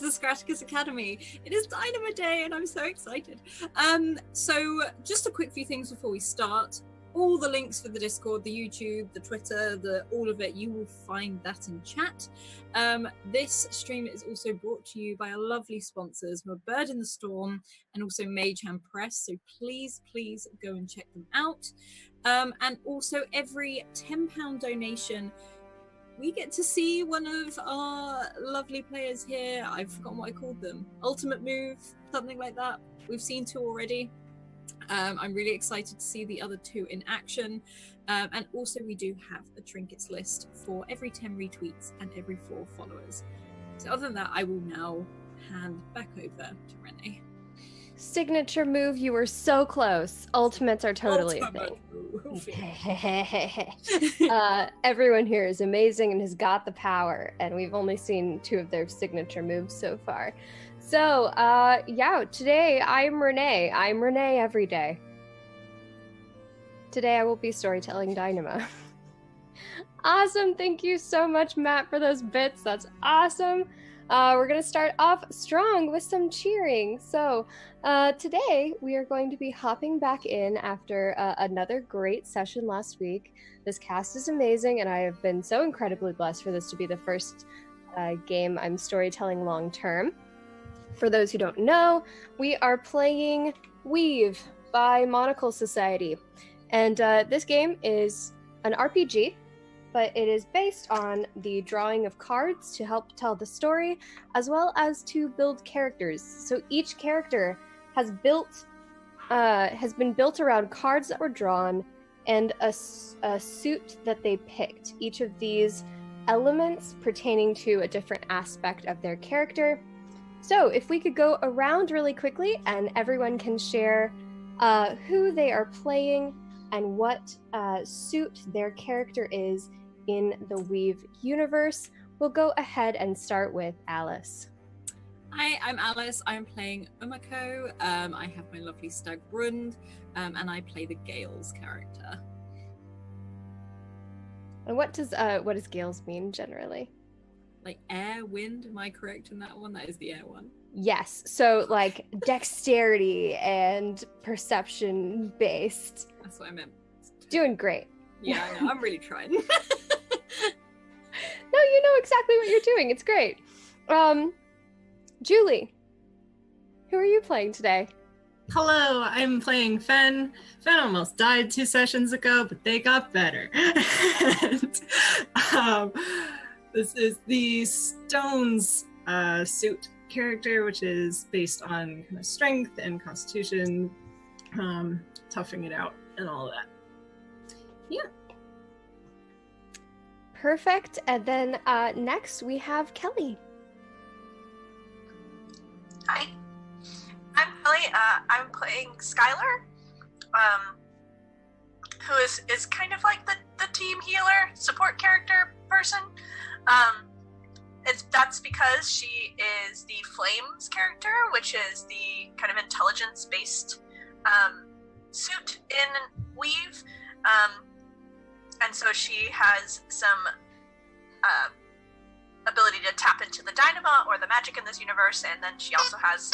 to the Scratticus Academy. It is Dynama Day and I'm so excited. So just a quick few things before we start. All the links for the Discord, the YouTube, the Twitter, all of it, you will find that in chat. This stream is also brought to you by our lovely sponsors who are Bird in the Storm and also Mage Hand Press. So please go and check them out. And also every £10 donation, we get to see one of our lovely players here. I've forgotten what I called them. Ultimate Move, something like that. We've seen 2 already. I'm really excited to see the other 2 in action. And also we do have a trinkets list for every 10 retweets and every 4 followers. So other than that, I will now hand back over to Renee. Signature move, you were so close. Ultimates are totally a thing. Everyone here is amazing and has got the power, and we've only seen 2 of their signature moves so far. So, yeah, today I'm Renee. I'm Renee every day. Today I will be storytelling Dynama. Awesome, thank you so much, Matt, for those bits. That's awesome. We're going to start off strong with some cheering. So today we are going to be hopping back in after another great session last week. This cast is amazing, and I have been so incredibly blessed for this to be the first game I'm storytelling long term. For those who don't know, we are playing Weave by Monocle Society. And this game is an RPG, but it is based on the drawing of cards to help tell the story, as well as to build characters. So each character has been built around cards that were drawn and a suit that they picked. Each of these elements pertaining to a different aspect of their character. So if we could go around really quickly and everyone can share who they are playing and what suit their character is in the Weave universe. We'll go ahead and start with Alice. Hi, I'm Alice. I'm playing Umako. I have my lovely stag Brund, and I play the Gales character. And what does Gales mean generally? Like air, wind, am I correct in that one? That is the air one. Yes, so like dexterity and perception based. That's what I meant. Doing great. Yeah, I know, I'm really trying. No, you know exactly what you're doing. It's great. Julie, who are you playing today? Hello, I'm playing Fen. Fen almost died 2 sessions ago, but they got better. And, this is the Stones suit character, which is based on kind of strength and constitution, toughing it out and all that. Yeah. Perfect. And then next we have Kelly. Hi, I'm Kelly. I'm playing Skylar, who is kind of like the team healer, support character person. That's because she is the Flames character, which is the kind of intelligence-based suit in Weave. And so she has some ability to tap into the Dynama or the magic in this universe, and then she also has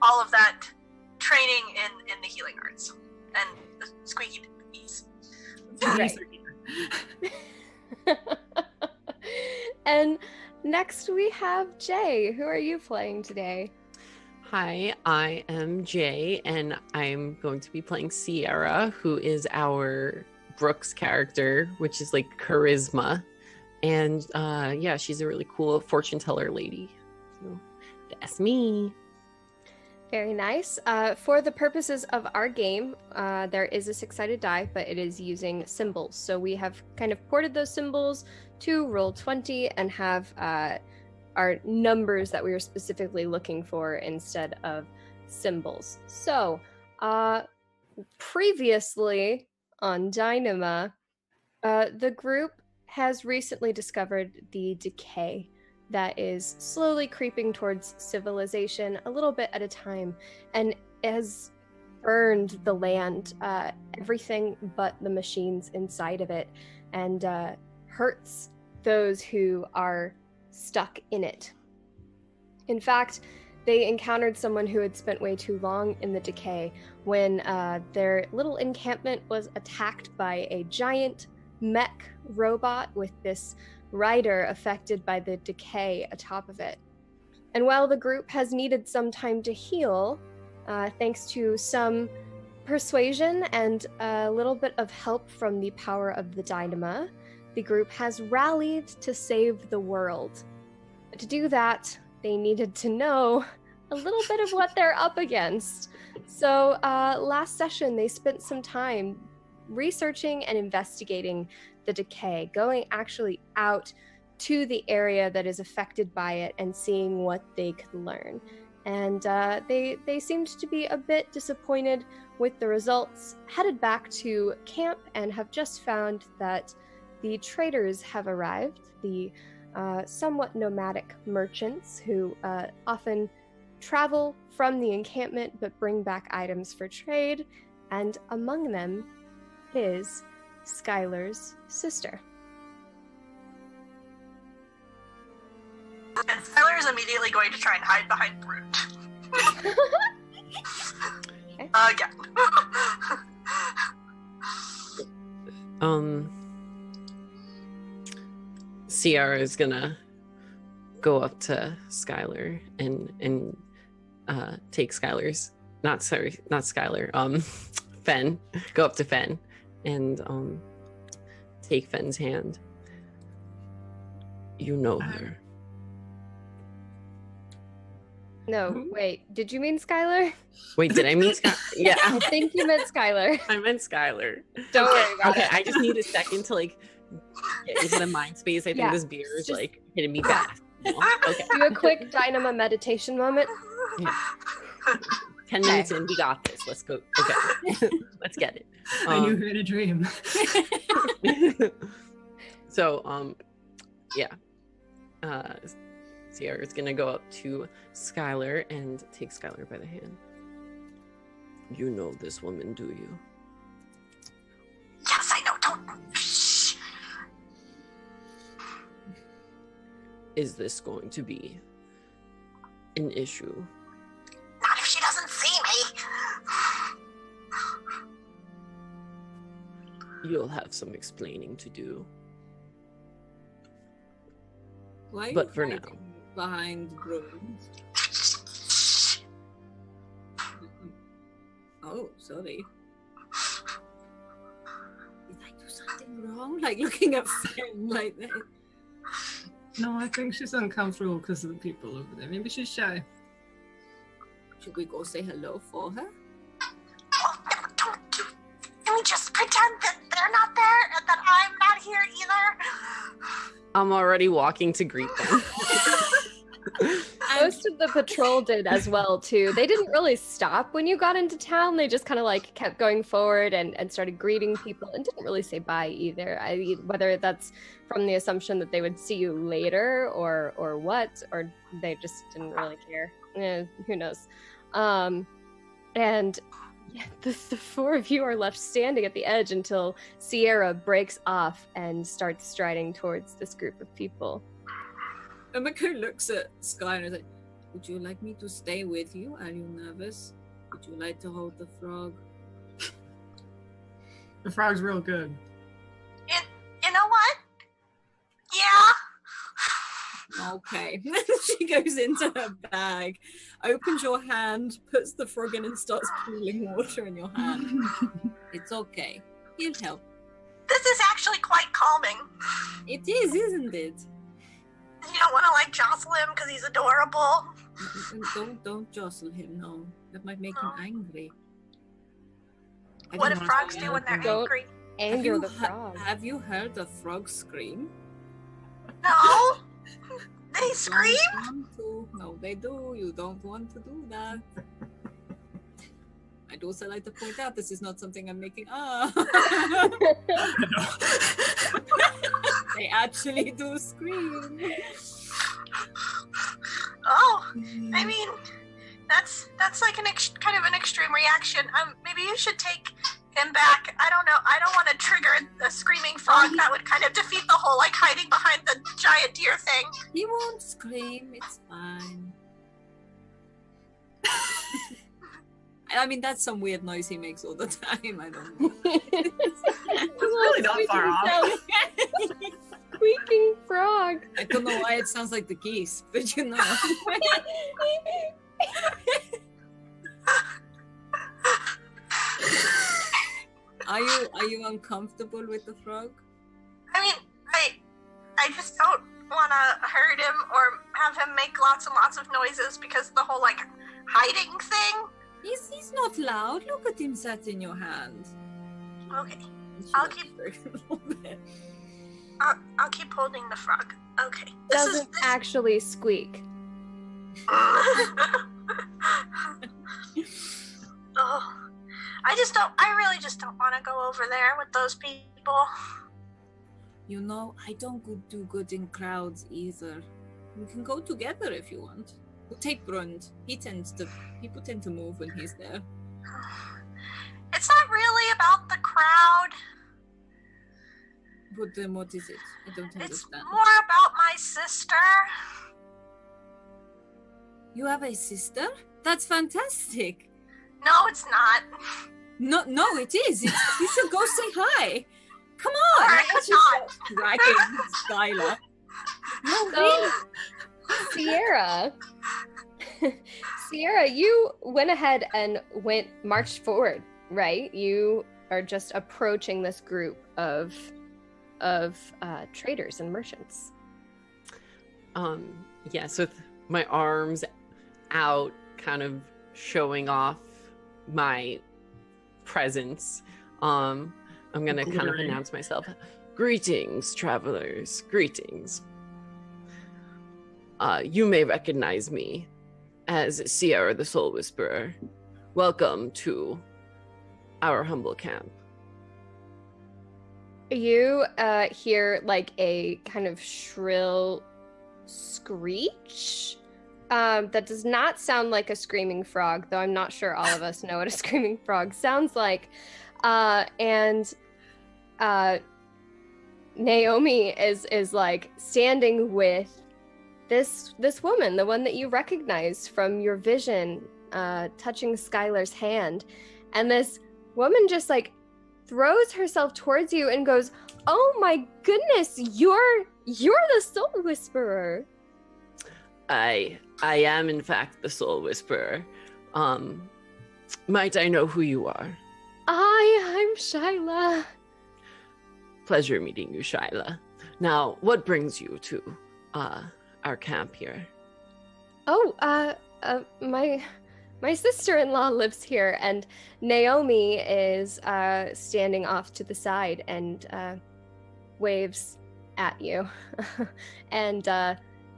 all of that training in the healing arts and the squeaky bees. Right. And next we have Jay. Who are you playing today? Hi, I am Jay, and I'm going to be playing Sierra, who is our Brooks character, which is like charisma. And yeah, she's a really cool fortune teller lady. So that's me. Very nice. For the purposes of our game, there is a 6-sided die, but it is using symbols. So we have kind of ported those symbols to Roll20 and have our numbers that we were specifically looking for instead of symbols. So previously on Dynama, the group has recently discovered the decay that is slowly creeping towards civilization a little bit at a time, and has burned the land, everything but the machines inside of it, and hurts those who are stuck in it. In fact, they encountered someone who had spent way too long in the decay when their little encampment was attacked by a giant mech robot with this rider affected by the decay atop of it. And while the group has needed some time to heal, thanks to some persuasion and a little bit of help from the power of the Dynama, the group has rallied to save the world. But to do that, they needed to know a little bit of what they're up against. So last session, they spent some time researching and investigating the decay, going actually out to the area that is affected by it and seeing what they could learn. And they seemed to be a bit disappointed with the results, headed back to camp, and have just found that the traders have arrived, the somewhat nomadic merchants who often travel from the encampment but bring back items for trade, and among them is Skylar's sister. And Skylar is immediately going to try and hide behind Brute. Again. Sierra is gonna go up to Skylar and take Skylar's Fen. Go up to Fen and take Fen's hand. You know her. No, wait, did you mean Skylar? Wait, did I mean Skylar? Yeah. I think you meant Skylar. I meant Skylar. Don't worry about Okay, it. I just need a second to like get into the mind space. I think Yeah, this beer is just- like hitting me fast. Okay. Do a quick Dynama meditation moment. Yeah. 10 minutes in, we got this. Let's go. Okay. Let's get it. I knew her in a dream. So, Sierra's gonna go up to Skylar and take Skylar by the hand. You know this woman, do you? Yes, I know. Don't. Shh. Is this going to be an issue? Not if she doesn't see me. You'll have some explaining to do. Why are But you for now. hiding behind rooms? Oh, sorry. Did I do something wrong? Like looking at Finn like that. No, I think she's uncomfortable because of the people over there. Maybe she's shy. Should we go say hello for her? Oh, no, don't do. Can we just pretend that they're not there and that I'm not here either? I'm already walking to greet them. Most of the patrol did as well too. They didn't really stop when you got into town. They just kind of like kept going forward and started greeting people and didn't really say bye either. Whether that's from the assumption that they would see you later or what, or they just didn't really care. Who knows? And yeah, the four of you are left standing at the edge until Sierra breaks off and starts striding towards this group of people. Emiko looks at Sky and is like, would you like me to stay with you? Are you nervous? Would you like to hold the frog? The frog's real good. You know what? Yeah. Okay. She goes into her bag, opens your hand, puts the frog in and starts pooling water in your hand. It's okay. He'll help. This is actually quite calming. It is, isn't it? You don't want to like jostle him because he's adorable. Don't jostle him, no. That might make him angry. I What don't do wanna frogs say do when they're Don't- angry? Anger the frog. Have you heard a frog scream? No. They scream? Don't want to. No, they do. You don't want to do that. I'd also like to point out this is not something I'm making up. They actually do scream. Oh, I mean, that's like kind of an extreme reaction. Maybe you should take him back. I don't know. I don't want to trigger a screaming frog. That would kind of defeat the whole like hiding behind the giant deer thing. He won't scream. It's fine. I mean, that's some weird noise he makes all the time. I don't know. It's really not far off. Squeaking frog. I don't know why it sounds like the geese, but you know. Are you uncomfortable with the frog? I mean, I just don't want to hurt him or have him make lots and lots of noises because of the whole, like, hiding thing. He's not loud. Look at him sat in your hand. Okay. I'll keep holding the frog. Okay. Doesn't actually squeak. Oh, I really just don't want to go over there with those people. You know, I don't do good in crowds either. We can go together if you want. We'll take Brund. People tend to move when he's there. It's not really about the crowd. But then what is it? I don't understand. It's more about my sister. You have a sister? That's fantastic. No, it's not. No, it is. You should go say hi. Come on. All right, it's not. Dragging Skylar. No, So, Sierra, you went ahead and marched forward, right? You are just approaching this group of traders and merchants. Yes, with my arms out, kind of showing off my presence. I'm gonna kind of announce myself. Greetings, travelers. Greetings. You may recognize me as Sierra the Soul Whisperer. Welcome to our humble camp. You hear like a kind of shrill screech that does not sound like a screaming frog, though I'm not sure all of us know what a screaming frog sounds like. And Naomi is like standing with this woman, the one that you recognized from your vision, touching Skylar's hand, and this woman just like throws herself towards you and goes, "Oh my goodness, you're the Soul Whisperer." I am in fact the Soul Whisperer. Might I know who you are? I'm Shyla. Pleasure meeting you, Shyla. Now, what brings you to our camp here? Oh, my sister-in-law lives here, and Naomi is standing off to the side and waves at you and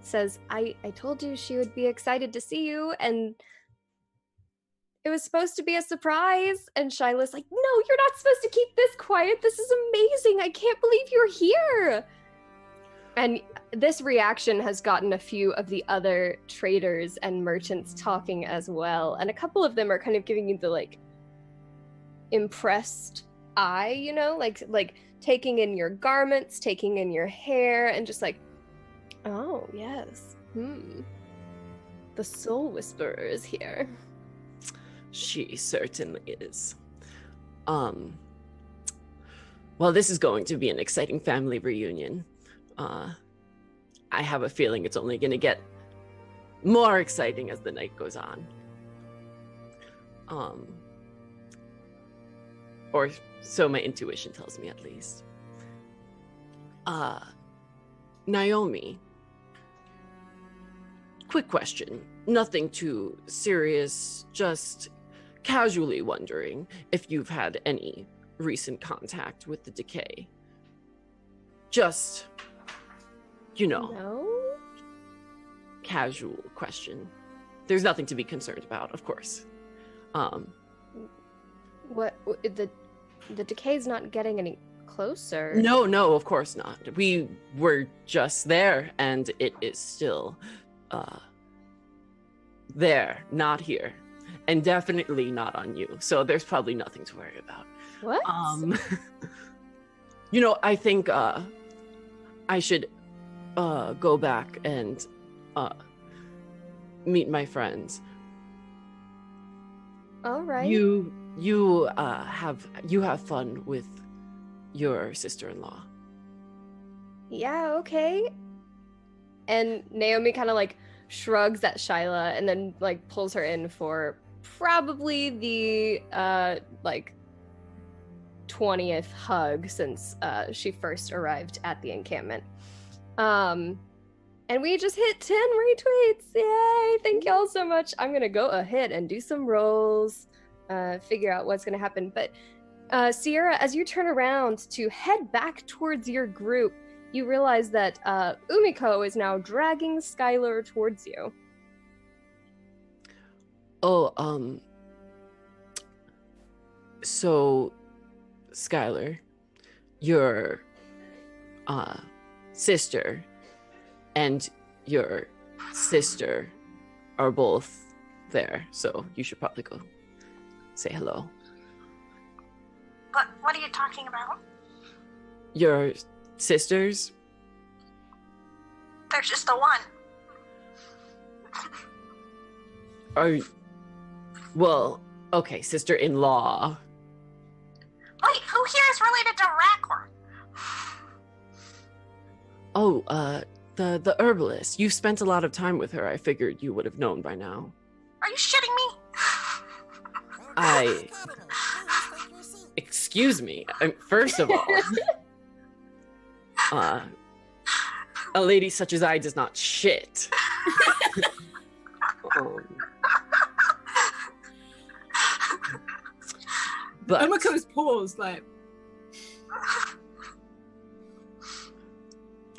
says, I told you she would be excited to see you, and it was supposed to be a surprise. And Shyla's like, no, you're not supposed to keep this quiet. This is amazing. I can't believe you're here. And this reaction has gotten a few of the other traders and merchants talking as well. And a couple of them are kind of giving you the like impressed eye, you know, like taking in your garments, taking in your hair, and just like, oh yes, the Soul Whisperer is here. She certainly is. Well, this is going to be an exciting family reunion. I have a feeling it's only going to get more exciting as the night goes on. Or so my intuition tells me, at least. Naomi, quick question. Nothing too serious, just casually wondering if you've had any recent contact with the decay. Just, you know, No? casual question. There's nothing to be concerned about, of course. What the decay's not getting any closer. No, of course not. We were just there, and it is still there, not here, and definitely not on you. So there's probably nothing to worry about. What? You know, I think I should go back and meet my friends. All right. You have fun with your sister-in-law. Yeah, okay. And Naomi kind of like shrugs at Shyla and then like pulls her in for probably the like 20th hug since she first arrived at the encampment. And we just hit 10 retweets. Yay! Thank y'all so much. I'm gonna go ahead and do some rolls, figure out what's gonna happen. But Sierra, as you turn around to head back towards your group, you realize that Umiko is now dragging Skylar towards you. Oh, so Skylar, your sister and your sister are both there, so you should probably go say hello. What are you talking about? Your sisters? There's just the one. Well, okay, sister-in-law. Wait, who here is related to Rackhorn? Oh, the herbalist. You've spent a lot of time with her. I figured you would have known by now. Are you shitting me? Excuse me. First of all, a lady such as I does not shit. But Umiko's paused, like...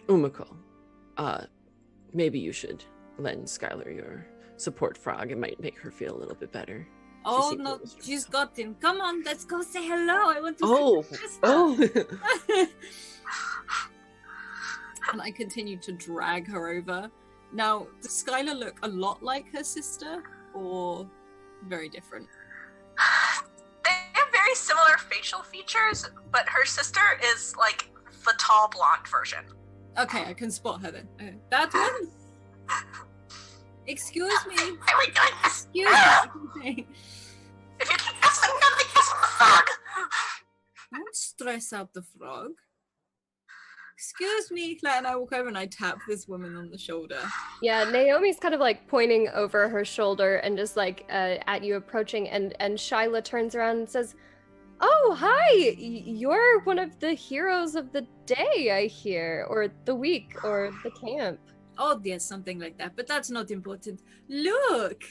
Umiko, maybe you should lend Skylar your support frog. It might make her feel a little bit better. Oh no, she's got him. Come on, let's go say hello. I want to Oh. And I continue to drag her over. Now, does Skylar look a lot like her sister or very different? They have very similar facial features, but her sister is like the tall blonde version. Okay, I can spot her then. Okay. That one? Excuse me. Why are we doing this? Excuse me. If you keep messing up, kiss the frog. Don't stress out the frog. Excuse me. And I walk over and I tap this woman on the shoulder. Yeah, Naomi's kind of like pointing over her shoulder and just like at you approaching, and Shyla turns around and says, "Oh, hi! You're one of the heroes of the day, I hear, or the week, or the camp." Oh, yes, something like that. But that's not important. Look!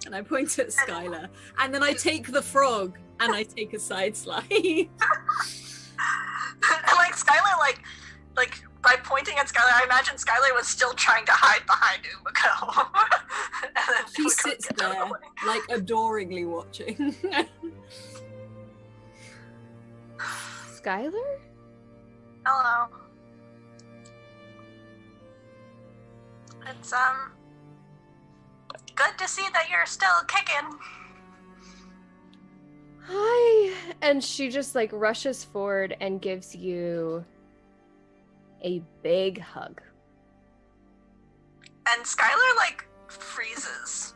And I point at Skylar. And then I take the frog and I take a side slide. Like Skylar, like by pointing at Skylar, I imagine Skylar was still trying to hide behind Umiko. And then She Umiko sits gets out of there, the way. like, adoringly watching. Skylar? Hello. It's good to see that you're still kicking. Hi. And she just like rushes forward and gives you a big hug. And Skylar like freezes.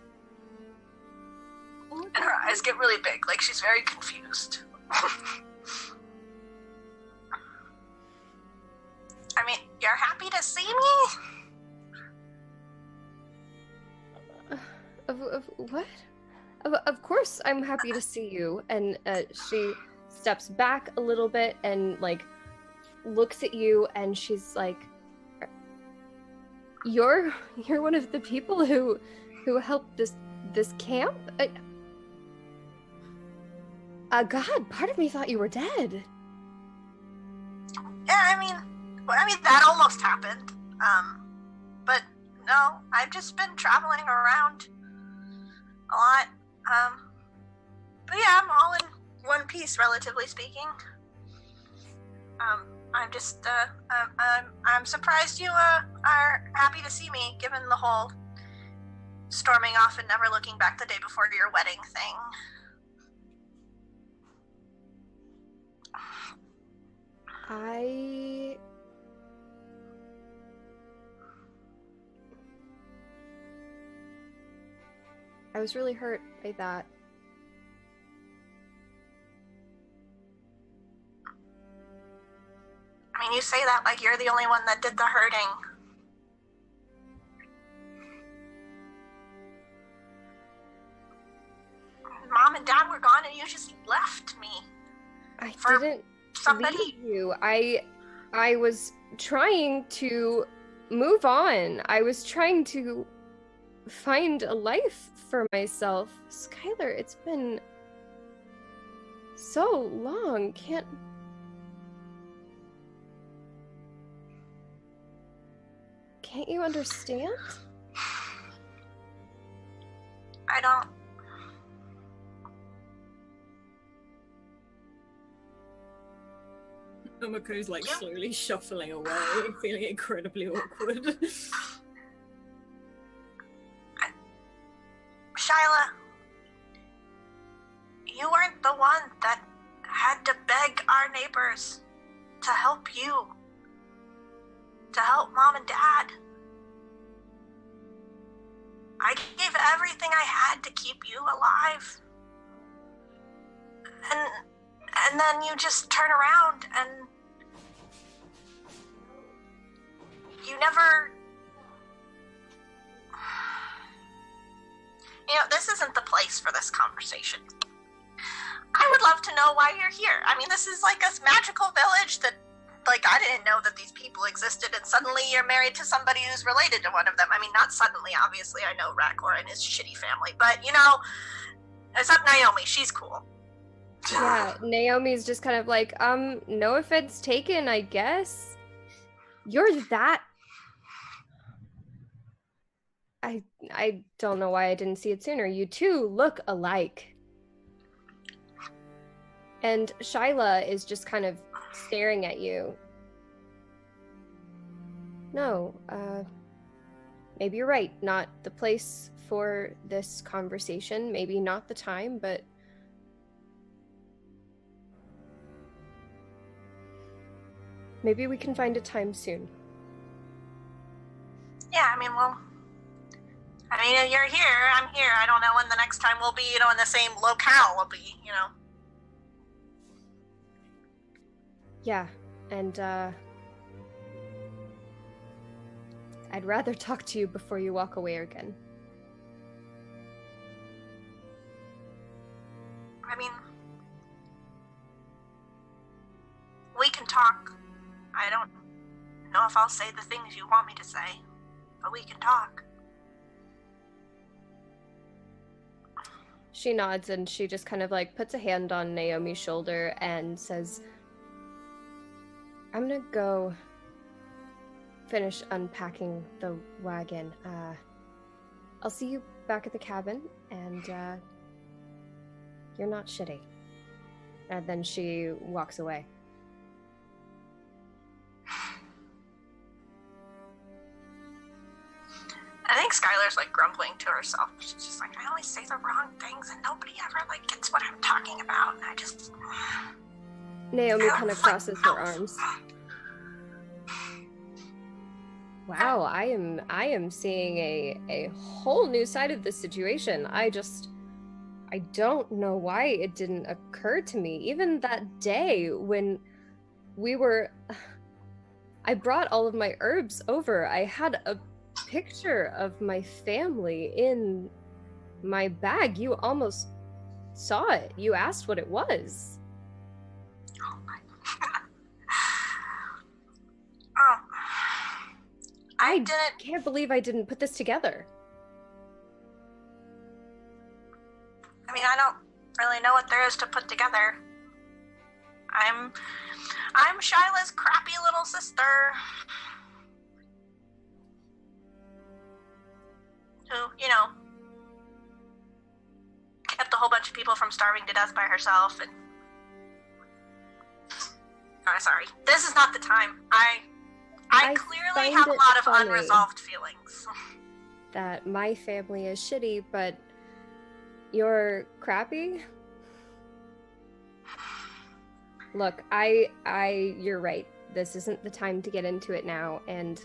And her eyes get really big, like she's very confused. I mean, you're happy to see me? Of what? Of course I'm happy to see you. And she steps back a little bit and like looks at you, and she's like, You're one of the people who helped this camp? God, part of me thought you were dead. Yeah, I mean that almost happened. But no, I've just been traveling around a lot. But yeah, I'm all in one piece, relatively speaking. I'm just, I'm surprised you, are happy to see me, given the whole storming off and never looking back the day before your wedding thing. I was really hurt by that. I mean, you say that like you're the only one that did the hurting. Mom and Dad were gone and you just left me. I For didn't somebody. leave you. I was trying to move on. I was trying to find a life for myself. Skylar, it's been so long. Can't you understand? I don't. Umako's like slowly shuffling away, feeling incredibly awkward. Shyla, you weren't the one that had to beg our neighbors to help you, to help Mom and Dad. I gave everything I had to keep you alive. And then you just turn around and you never... You know, this isn't the place for this conversation. I would love to know why you're here. I mean, this is like a magical village that, like, I didn't know that these people existed, and suddenly you're married to somebody who's related to one of them. I mean, not suddenly, obviously, I know Rakor and his shitty family, but, you know, except Naomi, she's cool. Yeah, Naomi's just kind of like, no offense taken, I guess. You're that... I don't know why I didn't see it sooner. You two look alike. And Shyla is just kind of staring at you. No, maybe you're right. Not the place for this conversation. Maybe not the time, but... maybe we can find a time soon. Yeah, I mean, well... I mean, you're here, I'm here. I don't know when the next time we'll be, you know, in the same locale we'll be, you know. Yeah, and, I'd rather talk to you before you walk away again. I mean... we can talk. I don't know if I'll say the things you want me to say, but we can talk. She nods and she just kind of like puts a hand on Naomi's shoulder and says, I'm gonna go finish unpacking the wagon. I'll see you back at the cabin, and you're not shitty. And then she walks away. I think Skylar's like grumbling to herself. She's just like, I always say the wrong things and nobody ever like gets what I'm talking about. And I just... Naomi kind of crosses her arms. Wow, I am seeing a whole new side of this situation. I don't know why it didn't occur to me. Even that day when I brought all of my herbs over. I had a picture of my family in my bag. You almost saw it. You asked what it was. Oh my... I can't believe I didn't put this together. I mean, I don't really know what there is to put together. I'm Shyla's crappy little sister. Who, you know, kept a whole bunch of people from starving to death by herself, and... Oh, sorry. This is not the time. I clearly have a lot of unresolved feelings. That my family is shitty, but you're crappy? Look, you're right. This isn't the time to get into it now, and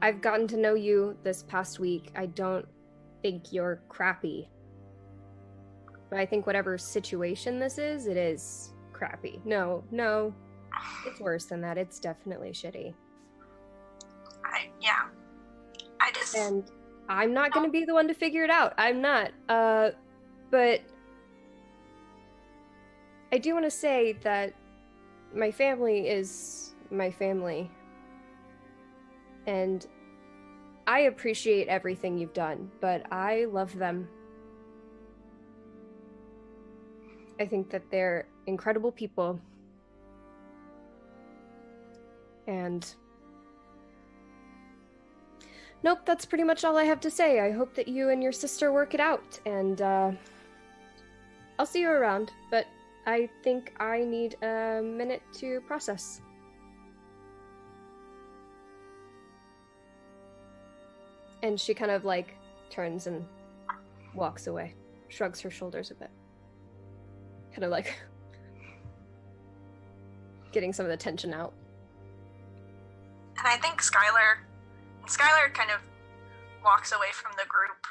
I've gotten to know you this past week. I don't think you're crappy. But I think whatever situation this is, it is crappy. No, it's worse than that. It's definitely shitty. And I'm not going to be the one to figure it out. I'm not. But I do want to say that my family is my family. And I appreciate everything you've done, but I love them. I think that they're incredible people. And nope, that's pretty much all I have to say. I hope that you and your sister work it out, and I'll see you around, but I think I need a minute to process. And she kind of like turns and walks away, shrugs her shoulders a bit. Kind of like getting some of the tension out. And I think Skylar kind of walks away from the group,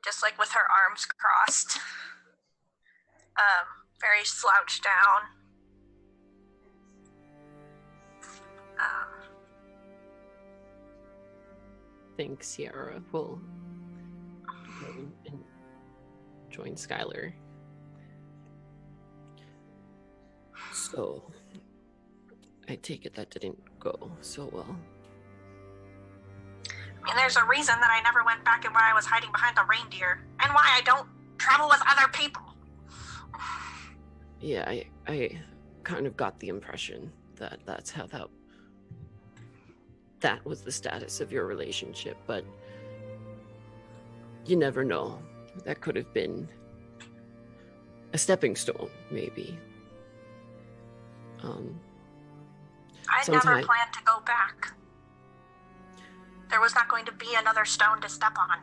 just like with her arms crossed, very slouched down. I think Sierra will go and join Skylar. So, I take it that didn't go so well. I mean, there's a reason that I never went back and why I was hiding behind the reindeer, and why I don't travel with other people. Yeah, I kind of got the impression that that's how that was the status of your relationship, but you never know. That could have been a stepping stone, maybe. I never planned to go back. There was not going to be another stone to step on.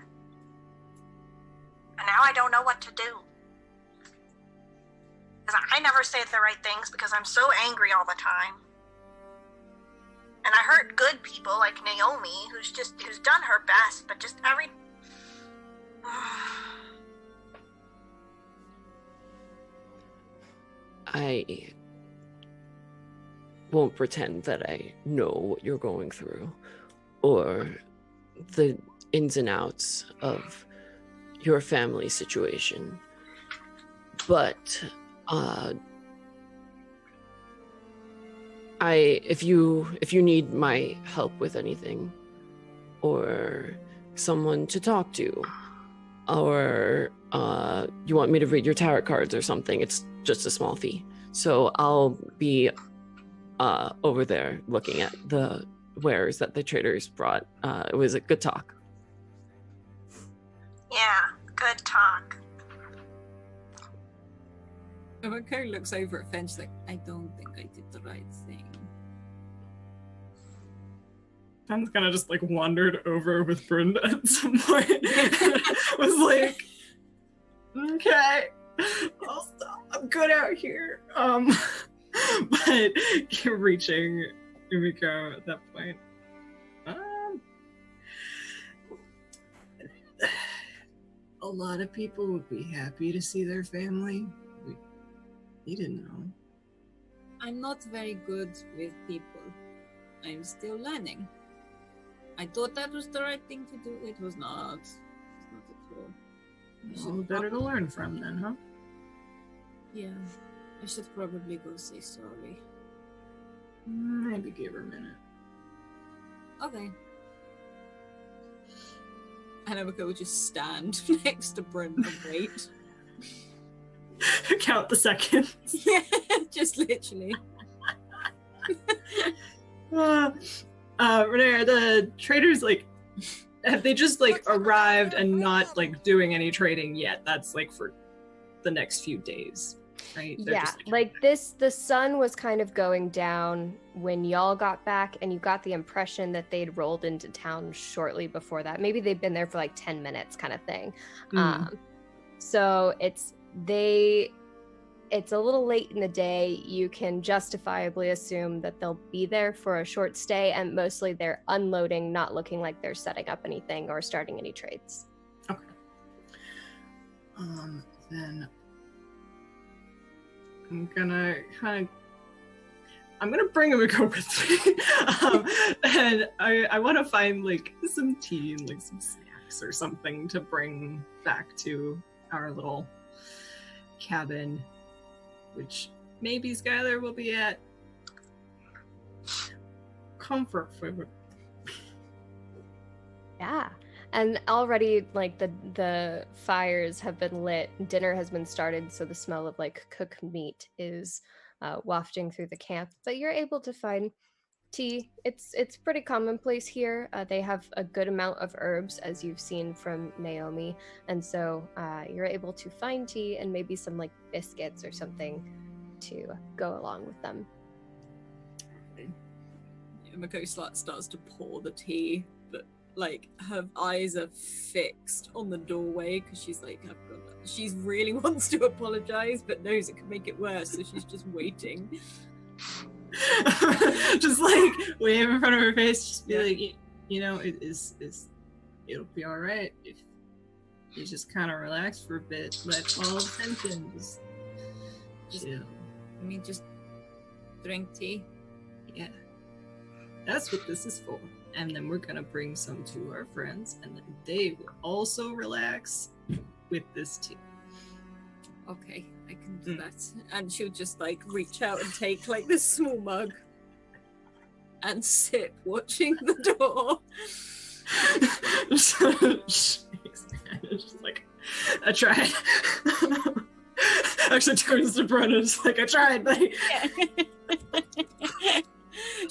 And now I don't know what to do. Because I never say the right things because I'm so angry all the time. And I hurt good people like Naomi, who's done her best, but just every... I won't pretend that I know what you're going through, or the ins and outs of your family situation. But if you need my help with anything, or someone to talk to, or you want me to read your tarot cards or something, it's just a small fee. So I'll be over there looking at the wares that the traders brought. It was a good talk. Yeah, good talk. Rebecca looks over at Finch like, I don't think I did the right thing. Ben's kind of just like wandered over with Brenda at some point. Was like, okay, I'll stop. I'm good out here. But you're reaching Umiko at that point. A lot of people would be happy to see their family. You didn't know. I'm not very good with people. I'm still learning. I thought that was the right thing to do. It was not. It's not at all. Well, better to learn from then, huh? Yeah. I should probably go say sorry. Maybe give her a minute. Okay. And Emika would just stand next to Bryn and wait. Count the seconds. Yeah, just literally. Renee, are the traders like, have they just like arrived and not like doing any trading yet? That's like for the next few days, right? They're yeah, just, like this, the sun was kind of going down when y'all got back, and you got the impression that they'd rolled into town shortly before that. Maybe they'd been there for like 10 minutes kind of thing. So it's a little late in the day. You can justifiably assume that they'll be there for a short stay, and mostly they're unloading, not looking like they're setting up anything or starting any trades. Then I'm gonna bring Umiko with me. And I want to find like some tea and like some snacks or something to bring back to our little cabin, which maybe Skylar will be at. Comfort food. Yeah. And already, like, the fires have been lit, dinner has been started, so the smell of, like, cooked meat is wafting through the camp. But you're able to find tea. It's pretty commonplace here. They have a good amount of herbs, as you've seen from Naomi, and so you're able to find tea and maybe some, like, biscuits or something to go along with them. Umiko starts to pour the tea, but like her eyes are fixed on the doorway because she's like, she really wants to apologize but knows it could make it worse, so she's just waiting. Just like wave in front of her face, just be like, you know, it'll be all right if you just kind of relax for a bit, let all the tension just chill. I mean, just drink tea. Yeah. That's what this is for. And then we're gonna bring some to our friends, and then they will also relax with this tea. Okay, I can do that. And she'll just like reach out and take like this small mug and sip, watching the door. Just like, I tried. Actually turns to Brenna, just like, I tried, buddy.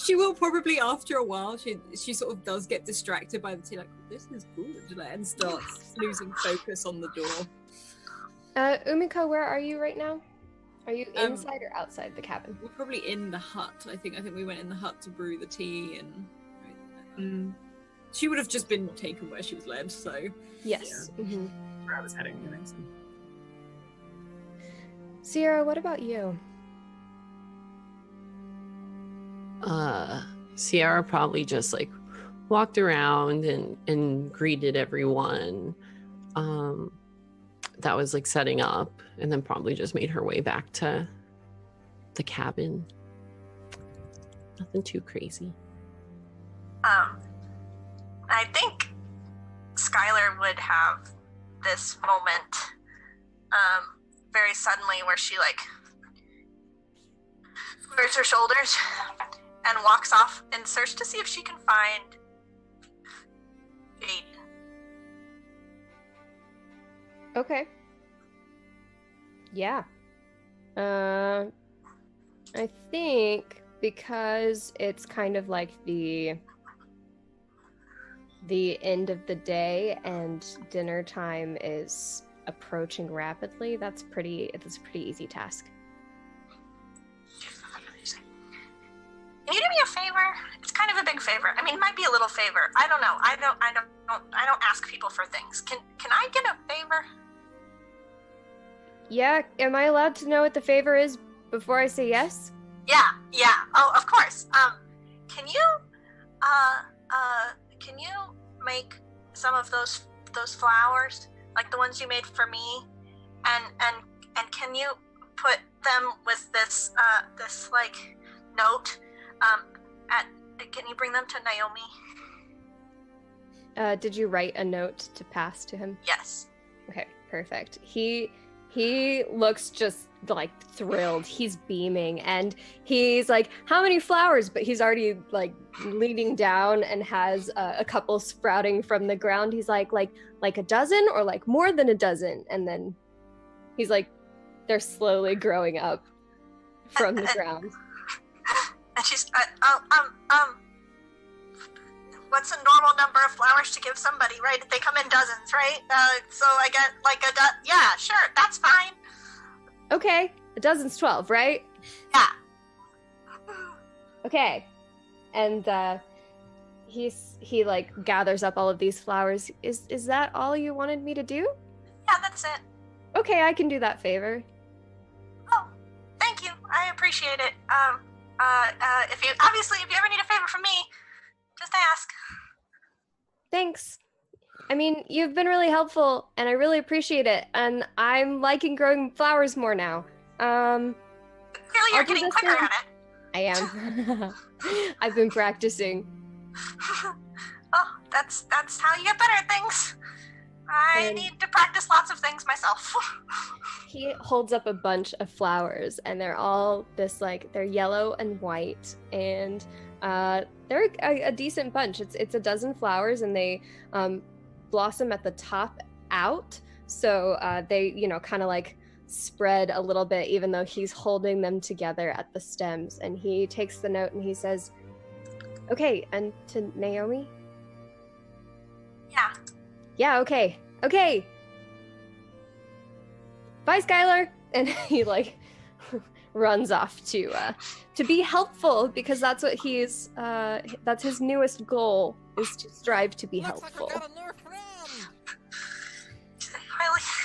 She will probably, after a while, she sort of does get distracted by the tea, like, this is good, and starts losing focus on the door. Umiko, where are you right now? Are you inside or outside the cabin? We're probably in the hut. I think we went in the hut to brew the tea, and she would have just been taken where she was led. So yes, yeah. Where I was heading. Sierra, what about you? Sierra probably just like walked around and greeted everyone that was like setting up, and then probably just made her way back to the cabin. Nothing too crazy. I think Skylar would have this moment very suddenly where she like squares her shoulders and walks off in search to see if she can find Jade. Okay. Yeah. I think because it's kind of like the end of the day and dinner time is approaching rapidly, that's a pretty easy task. Can you do me a favor? It's kind of a big favor. I mean, it might be a little favor. I don't know. I don't ask people for things. Can I get a favor? Yeah, am I allowed to know what the favor is before I say yes? Yeah. Oh, of course. Can you make some of those flowers, like the ones you made for me, and can you put them with this like note? Can you bring them to Naomi? Did you write a note to pass to him? Yes. Okay, perfect. He looks just like thrilled. He's beaming, and he's like, "How many flowers?" But he's already like leaning down and has a couple sprouting from the ground. He's like a dozen or like more than a dozen, and then he's like, they're slowly growing up from the ground. And she's, what's a normal number of flowers to give somebody, right? They come in dozens, right? So I get like yeah, sure, that's fine. Okay, a dozen's 12, right? Yeah. Okay. And he like gathers up all of these flowers. Is that all you wanted me to do? Yeah, that's it. Okay, I can do that favor. Oh, thank you. I appreciate it. If you ever need a favor from me, just ask. Thanks. I mean, you've been really helpful, and I really appreciate it. And I'm liking growing flowers more now. Clearly, you're I'll do getting this quicker thing. at it. I am. I've been practicing. Oh, that's how you get better at things. I And- need to practice lots of things myself. He holds up a bunch of flowers, and they're all this they're yellow and white, and they're a decent bunch. It's a dozen flowers, and they blossom at the top out, so they kind of spread a little bit, even though he's holding them together at the stems. And he takes the note and he says, "Okay, and to Naomi." Yeah. Yeah, okay. Bye, Skylar. And he runs off to be helpful, because that's what he's that's his newest goal, is to strive to be helpful. Looks like we got a new friend.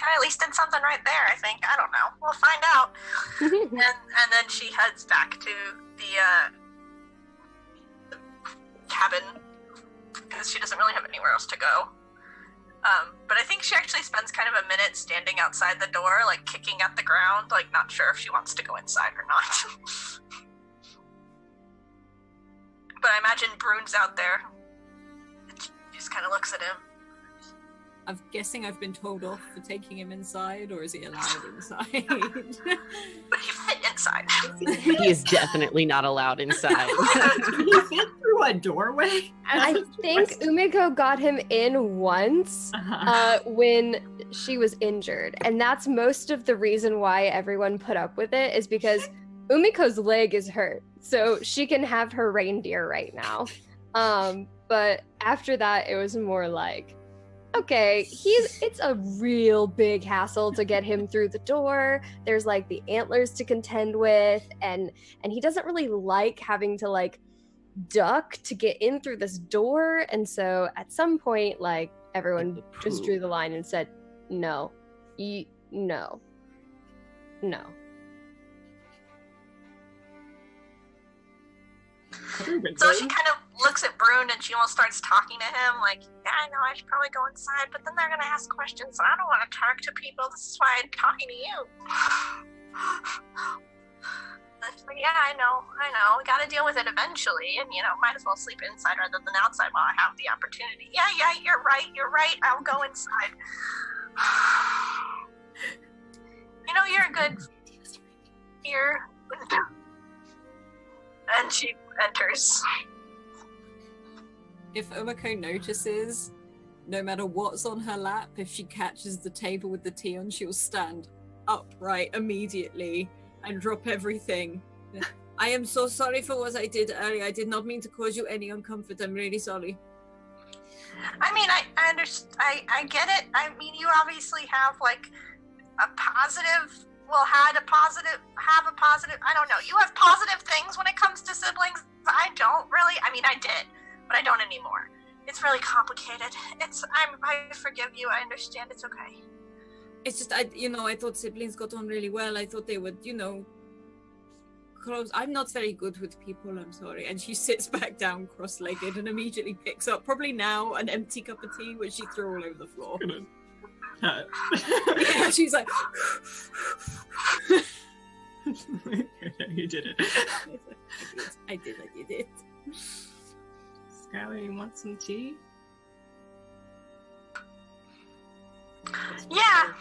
I at least did something right there, I think. I don't know. We'll find out. and then she heads back to the cabin, because she doesn't really have anywhere else to go. But I think she actually spends kind of a minute standing outside the door, kicking at the ground, not sure if she wants to go inside or not. But I imagine Brune's out there. She just kind of looks at him. I'm guessing I've been told off for taking him inside, or is he allowed inside? But he fit inside. He is definitely not allowed inside. Did he fit through a doorway? I think Umiko got him in once when she was injured, and that's most of the reason why everyone put up with it, is because Umiko's leg is hurt, so she can have her reindeer right now. But after that, it was more okay, it's a real big hassle to get him through the door. There's the antlers to contend with, and he doesn't really like having to duck to get in through this door. And so at some point, everyone just drew the line and said, no. So she kind of looks at Brune and she almost starts talking to him, yeah, I know I should probably go inside, but then they're going to ask questions, and I don't want to talk to people. This is why I'm talking to you. Yeah, I know. We got to deal with it eventually, and, might as well sleep inside rather than outside while I have the opportunity. Yeah, you're right. I'll go inside. You're a good... And she enters. If Umiko notices, no matter what's on her lap, if she catches the table with the tea on, she'll stand upright immediately and drop everything. I am so sorry for what I did earlier. I did not mean to cause you any uncomfort. I'm really sorry. I mean, I understand. I get it. I mean, you obviously have a positive. Well, have a positive. I don't know. You have positive things when it comes to siblings. I don't really. I mean, I did, but I don't anymore. It's really complicated. I forgive you. I understand. It's okay. It's just, I thought siblings got on really well. I thought they would, close. I'm not very good with people. I'm sorry. And she sits back down cross-legged and immediately picks up, probably now, an empty cup of tea, which she threw all over the floor. Yeah, she's like, you did it. I did it. Skylar, you want some tea? Yeah.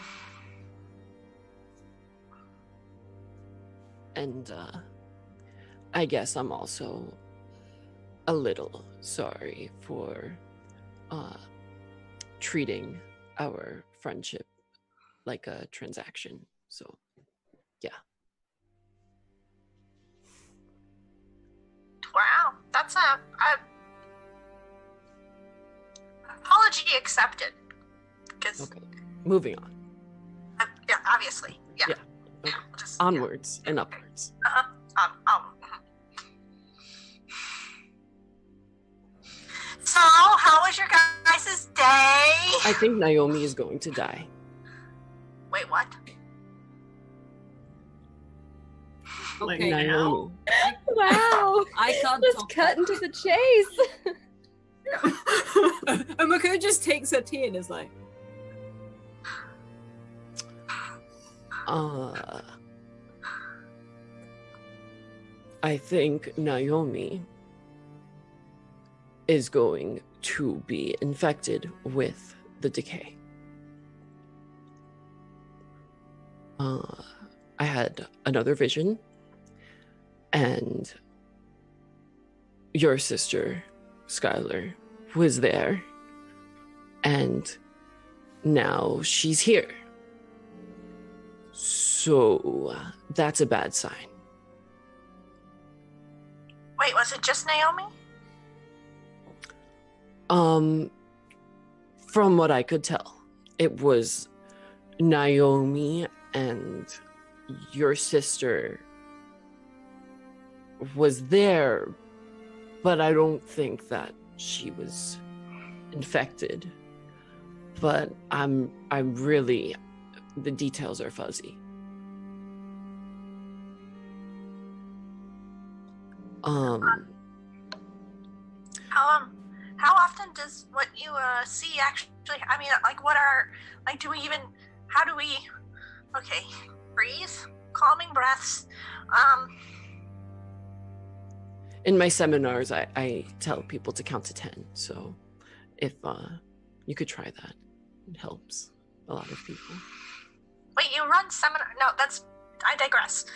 And I guess I'm also a little sorry for treating our friendship like a transaction. So, yeah. Wow, that's a apology accepted. Okay, moving on. Yeah, obviously. Yeah. Yeah. Okay. Onwards and upwards. So, how was your guys' day? I think Naomi is going to die. Wait, what? Okay, Naomi. Wow. I can't Just talk cut that. into the chase. And Mako just takes her tea and is like, I think Naomi is going to be infected with the decay. I had another vision, and your sister, Skylar, was there, and now she's here. So that's a bad sign. Wait, was it just Naomi? From what I could tell, it was Naomi and your sister was there, but I don't think that she was infected. But I'm really, the details are fuzzy. How often does what you see actually, I mean, like, what are, like, do we even, how do we, okay, breathe, calming breaths, In my seminars, I tell people to count to 10, so if you could try that, it helps a lot of people. Wait, you run seminar, no, that's, I digress.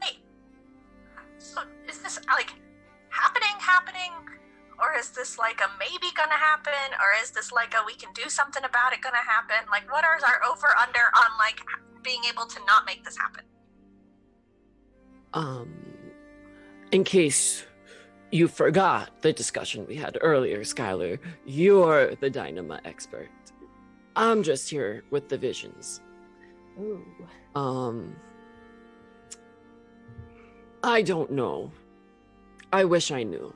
Wait, so is this, like, happening, or is this like a maybe gonna happen, or is this like a we can do something about it gonna happen? Like, what is our over under on like being able to not make this happen? In case you forgot the discussion we had earlier, Skylar, you're the Dynama expert. I'm just here with the visions. Ooh. I don't know. I wish I knew.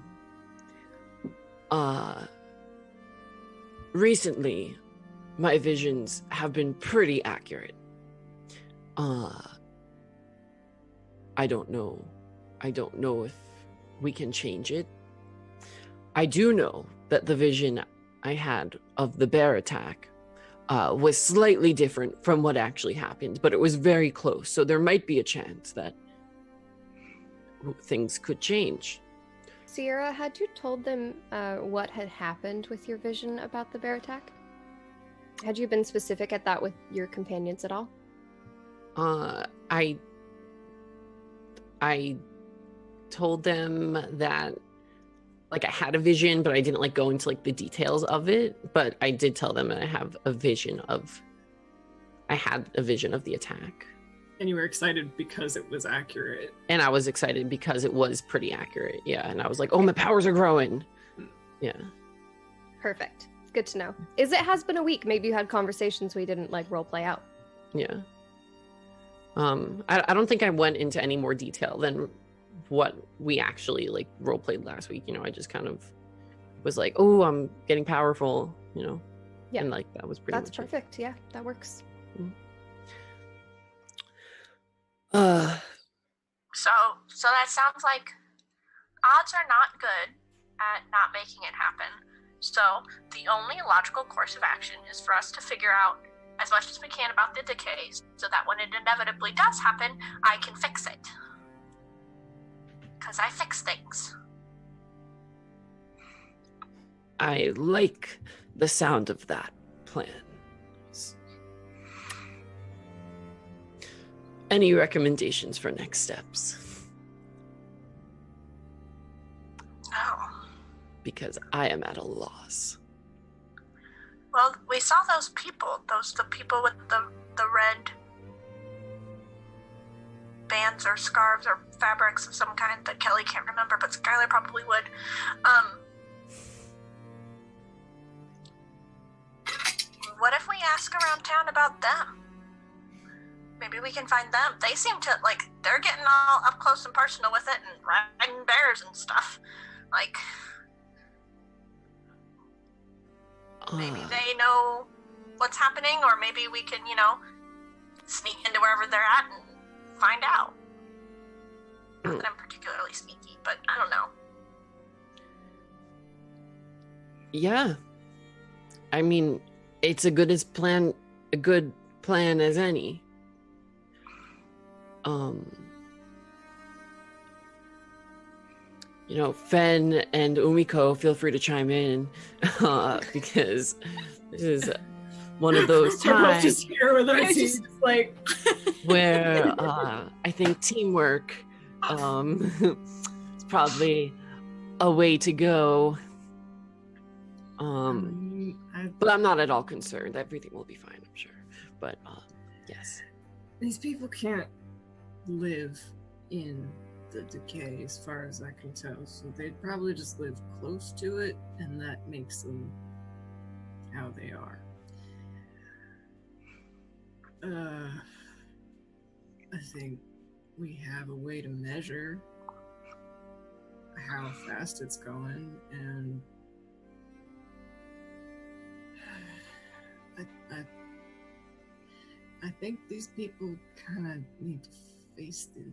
Recently, my visions have been pretty accurate. I don't know. I don't know if we can change it. I do know that the vision I had of the bear attack was slightly different from what actually happened, but it was very close. So there might be a chance that things could change. Sierra, had you told them what had happened with your vision about the bear attack? Had you been specific at that with your companions at all? I told them that, like, I had a vision, but I didn't like go into like the details of it. But I did tell them that I had a vision of the attack. And you were excited because it was accurate. And I was excited because it was pretty accurate. Yeah. And I was like, oh, my powers are growing. Yeah. Perfect. Good to know. It has been a week. Maybe you had conversations we didn't like role play out. Yeah. I don't think I went into any more detail than what we actually like role played last week. You know, I just kind of was like, oh, I'm getting powerful, you know? Yeah. And like, that was pretty That's much perfect. Yeah, that works. So that sounds like odds are not good at not making it happen. So the only logical course of action is for us to figure out as much as we can about the decay, so that when it inevitably does happen, I can fix it. Because I fix things. I like the sound of that plan. Any recommendations for next steps? No. Because I am at a loss. Well, we saw those people, the people with the red bands or scarves or fabrics of some kind that Kelly can't remember, but Skylar probably would. What if we ask around town about them? Maybe we can find them. They seem to, like, they're getting all up close and personal with it and riding bears and stuff. Like, maybe they know what's happening, or maybe we can, you know, sneak into wherever they're at and find out. Not that I'm particularly sneaky, but I don't know. Yeah. I mean, it's a good plan as any. Fen and Umiko, feel free to chime in, because this is one of those We're both times just here with our teeth, just like where I think teamwork is probably a way to go. But I'm not at all concerned. Everything will be fine, I'm sure. But yes. These people can't live in the decay as far as I can tell, so they'd probably just live close to it, and that makes them how they are. I think we have a way to measure how fast it's going, and I think these people kind of need to face the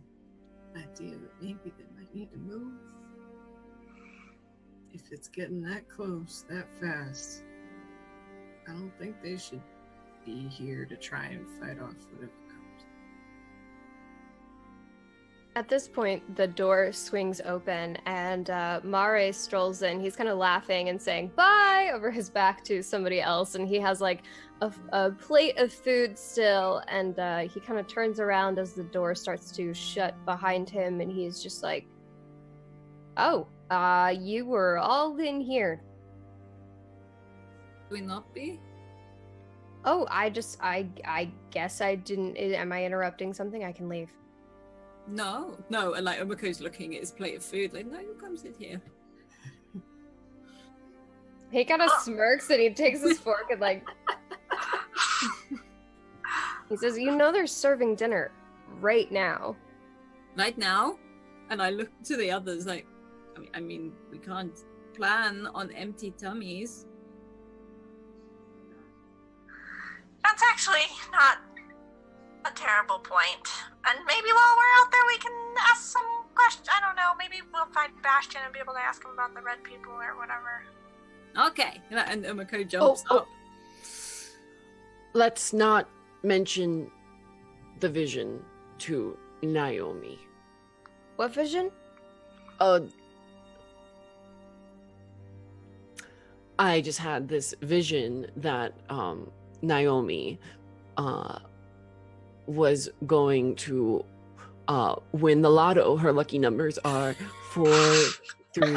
idea that maybe they might need to move. If it's getting that close, that fast, I don't think they should be here to try and fight off whatever comes. At this point, the door swings open and Mare strolls in. He's kind of laughing and saying bye over his back to somebody else, and he has like a plate of food still, and he kind of turns around as the door starts to shut behind him, and he's just like, oh, you were all in here. We not be? Oh, I guess I didn't. Am I interrupting something? I can leave. No. And like Umiko's looking at his plate of food, like, no, you come sit here. He kind of smirks and he takes his fork and like, he says, you know they're serving dinner right now. Right now? And I look to the others like, I mean, we can't plan on empty tummies. That's actually not a terrible point. And maybe while we're out there, we can ask some questions. I don't know. Maybe we'll find Bastion and be able to ask him about the red people or whatever. Okay. And Umiko jumps up. Let's not mention the vision to Naomi. What vision? I just had this vision that Naomi was going to win the lotto. Her lucky numbers are 4, 3,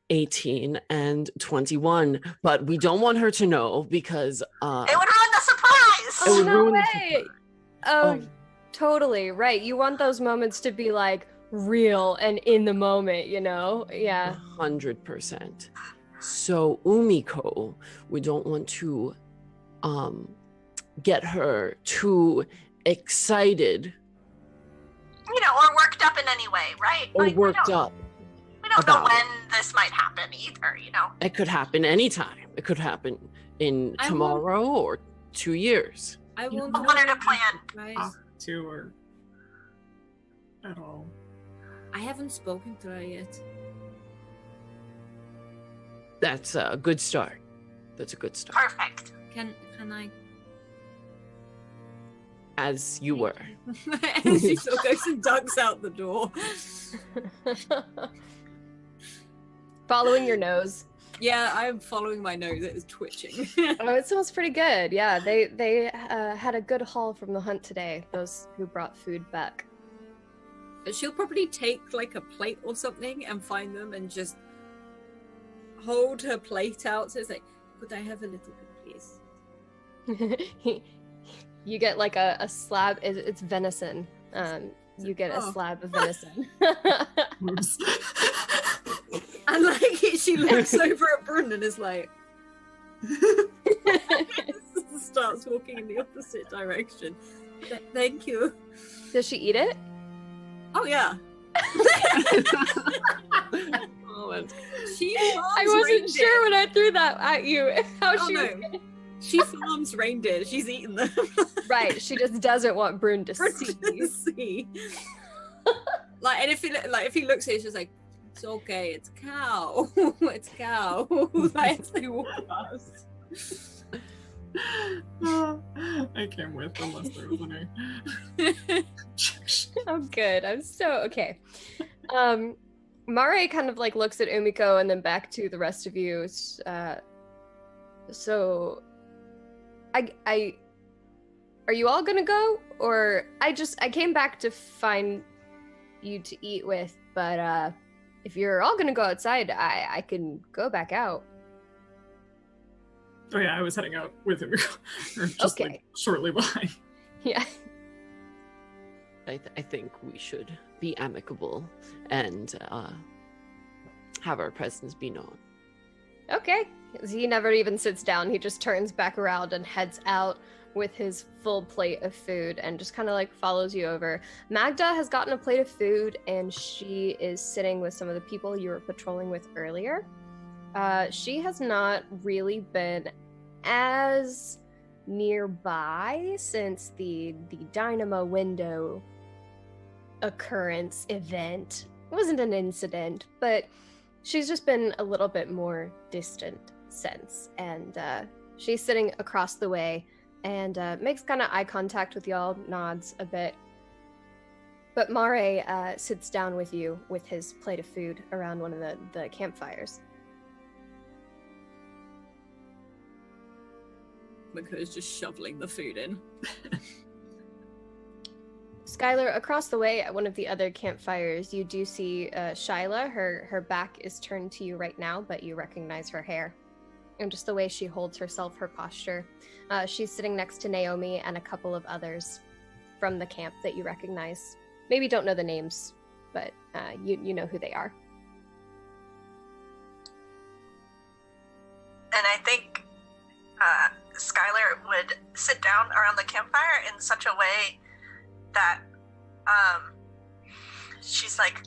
18, and 21. But we don't want her to know because it would ruin the surprise. It would no ruin the way. surprise. Oh, totally right. You want those moments to be like real and in the moment, you know? Yeah. 100%. So Umiko, we don't want to get her too excited. You know, or worked up in any way, right? Or like, worked up. We don't know about when this might happen either, you know? It could happen anytime. It could happen in tomorrow or 2 years. I You won't I wanted to plan. guys. talk to her at all. I haven't spoken to her yet. That's a good start. That's a good start. Perfect. Can I? As you were. And she sort of goes and ducks out the door. Following your nose. Yeah, I'm following my nose. It is twitching. Oh, it smells pretty good. Yeah, they had a good haul from the hunt today. Those who brought food back. But she'll probably take like a plate or something and find them and just hold her plate out. So it's like, could I have a little bit, please? You get like a slab. It's venison. You get a slab of venison. Oops. And like she looks over at Brun and is like, starts walking in the opposite direction. Thank you. Does she eat it? Oh yeah. Oh, She I wasn't sure when I threw that at you. How Oh, she no. was She farms reindeer. She's eaten them. right. She just doesn't want Brun to For see. to see. Like, and if he looks at it, it's just like, It's okay. It's cow. It's cow. As they walk past. I came with unless there was any. Oh, good. I'm so okay. Mare kind of like looks at Umiko and then back to the rest of you. So, I, are you all gonna go, or I came back to find you to eat with, but if you're all gonna go outside, I can go back out. Oh yeah, I was heading out with him, or just Okay. like shortly behind. Yeah. I think we should be amicable and have our presence be known. Okay. He never even sits down. He just turns back around and heads out with his full plate of food and just kind of like follows you over. Magda has gotten a plate of food and she is sitting with some of the people you were patrolling with earlier. She has not really been as nearby since the Dynama window occurrence event. It wasn't an incident, but she's just been a little bit more distant since, and she's sitting across the way and makes kind of eye contact with y'all, nods a bit. But Mare sits down with you with his plate of food around one of the campfires. Mako's just shoveling the food in. Skylar, across the way at one of the other campfires, you do see Shyla. Her back is turned to you right now, but you recognize her hair. And just the way she holds herself, her posture. She's sitting next to Naomi and a couple of others from the camp that you recognize. Maybe don't know the names, but you know who they are. And I think Skylar would sit down around the campfire in such a way that she's like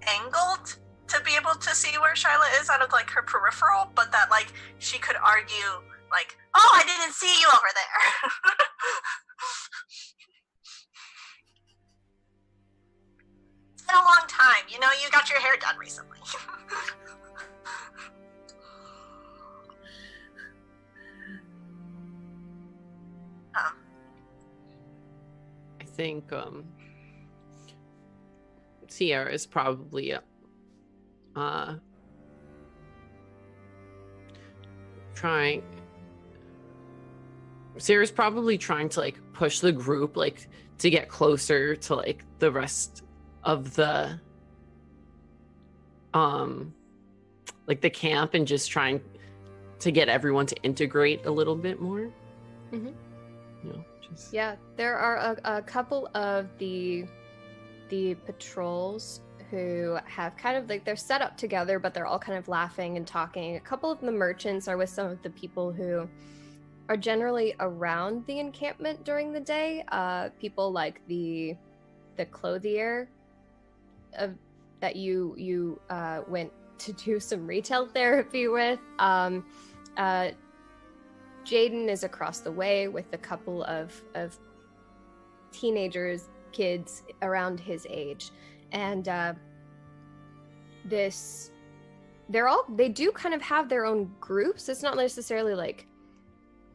angled to be able to see where Shyla is out of like her peripheral, but that like she could argue like, oh, I didn't see you over there. It's been a long time, you know, you got your hair done recently. I think Sierra is probably Sierra's probably trying to like push the group like to get closer to like the rest of the like the camp and just trying to get everyone to integrate a little bit more. Mm-hmm. You know, just... Yeah, there are a couple of the patrols who have kind of like, they're set up together, but they're all kind of laughing and talking. A couple of the merchants are with some of the people who are generally around the encampment during the day. People like the clothier that you went to do some retail therapy with. Jaden is across the way with a couple of teenagers, kids around his age, and they do kind of have their own groups. It's not necessarily like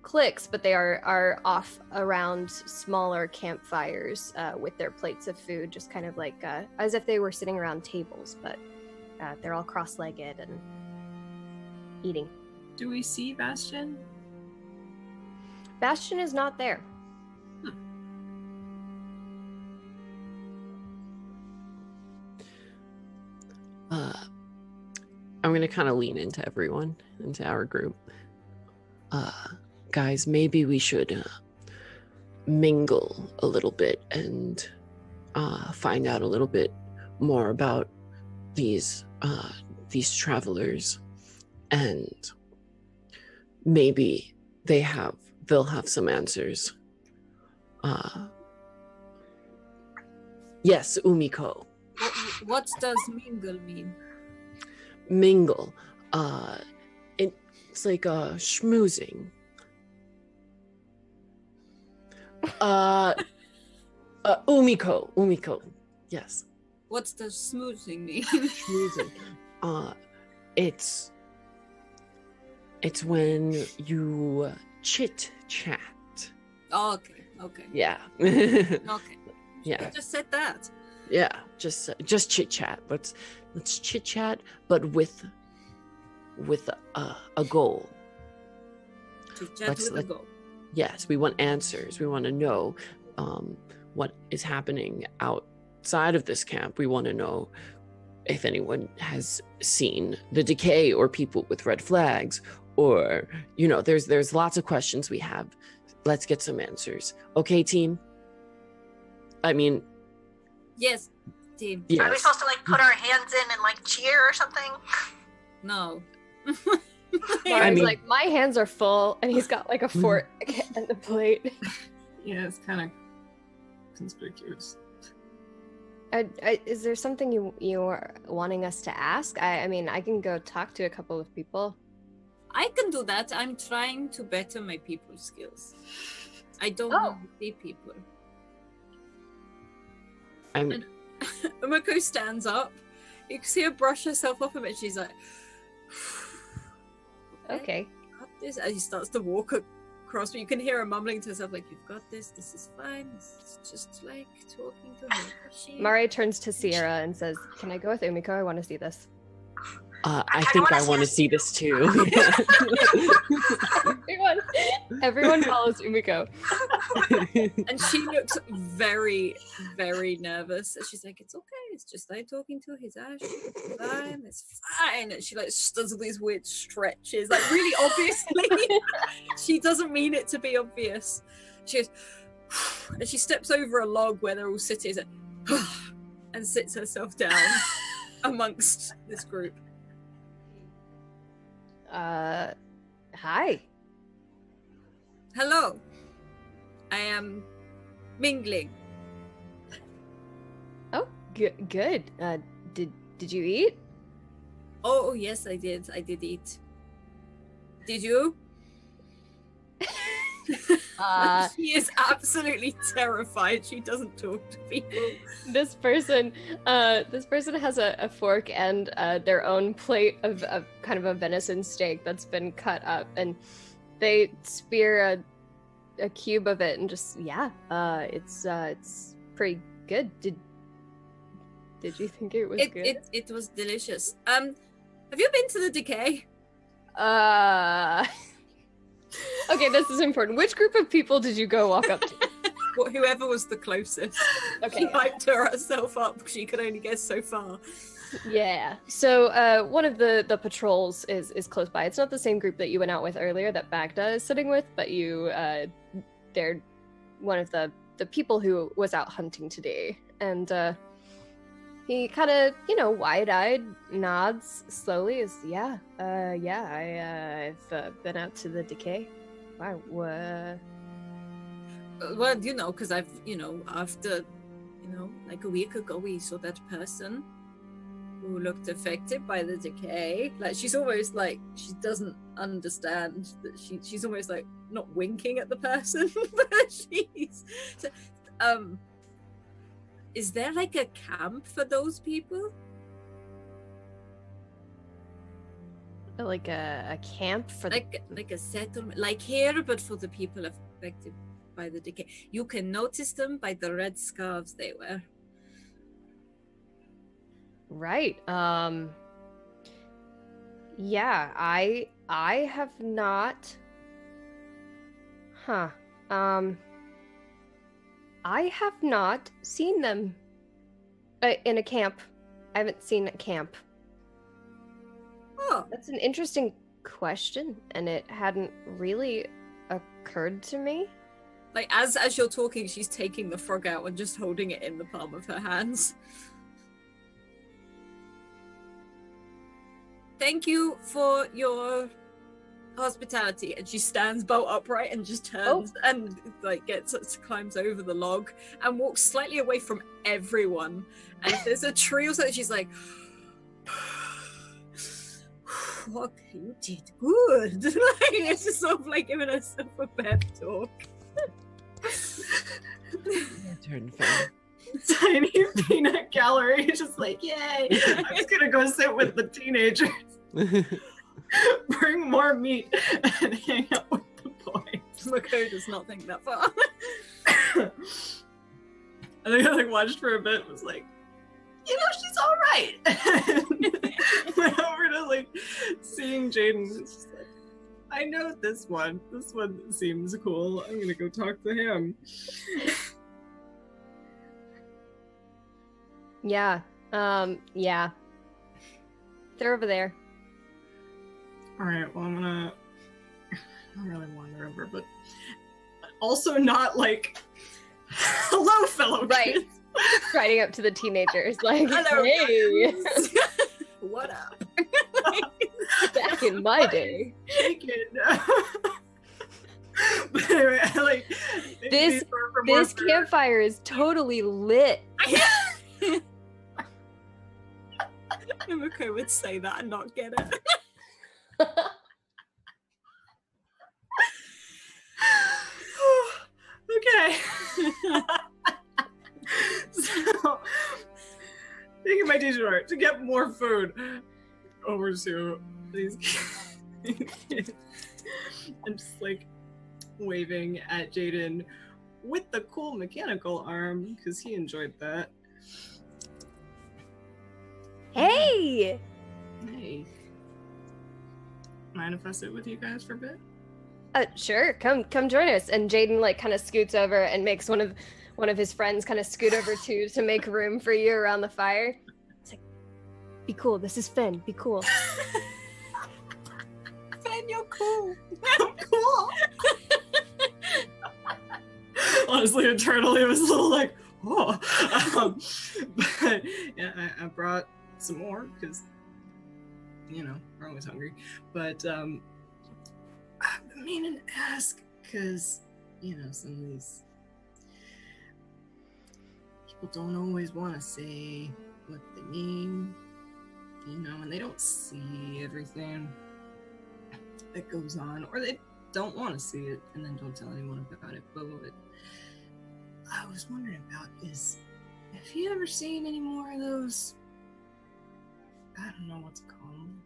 cliques, but they are off around smaller campfires with their plates of food, just kind of like as if they were sitting around tables, but they're all cross-legged and eating. Do we see Bastion? Bastion is not there. I'm gonna kind of lean into everyone, into our group. Guys, maybe we should mingle a little bit and find out a little bit more about these travelers, and maybe they'll have some answers. Yes, Umiko. What does mingle mean? Mingle. It's like schmoozing. Umiko. Yes. What's the smoothing mean? Schmoozing. It's when you chit chat. Oh, okay. Yeah. Okay. Yeah. I just said that. Yeah. Just chit chat. Let's chit chat, but with a goal. Chit-chat with a goal. Yes, we want answers. We want to know what is happening outside of this camp. We want to know if anyone has seen the decay or people with red flags, or there's lots of questions we have. Let's get some answers. Okay, team? I mean, Yes, team. yes. Are we supposed to like put our hands in and like cheer or something? No. Mara's mean- like, my hands are full, and he's got like a fork and a plate. Yeah, it's kind of conspicuous. Is there something you are wanting us to ask? I mean, I can go talk to a couple of people. I can do that. I'm trying to better my people skills. I don't know how to see people. Umiko stands up. You can see her brush herself off a bit. She's like, Okay. got this. And she starts to walk across, but you can hear her mumbling to herself, like, you've got this. This is fine. This is just like talking to her. Mare turns to Sierra and says, "Can I go with Umiko? I want to see this." I think I want to see this too. Everyone follows Umiko. And she looks very, very nervous. And she's like, it's okay. It's just like talking to his Ash. It's fine. It's fine. And she like does all these weird stretches, like really obviously. She doesn't mean it to be obvious. She goes, and she steps over a log where they're all sitting and sits herself down amongst this group. Hi. Hello. I am mingling. Oh, good. Did you eat? Oh yes, I did. I did eat. Did you? She is absolutely terrified. She doesn't talk to people. This person has a fork and their own plate of kind of a venison steak that's been cut up, and they spear a cube of it and just it's pretty good. Did you think it was good? It was delicious. Have you been to the Decay? Okay, this is important. Which group of people did you go walk up to? Well, whoever was the closest. Okay. She hyped herself up. She could only guess so far. Yeah. So one of the patrols is close by. It's not the same group that you went out with earlier that Bagda is sitting with, but they're one of the people who was out hunting today. And he kind of, wide-eyed nods slowly. I've been out to the Decay. Wow. Well, because I've, after, like a week ago, we saw that person who looked affected by the Decay. Like, she's almost like, she doesn't understand that she's almost like not winking at the person, but she's... So, is there like a camp for those people? Like a camp for like a settlement, like here, but for the people affected by the Decay. You can notice them by the red scarves they wear. Right. Yeah, I have not. I have not seen them in a camp. I haven't seen a camp. Oh, That's an interesting question, and it hadn't really occurred to me. like as you're talking, she's taking the frog out and just holding it in the palm of her hands. Thank you for your hospitality. And she stands bolt upright and just turns and like climbs over the log and walks slightly away from everyone. And if there's a tree or something, she's like, okay, you did good. Like, it's just sort of like giving herself a pep talk. Your turn, Faye. tiny peanut gallery, just like, yay! I'm just gonna go sit with the teenagers, bring more meat, and hang out with the boys. Mako does not think that far. I think I like watched for a bit and was like, you know, she's all right. And went over to like seeing Jaden. It's just like, I know this one. This one seems cool. I'm gonna go talk to him. Yeah. Yeah. They're over there. All right. Well, I'm gonna not really wander over, but also not like, hello, fellow Right. kids. Riding up to the teenagers like, Hello, hey, What up? back in my day. Bacon. But anyway, I like This campfire is totally lit. Mako would say that and not get it. Okay. So, taking my detour to get more food over to these kids. I'm just like waving at Jaden with the cool mechanical arm because he enjoyed that. Hey! Hey. Mind if I sit with you guys for a bit? Sure. Come join us. And Jaden like kind of scoots over and makes one of his friends kind of scoot over too to make room for you around the fire. It's like, be cool. This is Finn. Be cool. Finn, you're cool. I'm cool. Honestly, internally, it was a little like, oh. But yeah, I brought some more because, you know, we're always hungry. But I've been meaning to ask because, you know, some of these people don't always want to say what they mean, you know, and they don't see everything that goes on, or they don't want to see it and then don't tell anyone about it. But what I was wondering about is, have you ever seen any more of those, I don't know what to call them,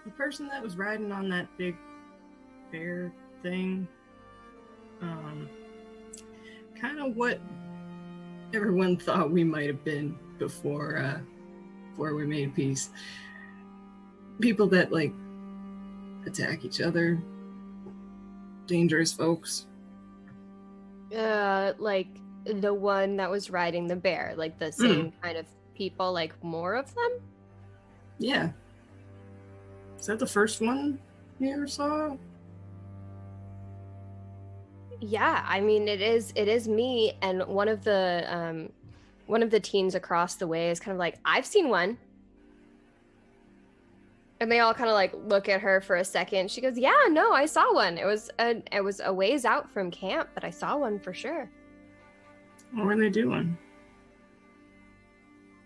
the person that was riding on that big bear thing, kind of what everyone thought we might have been before we made peace. People that like attack each other, dangerous folks. Like the one that was riding the bear, like the same kind of people, like more of them? Yeah. Is that the first one you ever saw? Yeah, I mean it is me, and one of the teens across the way is kind of like, I've seen one. And they all kind of like look at her for a second. She goes, yeah, no, I saw one. It was a ways out from camp, but I saw one for sure. What were they doing?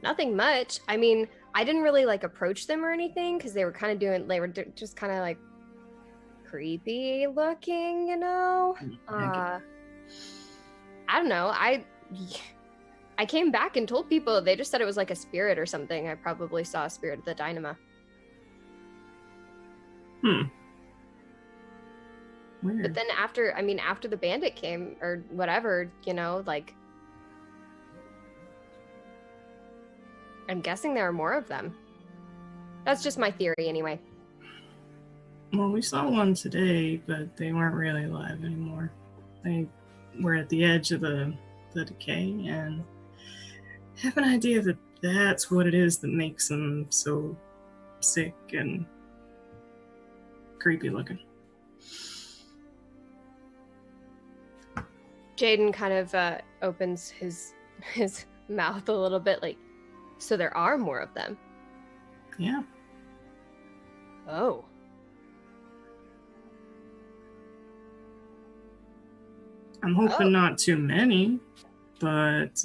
Nothing much. I mean, I didn't really like approach them or anything because they were just kind of like creepy looking, you know. I don't know. I came back and told people. They just said it was like a spirit or something. I probably saw a spirit of the Dynama. Weird. But then after the bandit came or whatever, you know, like, I'm guessing there are more of them. That's just my theory anyway. Well, we saw one today, but they weren't really alive anymore. They were at the edge of the decay, and I have an idea that that's what it is that makes them so sick and creepy looking. Jaden kind of opens his mouth a little bit, like, so there are more of them. Yeah. Oh. I'm hoping not too many, but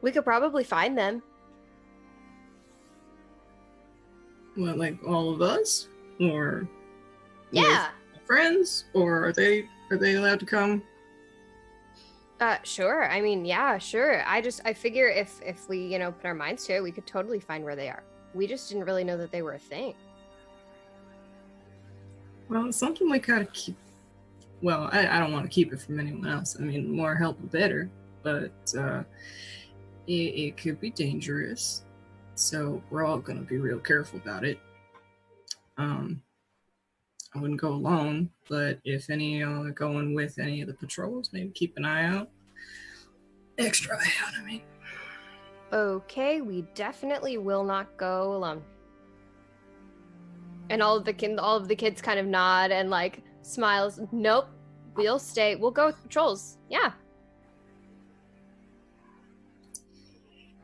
We could probably find them. what, like all of us? Or Yeah. friends, or are they allowed to come? Sure. I mean, yeah, sure. I figure if we, you know, put our minds to it, we could totally find where they are. We just didn't really know that they were a thing. Well, it's something we gotta keep. Well, I don't want to keep it from anyone else. I mean, the more help, the better. But it could be dangerous, so we're all gonna be real careful about it. I wouldn't go alone, but if any of y'all are going with any of the patrols, maybe keep an eye out. Extra eye out, I mean. Okay, we definitely will not go alone. And all of the kids kind of nod and like smiles. Nope, we'll stay. We'll go with patrols. Yeah.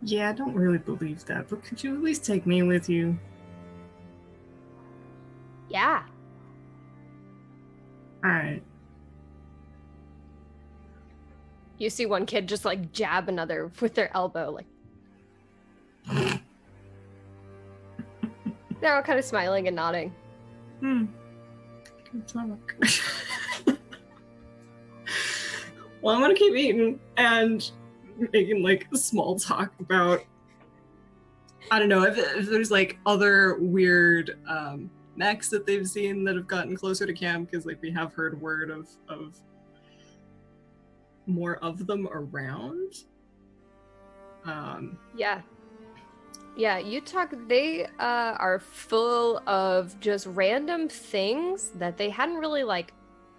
Yeah, I don't really believe that, but could you at least take me with you? Yeah. Alright. You see one kid just like jab another with their elbow, like. They're all kind of smiling and nodding. Good talk. Well, I'm gonna keep eating and making like small talk about, I don't know, if there's like other weird mechs that they've seen that have gotten closer to camp, because like we have heard word of more of them around. Yeah, you talk. They are full of just random things that they hadn't really like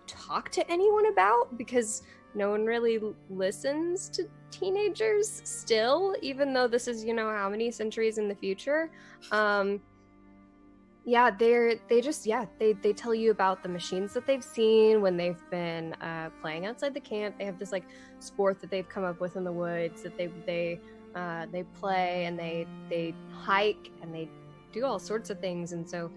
talked to anyone about, because no one really listens to teenagers still, even though this is, you know, how many centuries in the future. Yeah, they tell you about the machines that they've seen when they've been playing outside the camp. They have this like sport that they've come up with in the woods that they play, and they hike, and they do all sorts of things. And so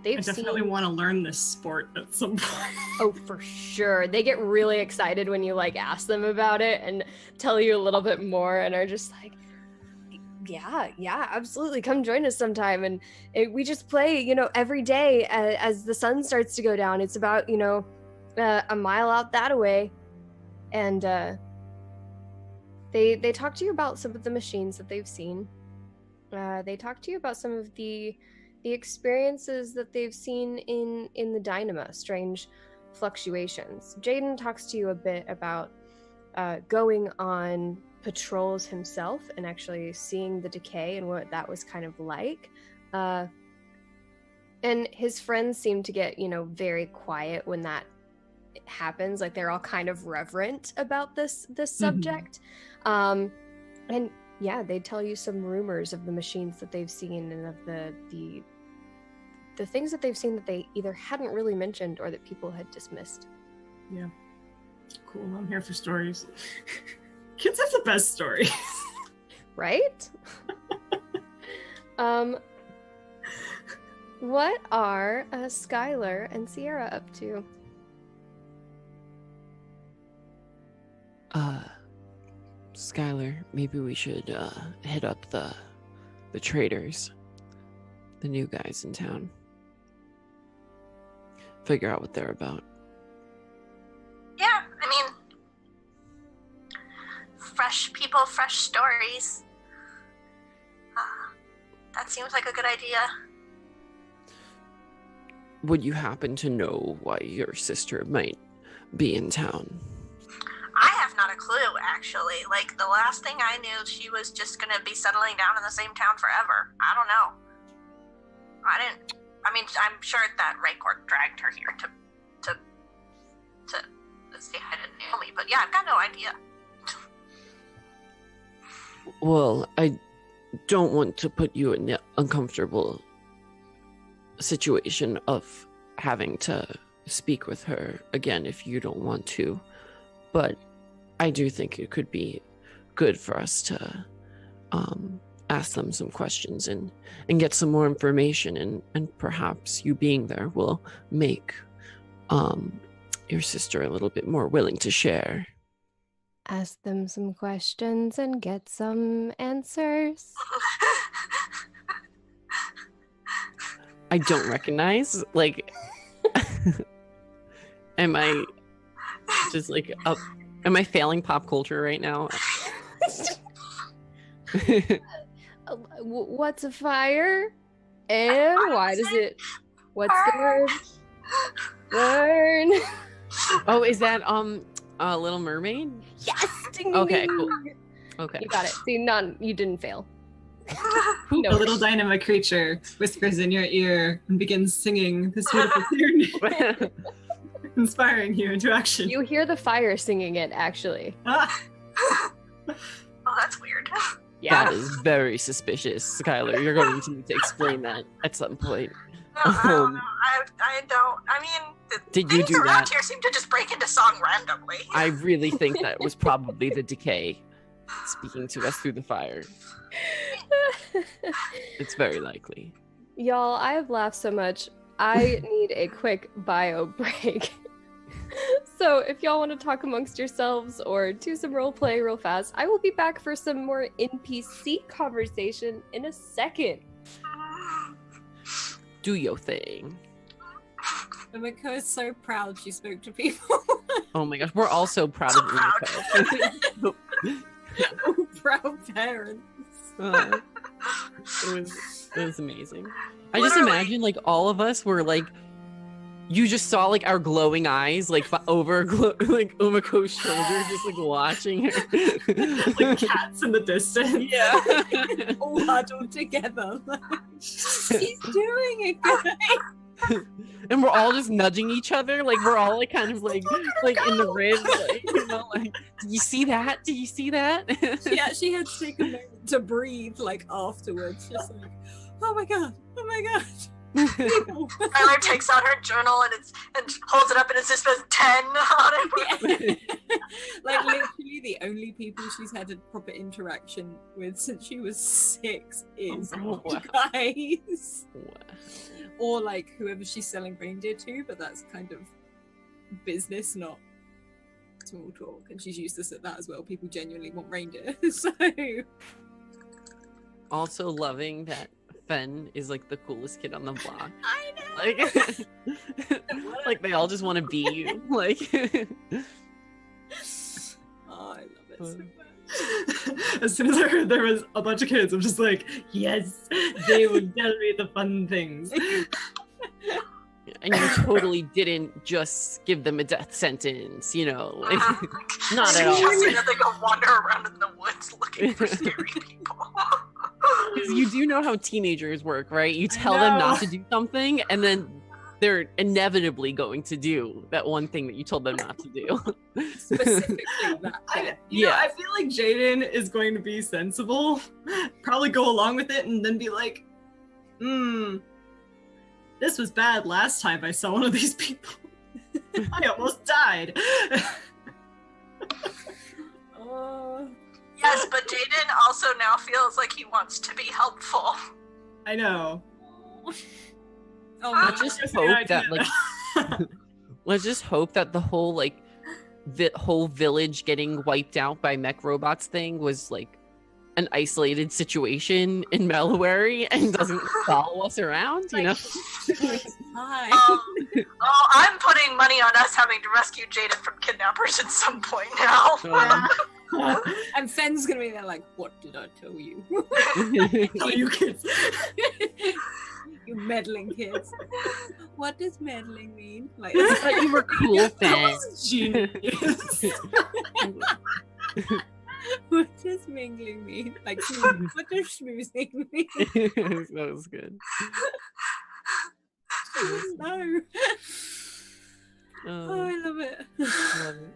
I definitely want to learn this sport at some point. Oh, for sure. They get really excited when you like ask them about it and tell you a little bit more, and are just like, yeah, absolutely, come join us sometime. And we just play, you know, every day as the sun starts to go down. It's about, you know, a mile out that way. And they talk to you about some of the machines that they've seen. They talk to you about some of the experiences that they've seen in the Dynama, strange fluctuations. Jaden talks to you a bit about going on patrols himself and actually seeing the decay and what that was kind of like. And his friends seem to get, you know, very quiet when that happens. Like they're all kind of reverent about this subject. And yeah, they tell you some rumors of the machines that they've seen and of the things that they've seen that they either hadn't really mentioned or that people had dismissed. Yeah. Cool. I'm here for stories. Kids have the best stories. Right? What are Skylar and Sierra up to? Skylar, maybe we should hit up the traders, the new guys in town. Figure out what they're about. Yeah, I mean, fresh people, fresh stories. That seems like a good idea. Would you happen to know why your sister might be in town? I have not a clue, actually. Like, the last thing I knew, she was just gonna be settling down in the same town forever. I don't know. I mean, I'm sure that Raycourt dragged her here to say hi to Naomi, but yeah, I've got no idea. Well, I don't want to put you in the uncomfortable situation of having to speak with her again if you don't want to, but I do think it could be good for us to ask them some questions and get some more information, and perhaps you being there will make your sister a little bit more willing to share. Ask them some questions and get some answers. I don't recognize, like... Am I just like up? Am I failing pop culture right now? What's a fire? And why does it? What's the word? Burn. Oh, is that Little Mermaid? Yes. Ding, ding, Okay, ding. cool. Okay. You got it. See, you didn't fail. The little Dynama creature whispers in your ear and begins singing this beautiful tune, inspiring you into action. You hear the fire singing it, actually. Ah, Oh, that's weird. Yeah. That is very suspicious, Skylar. You're going to need to explain that at some point. No, I don't know. I don't. I mean, Did you things do around that? here seem to just break into song randomly. I really think that was probably the decay speaking to us through the fire. It's very likely. Y'all, I have laughed so much. I need a quick bio break. So if y'all want to talk amongst yourselves or do some role play real fast, I will be back for some more NPC conversation in a second. Do your thing. Umiko is so proud she spoke to people. Oh my gosh, we're all so proud of Umiko. Oh, proud parents. It was amazing. I just imagine like all of us were like, you just saw like our glowing eyes like over like Umiko's shoulder, just like watching her. like cats in the distance. Yeah. All huddled together. She's doing it, guys. And we're all just nudging each other, like we're all like kind of like in the ribs, like, you know, like, did you see that? Did you see that? She actually had to take a moment to breathe, like afterwards, just like, oh my god, oh my god. People. Tyler takes out her journal and holds it up and it just says 10 on it. Yeah. Like literally the only people she's had a proper interaction with since she was 6 is Oh, you wow. guys. Or like whoever she's selling reindeer to, but that's kind of business, not small talk. And she's used to that as well. People genuinely want reindeer. So Also loving that Fen is like the coolest kid on the block. I know. Like, like they all just want to be you. Like, Oh, I love it so much. As soon as I heard there was a bunch of kids, I'm just like, yes, they would tell me the fun things. and you totally didn't just give them a death sentence, you know? Like, not at all. Just they go wander around in the woods looking for scary people. Because you do know how teenagers work, right? You tell them not to do something, and then they're inevitably going to do that one thing that you told them not to do. Specifically that. I Yeah. feel like Jaden is going to be sensible, probably go along with it, and then be like, this was bad last time I saw one of these people. I almost died. Oh. Yes, but Jaden also now feels like he wants to be helpful. I know. Oh, Let's no. just That's hope the that idea. like let's just hope that the whole like whole village getting wiped out by mech robots thing was like an isolated situation in Mellowary and doesn't follow us around, you know? Hi. Oh, I'm putting money on us having to rescue Jaden from kidnappers at some point now. And Fen's gonna be there like, what did I tell you? Oh, you kids. You meddling kids. What does meddling mean? Like, I thought you were cool, That Fen. was genius. what does mingling mean? Like, what does schmoozing mean? That was good. I don't know. Oh, Oh, I love it. love it.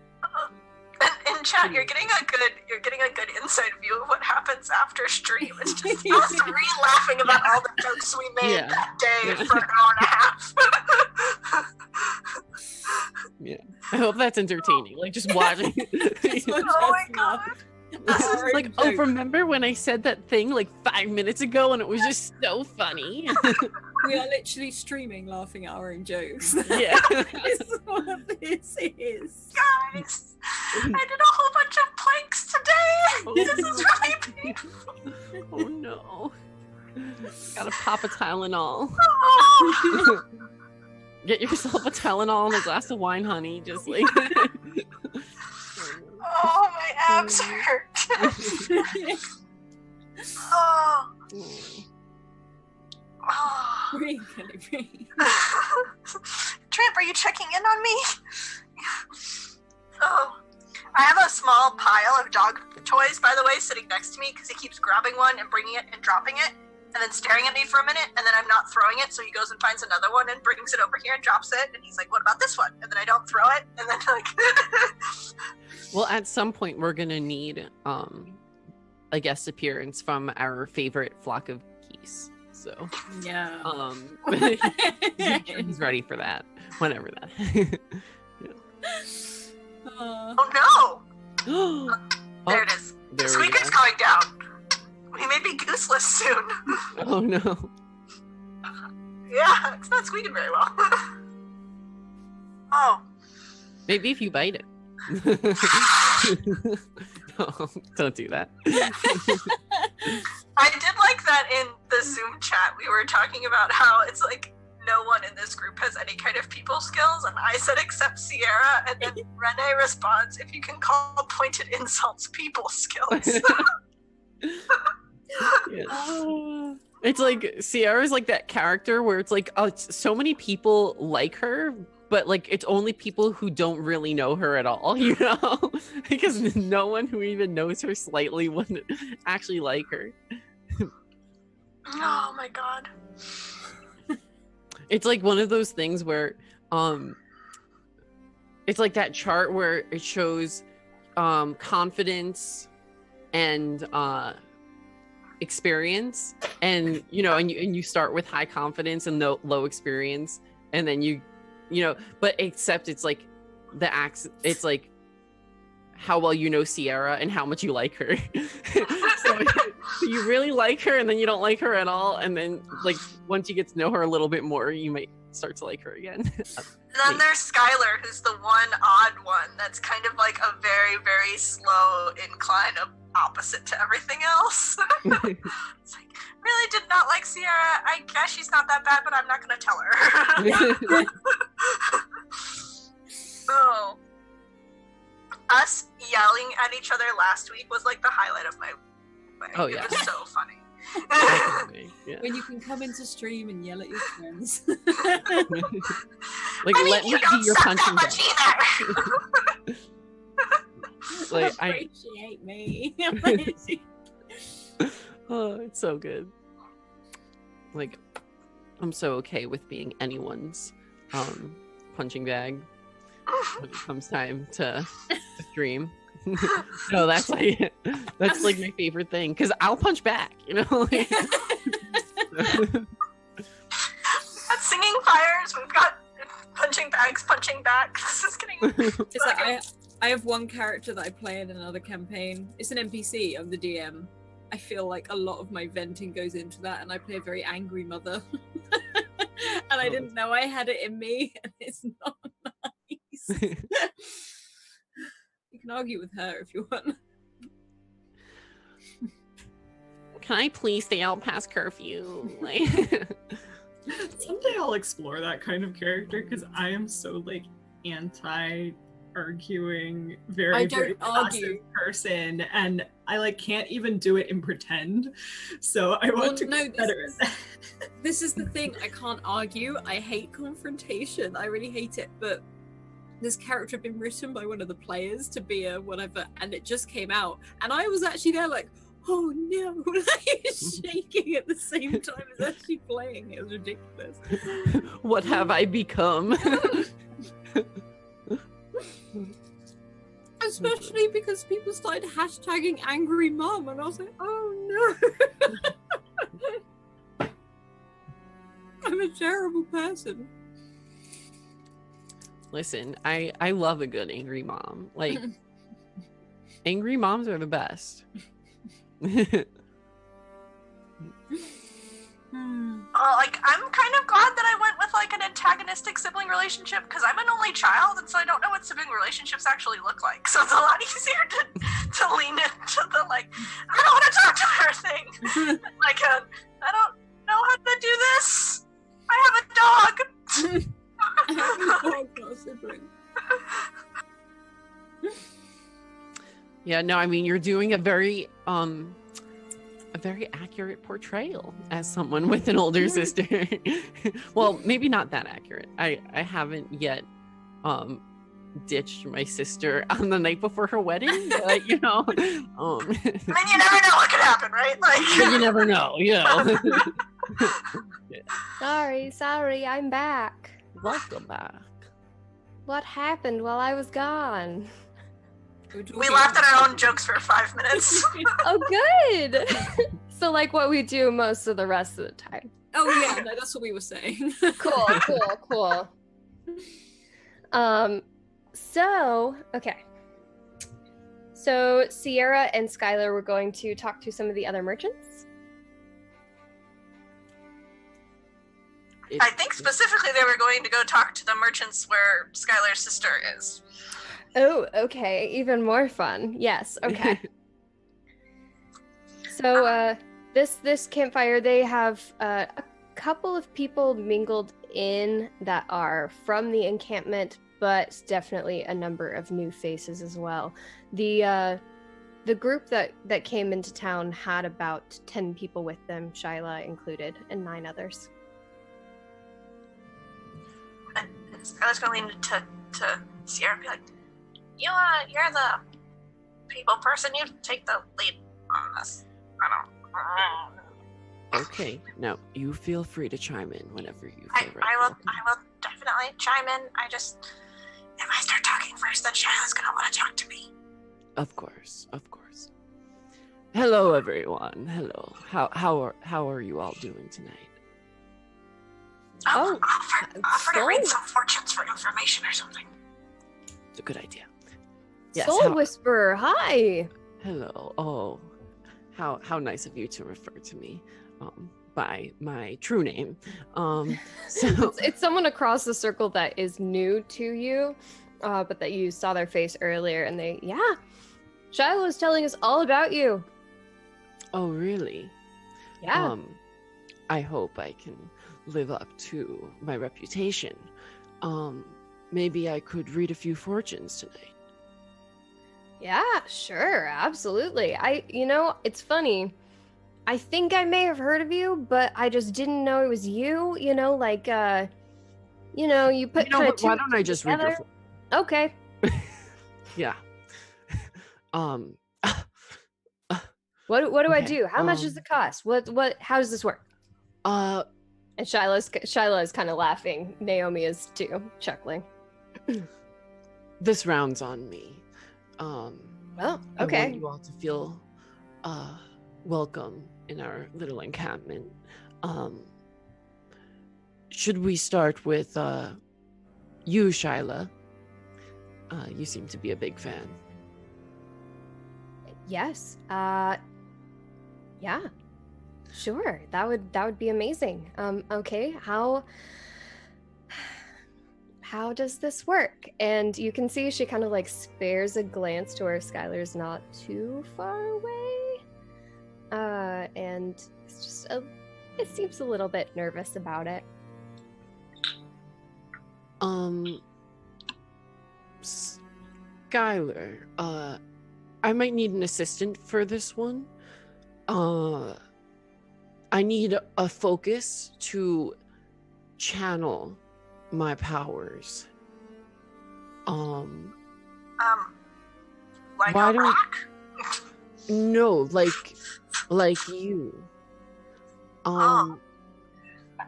And in chat, you're getting a good inside view of what happens after stream. It's just us three laughing about all the jokes we made Yeah. that day for an hour and a half. Yeah. I hope that's entertaining. Like just watching. It's not Oh my just God. enough. It's like, oh, remember when I said that thing like 5 minutes ago and it was just so funny? We are literally streaming laughing at our own jokes. Yeah. This is what this is. Guys, I did a whole bunch of planks today. This is really painful. Oh no. Gotta pop a Tylenol. Oh. Get yourself a Tylenol and a glass of wine, honey. Just like. Oh, my abs hurt. Oh. Oh. Breathe, Kelly, breathe. Tramp, are you checking in on me? Oh. I have a small pile of dog toys, by the way, sitting next to me because he keeps grabbing one and bringing it and dropping it and then staring at me for a minute, and then I'm not throwing it, so he goes and finds another one and brings it over here and drops it, and he's like, what about this one? And then I don't throw it, and then like... Well, at some point we're gonna need a guest appearance from our favorite flock of geese. So Yeah. he's ready for that. Whenever that. Oh no! There it is. There we Squeaker's go. going down. He may be gooseless soon. Oh no. Yeah, it's not squeaking very well. Oh. Maybe if you bite it. No, don't do that. I did like that in the Zoom chat. We were talking about how it's like no one in this group has any kind of people skills, and I said except Sierra, and then Renee responds, if you can call pointed insults people skills. Yeah. It's like Sierra's like that character where it's like, oh, so many people like her, but like it's only people who don't really know her at all, you know? Because no one who even knows her slightly wouldn't actually like her. Oh my god. It's like one of those things where it's like that chart where it shows confidence and experience, and you know, and you start with high confidence and low experience, and then you know, but except it's like the acts, it's like how well you know Sierra and how much you like her. So you really like her, and then you don't like her at all, and then like once you get to know her a little bit more, you might start to like her again. Then there's Skylar, who's the one odd one that's kind of like a very, very slow incline of opposite to everything else. It's like, really did not like Sierra. I guess she's not that bad, but I'm not going to tell her. Oh. Us yelling at each other last week was like the highlight of my way. Oh, yeah. It was so funny. Yeah. When you can come into stream and yell at your friends. Like, I mean, let me you don't be your suck punching that bag. much either. Like, Appreciate me. Oh, it's so good. Like, I'm so okay with being anyone's punching bag when it comes time to stream. No, that's like my favorite thing, because I'll punch back, you know. Like, At Singing Fires, we've got punching bags, punching back. This is getting. It's like I have one character that I play in another campaign. It's an NPC of the DM. I feel like a lot of my venting goes into that, and I play a very angry mother. And I didn't know I had it in me, and it's not nice. You can argue with her if you want. can I please stay out past curfew? Like, Someday I'll explore that kind of character, because I am so like anti-arguing, I very don't passive argue. person, and I like can't even do it in pretend. So I want to get better at that. This is the thing. I can't argue. I hate confrontation. I really hate it. But this character had been written by one of the players to be a whatever, and it just came out, and I was actually there like, oh no. I was shaking at the same time as actually playing. It was ridiculous. what have I become? Especially because people started hashtagging angry mom, and I was like, oh no. I'm a terrible person. Listen, I love a good angry mom. Like, angry moms are the best. Like, I'm kind of glad that I went with like an antagonistic sibling relationship, because I'm an only child, and so I don't know what sibling relationships actually look like. So it's a lot easier to lean into the like, I don't want to talk to her thing. Like, I don't know how to do this. I have a dog. sibling. Yeah, no, I mean you're doing a very accurate portrayal as someone with an older sister. Well, maybe not that accurate. I haven't yet ditched my sister on the night before her wedding, but you know, I mean, you never know what could happen, right? Like, but you never know, you know. Sorry, I'm back. Welcome back. What happened while I was gone? we laughed at our own jokes for 5 minutes. Oh, good. So, like, what we do most of the rest of the time. Oh yeah, no, that's what we were saying. Cool. Okay. So Sierra and Skylar were going to talk to some of the other merchants. I think specifically they were going to go talk to the merchants where Skylar's sister is. Oh, okay. Even more fun. Yes. Okay. So this campfire, they have a couple of people mingled in that are from the encampment, but definitely a number of new faces as well. The group that came into town had about 10 people with them, Shyla included, and 9 others. And Skylar's going to lean to Sierra and be like, you're the people person. You take the lead on this. Okay, now you feel free to chime in whenever you feel I ready. will definitely chime in. If I start talking first, then Shyla's gonna want to talk to me. Of course. Hello, everyone. Hello. How are you all doing tonight? Oh, offer to read some fortunes for information or something. It's a good idea. Yes, Soul Whisperer, hi. Hello. Oh, how nice of you to refer to me by my true name. So It's someone across the circle that is new to you, but that you saw their face earlier, and Shiloh was telling us all about you. Oh, really? Yeah. I hope I can live up to my reputation. Maybe I could read a few fortunes tonight. Yeah, sure, absolutely. It's funny. I think I may have heard of you, but I just didn't know it was you. You put kind of two why don't I just read together. your Okay. Yeah. What do I Okay, do? How much does it cost? How does this work? Uh, And Shyla is kind of laughing. Naomi is too, chuckling. this round's on me. Oh, I okay. want you all to feel welcome in our little encampment. Should we start with you, Shyla? You seem to be a big fan. Yes. Yeah. Sure. That would be amazing. Okay. How does this work? And you can see she kind of like spares a glance to where Skylar's not too far away. And it's just it seems a little bit nervous about it. Skylar, I might need an assistant for this one. I need a focus to channel my powers. Like why a don't- rock? No, like you.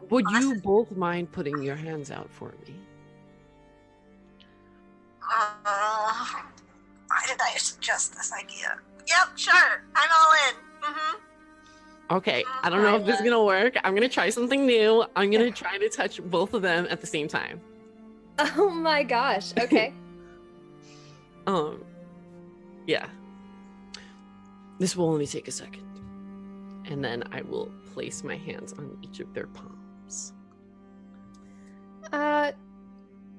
Would you both mind putting your hands out for me? Why did I suggest this idea? Yep, sure. I'm all in. Okay, I don't know if this is gonna work. I'm gonna try something new. I'm gonna try to touch both of them at the same time. Oh my gosh. Okay. Yeah. This will only take a second. And then I will place my hands on each of their palms.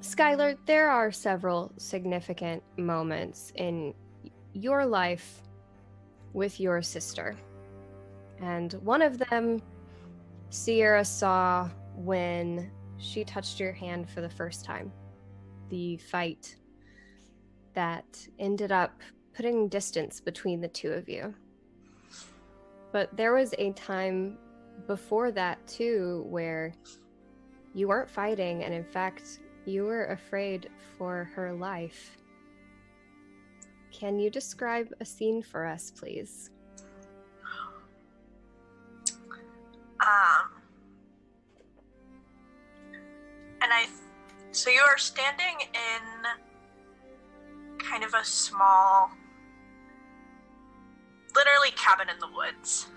Skylar, there are several significant moments in your life with your sister. And one of them, Sierra saw when she touched your hand for the first time. the fight that ended up putting distance between the two of you. But there was a time before that too where you weren't fighting, and in fact, you were afraid for her life. Can you describe a scene for us, please? So you are standing in kind of a small, literally cabin in the woods.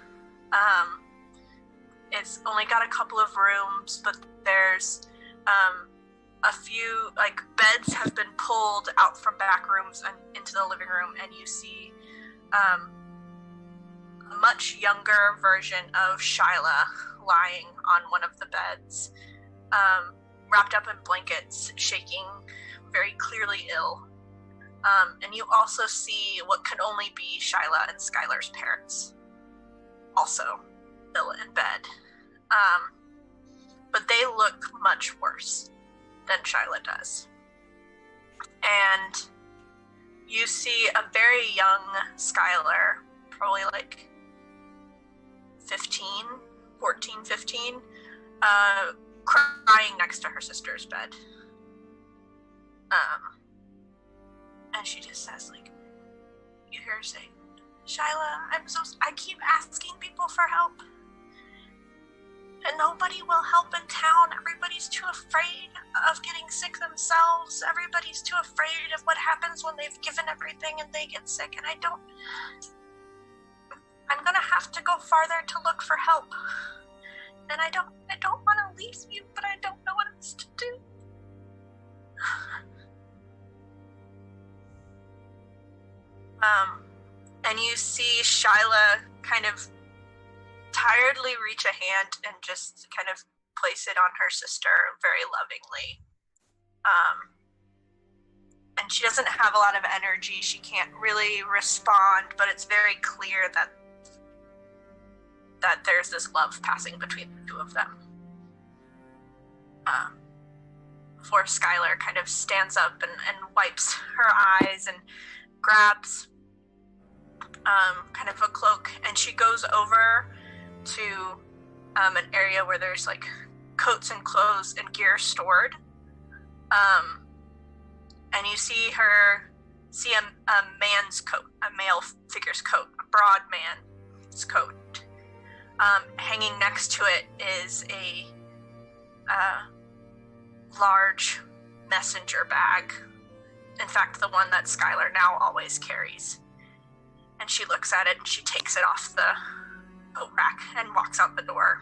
It's only got a couple of rooms, but there's a few, like, beds have been pulled out from back rooms and into the living room, and you see a much younger version of Shyla lying on one of the beds, wrapped up in blankets, shaking, very clearly ill. And you also see what could only be Shyla and Skylar's parents, also ill in bed. But they look much worse than Shyla does. And you see a very young Skylar, probably like 14, 15, crying next to her sister's bed. And she just says, like, you hear her say, Shyla, I keep asking people for help. And nobody will help in town. Everybody's too afraid of getting sick themselves. Everybody's too afraid of what happens when they've given everything and they get sick. And I'm gonna have to go farther to look for help. And I don't want to leave you, but I don't know what else to do. And you see Shyla kind of tiredly reach a hand and just kind of place it on her sister very lovingly. And she doesn't have a lot of energy. She can't really respond, but it's very clear that there's this love passing between the two of them. Before Skylar kind of stands up and wipes her eyes and grabs kind of a cloak, and she goes over to an area where there's like coats and clothes and gear stored. And you see a man's coat, a male figure's coat, a broad man's coat. Hanging next to it is a large messenger bag. In fact, the one that Skylar now always carries. And she looks at it and she takes it off the coat rack and walks out the door.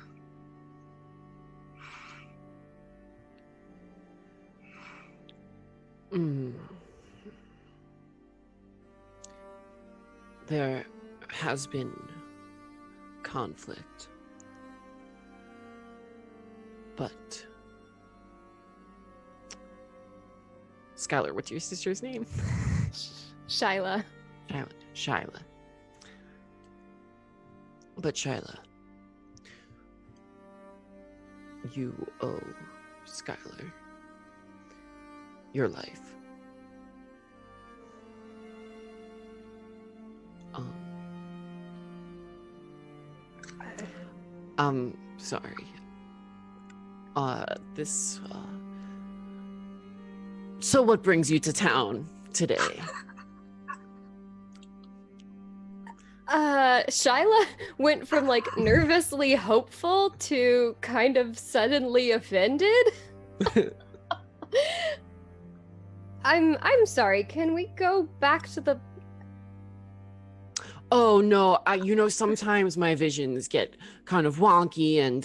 There has been conflict, but Skylar, what's your sister's name? Shyla. Shyla. But Shyla, you owe Skylar your life. I'm sorry. So what brings you to town today? Shyla went from like nervously hopeful to kind of suddenly offended. I'm sorry. Can we go back to the... Oh no, sometimes my visions get kind of wonky, and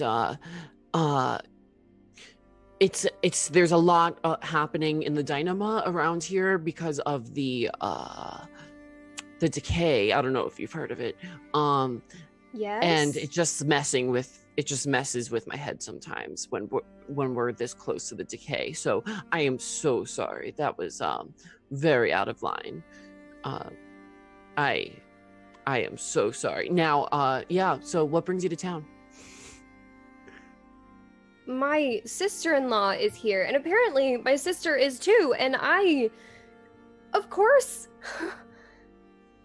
there's a lot happening in the Dynama around here because of the decay. I don't know if you've heard of it. Yes. And it just messes with my head sometimes when we're this close to the decay. So I am so sorry. That was very out of line. I am so sorry. Now, so what brings you to town? my sister-in-law is here, and apparently my sister is too, and of course,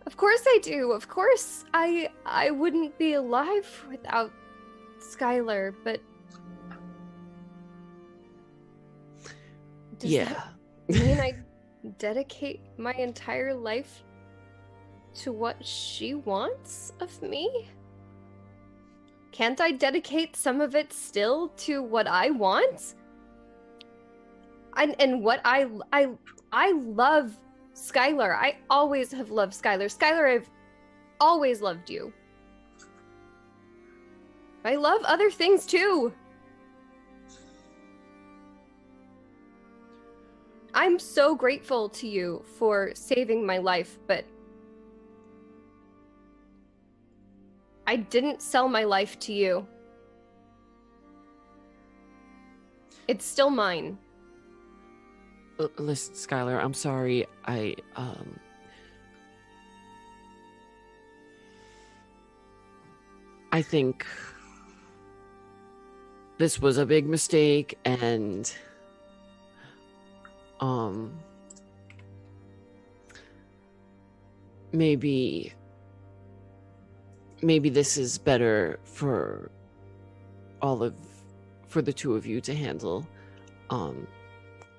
of course I do. Of course, I wouldn't be alive without Skylar, but does that mean I dedicate my entire life to what she wants of me? Can't I dedicate some of it still to what I want? And what I love Skylar. I always have loved Skylar. Skylar, I've always loved you. I love other things too. I'm so grateful to you for saving my life, but I didn't sell my life to you. It's still mine. Listen, Skylar, I'm sorry. I think this was a big mistake, and maybe this is better for the two of you to handle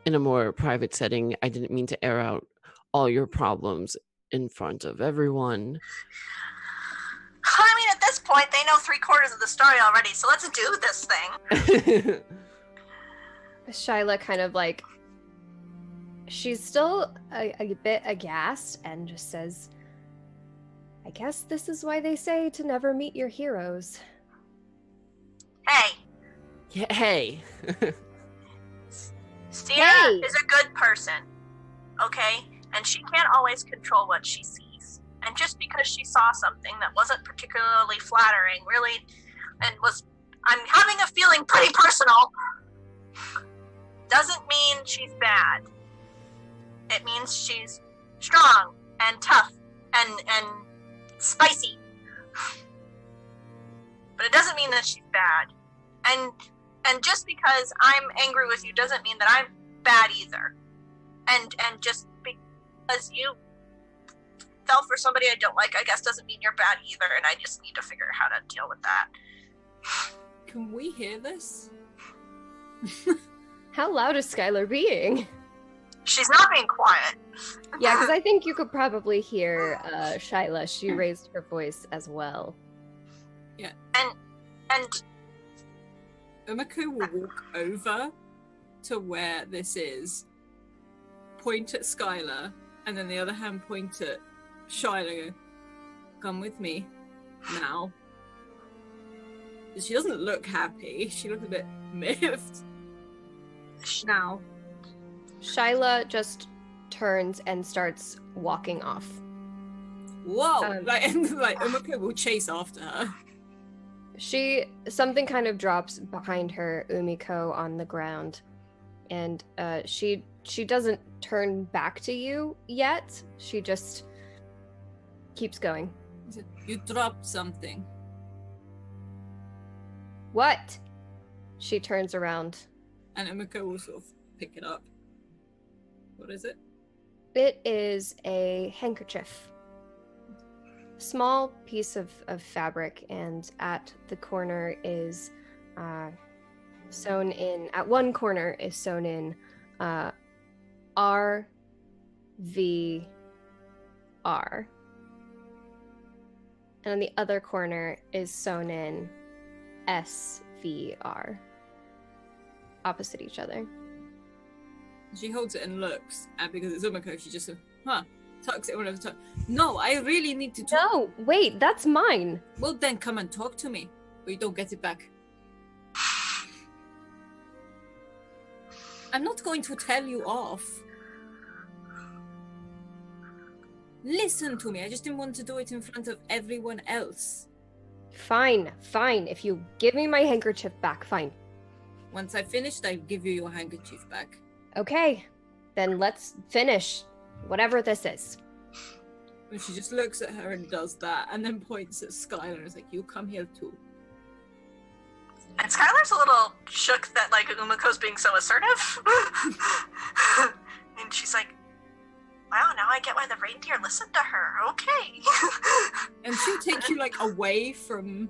in a more private setting. I didn't mean to air out all your problems in front of everyone. I mean, at this point, they know 3/4 of the story already, so let's do this thing. Shyla kind of like, she's still a bit aghast and just says, I guess this is why they say to never meet your heroes. Hey. Yeah, hey. Sierra is a good person, okay? And she can't always control what she sees. And just because she saw something that wasn't particularly flattering, really, and I'm having a feeling pretty personal, doesn't mean she's bad. It means she's strong and tough and spicy. But it doesn't mean that she's bad. And just because I'm angry with you doesn't mean that I'm bad either. And just because you fell for somebody I don't like, I guess doesn't mean you're bad either, and I just need to figure out how to deal with that. Can we hear this? How loud is Skylar being? She's not being quiet. Yeah, because I think you could probably hear Shyla. She raised her voice as well. Yeah. And Umiko will walk over to where this is, point at Skylar, and then the other hand point at Shyla. Come with me now. She doesn't look happy. She looks a bit miffed. Now. Shyla just turns and starts walking off. Whoa! Like Umiko will chase after her. Something kind of drops behind her, Umiko, on the ground, and she doesn't turn back to you yet. She just keeps going. You dropped something. What? She turns around. And Umiko will sort of pick it up. What is it? It is a handkerchief. Small piece of fabric, and at the corner is sewn in, at one corner is sewn in RVR. And on the other corner is sewn in SVR. Opposite each other. She holds it and looks, and because it's Umiko, she just tucks it over the top. No, I really need to talk. No, wait, that's mine. Well, then come and talk to me, or you don't get it back. I'm not going to tell you off. Listen to me, I just didn't want to do it in front of everyone else. Fine. If you give me my handkerchief back, fine. Once I've finished, I'll give you your handkerchief back. Okay, then let's finish whatever this is. And she just looks at her and does that, and then points at Skylar and is like, you come here too. And Skylar's a little shook that, like, Umako's being so assertive. And she's like, wow, now I get why the reindeer listened to her. Okay. And she'll take you, like, away from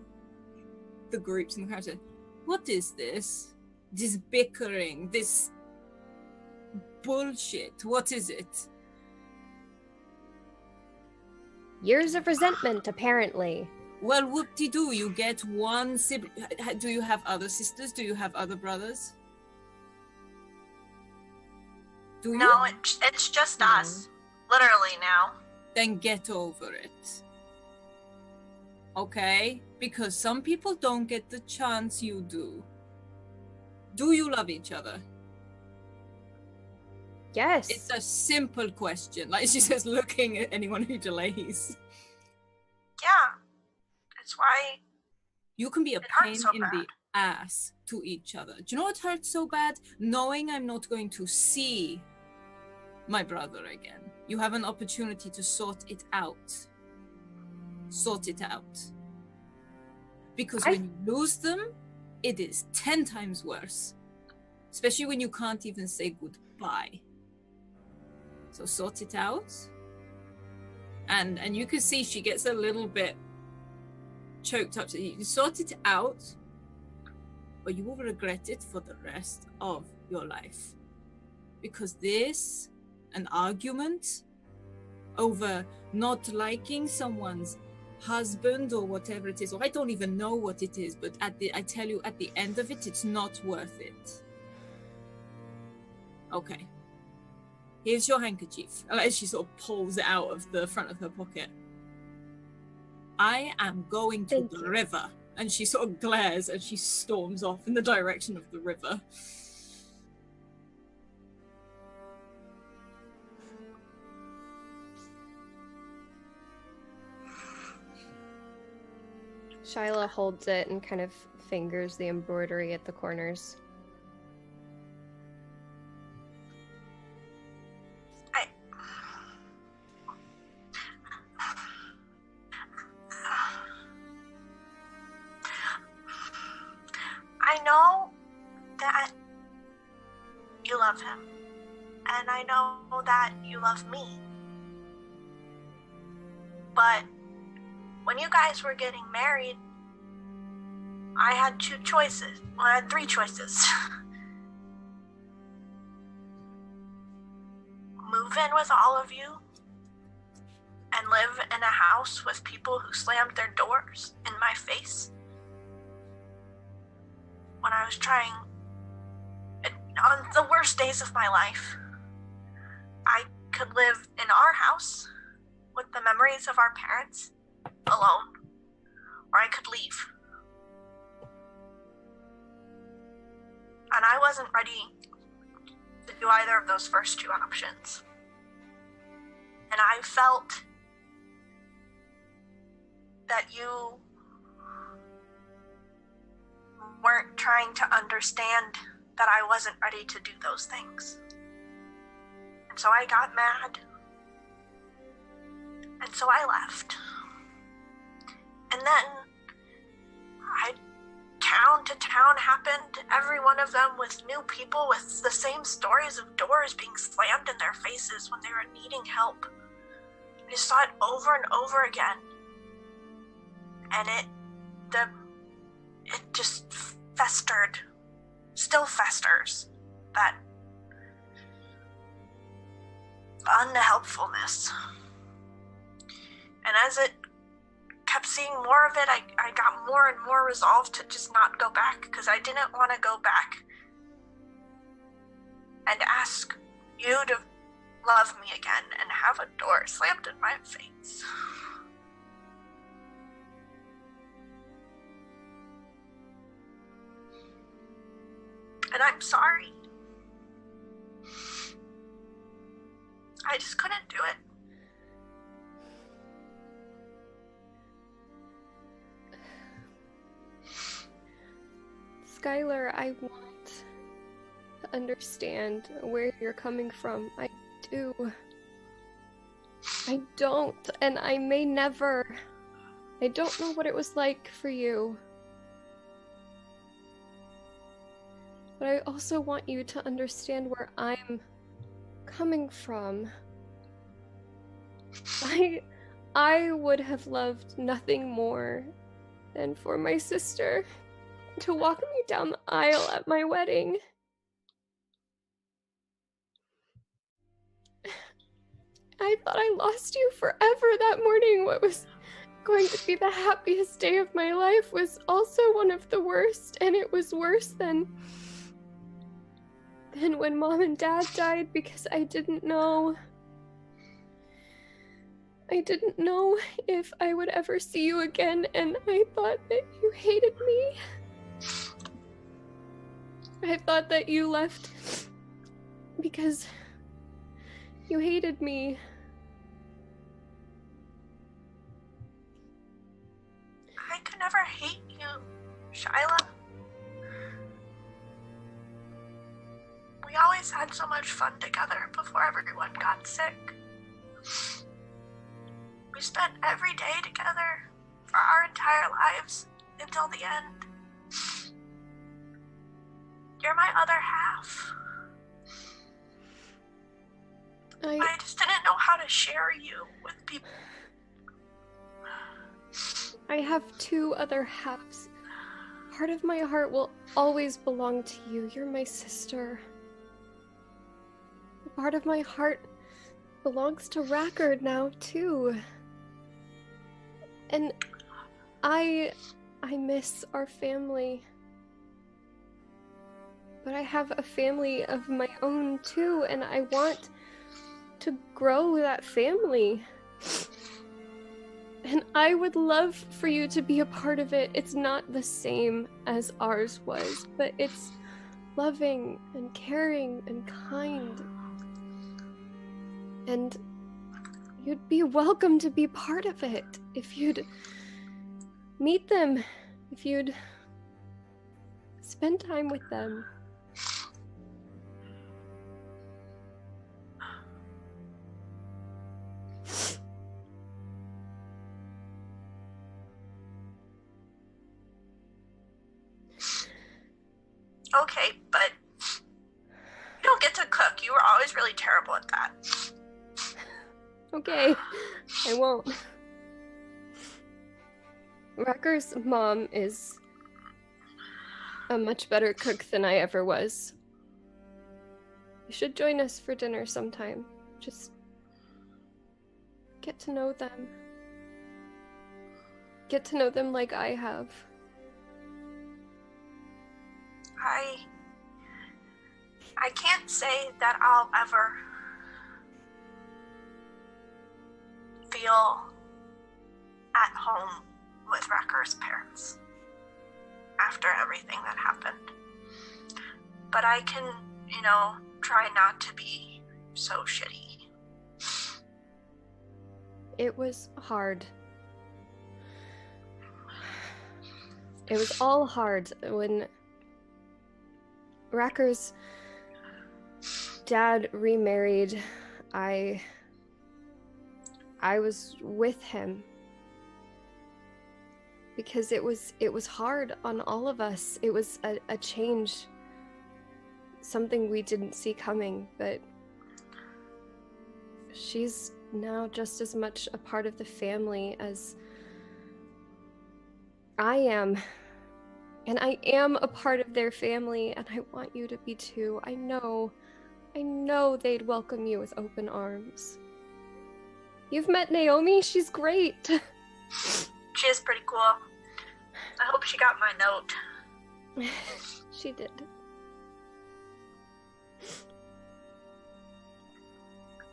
the groups and the crowd. What is this? This bickering, this bullshit. What is it? Years of resentment, apparently. Well, whoop-de-doo, you get one sibling. Do you have other sisters? Do you have other brothers? Do you? No, it's just us. Literally now. Then get over it. Okay? Because some people don't get the chance you do. Do you love each other? Yes. It's a simple question. Like she says, looking at anyone who delays. Yeah. That's why You can be a it hurts pain so in bad. the ass to each other. Do you know what hurts so bad? Knowing I'm not going to see my brother again. You have an opportunity to sort it out. Sort it out. Because when you lose them, it is 10 times worse. Especially when you can't even say goodbye. So sort it out. And you can see she gets a little bit choked up. So you sort it out, or you will regret it for the rest of your life. Because an argument over not liking someone's husband or whatever it is, or I don't even know what it is, but I tell you, at the end of it, it's not worth it. Okay. Here's your handkerchief. As she sort of pulls it out of the front of her pocket. I am going to the river. And she sort of glares and she storms off in the direction of the river. Shyla holds it and kind of fingers the embroidery at the corners. I know that you love him, and I know that you love me. But when you guys were getting married, I had two choices. Well, I had three choices. Move in with all of you and live in a house with people who slammed their doors in my face when I was trying, on the worst days of my life. I could live in our house with the memories of our parents alone, or I could leave. And I wasn't ready to do either of those first two options. And I felt that you weren't trying to understand that I wasn't ready to do those things. And so I got mad. And so I left. And then town to town happened, every one of them with new people with the same stories of doors being slammed in their faces when they were needing help. I saw it over and over again. And it just festered, still festers, that unhelpfulness. And as it kept seeing more of it, I got more and more resolved to just not go back, because I didn't want to go back and ask you to love me again and have a door slammed in my face. And I'm sorry. I just couldn't do it. Skylar, I want to understand where you're coming from. I do. I don't, and I may never. I don't know what it was like for you. but I also want you to understand where I'm coming from. I would have loved nothing more than for my sister to walk me down the aisle at my wedding. I thought I lost you forever that morning. What was going to be the happiest day of my life was also one of the worst, and it was worse than when Mom and Dad died, because I didn't know if I would ever see you again, and I thought that you hated me. I thought that you left because you hated me. I could never hate you, Shyla. We always had so much fun together before everyone got sick. We spent every day together for our entire lives until the end. You're my other half. I just didn't know how to share you with people. I have two other halves. Part of my heart will always belong to you. You're my sister. Part of my heart belongs to Rackard now, too. And I miss our family. But I have a family of my own, too, and I want to grow that family. And I would love for you to be a part of it. It's not the same as ours was, but it's loving and caring and kind. And you'd be welcome to be part of it if you'd meet them, if you'd spend time with them. Okay, but you don't get to cook. You were always really terrible at that. Okay, I won't. Racker's mom is a much better cook than I ever was. You should join us for dinner sometime. Just get to know them. Get to know them like I have. I can't say that I'll ever feel at home with Racker's parents after everything that happened. But I can, try not to be so shitty. It was hard. It was all hard when Racker's dad remarried. I was with him because it was hard on all of us. It was a change, something we didn't see coming, but she's now just as much a part of the family as I am. And I am a part of their family, and I want you to be too. I know they'd welcome you with open arms. You've met Naomi? She's great. She is pretty cool. I hope she got my note. She did.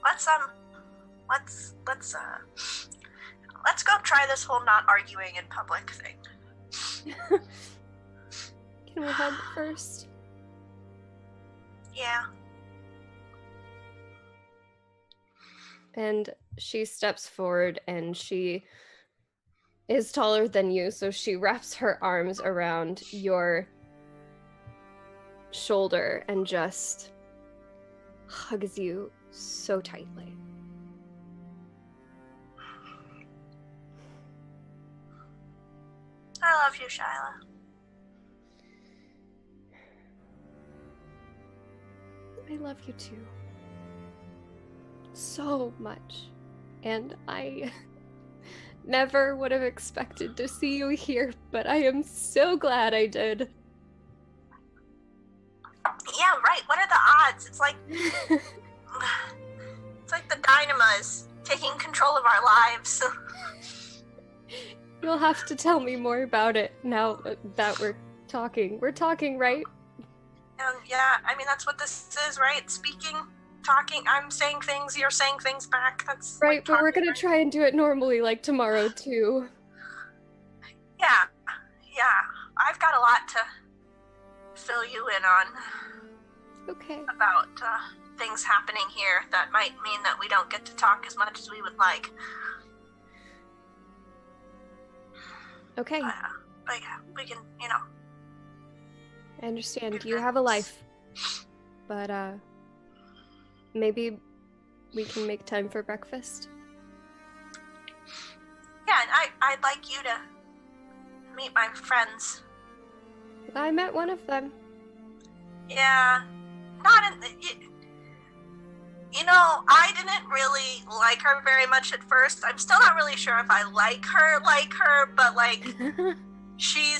Let's go try this whole not arguing in public thing. Can we hug first? Yeah. And she steps forward, and she is taller than you, so she wraps her arms around your shoulder and just hugs you so tightly. I love you, Shyla. I love you too. So much. And I never would have expected to see you here, but I am so glad I did. Yeah, right. What are the odds? It's like the Dynama is taking control of our lives. You'll have to tell me more about it now that we're talking. We're talking, right? Yeah, I mean, that's what this is, right? Speaking, talking, I'm saying things, you're saying things back. That's right, like but we're talking, gonna right? try and do it normally, like tomorrow, too. Yeah. I've got a lot to fill you in on Okay. about things happening here that might mean that we don't get to talk as much as we would like. Okay, But yeah, we can, I understand. You have a life. But, maybe we can make time for breakfast? Yeah, and I'd like you to meet my friends. I met one of them. Yeah, not in the... I didn't really like her very much at first. I'm still not really sure if I like her, but, like, she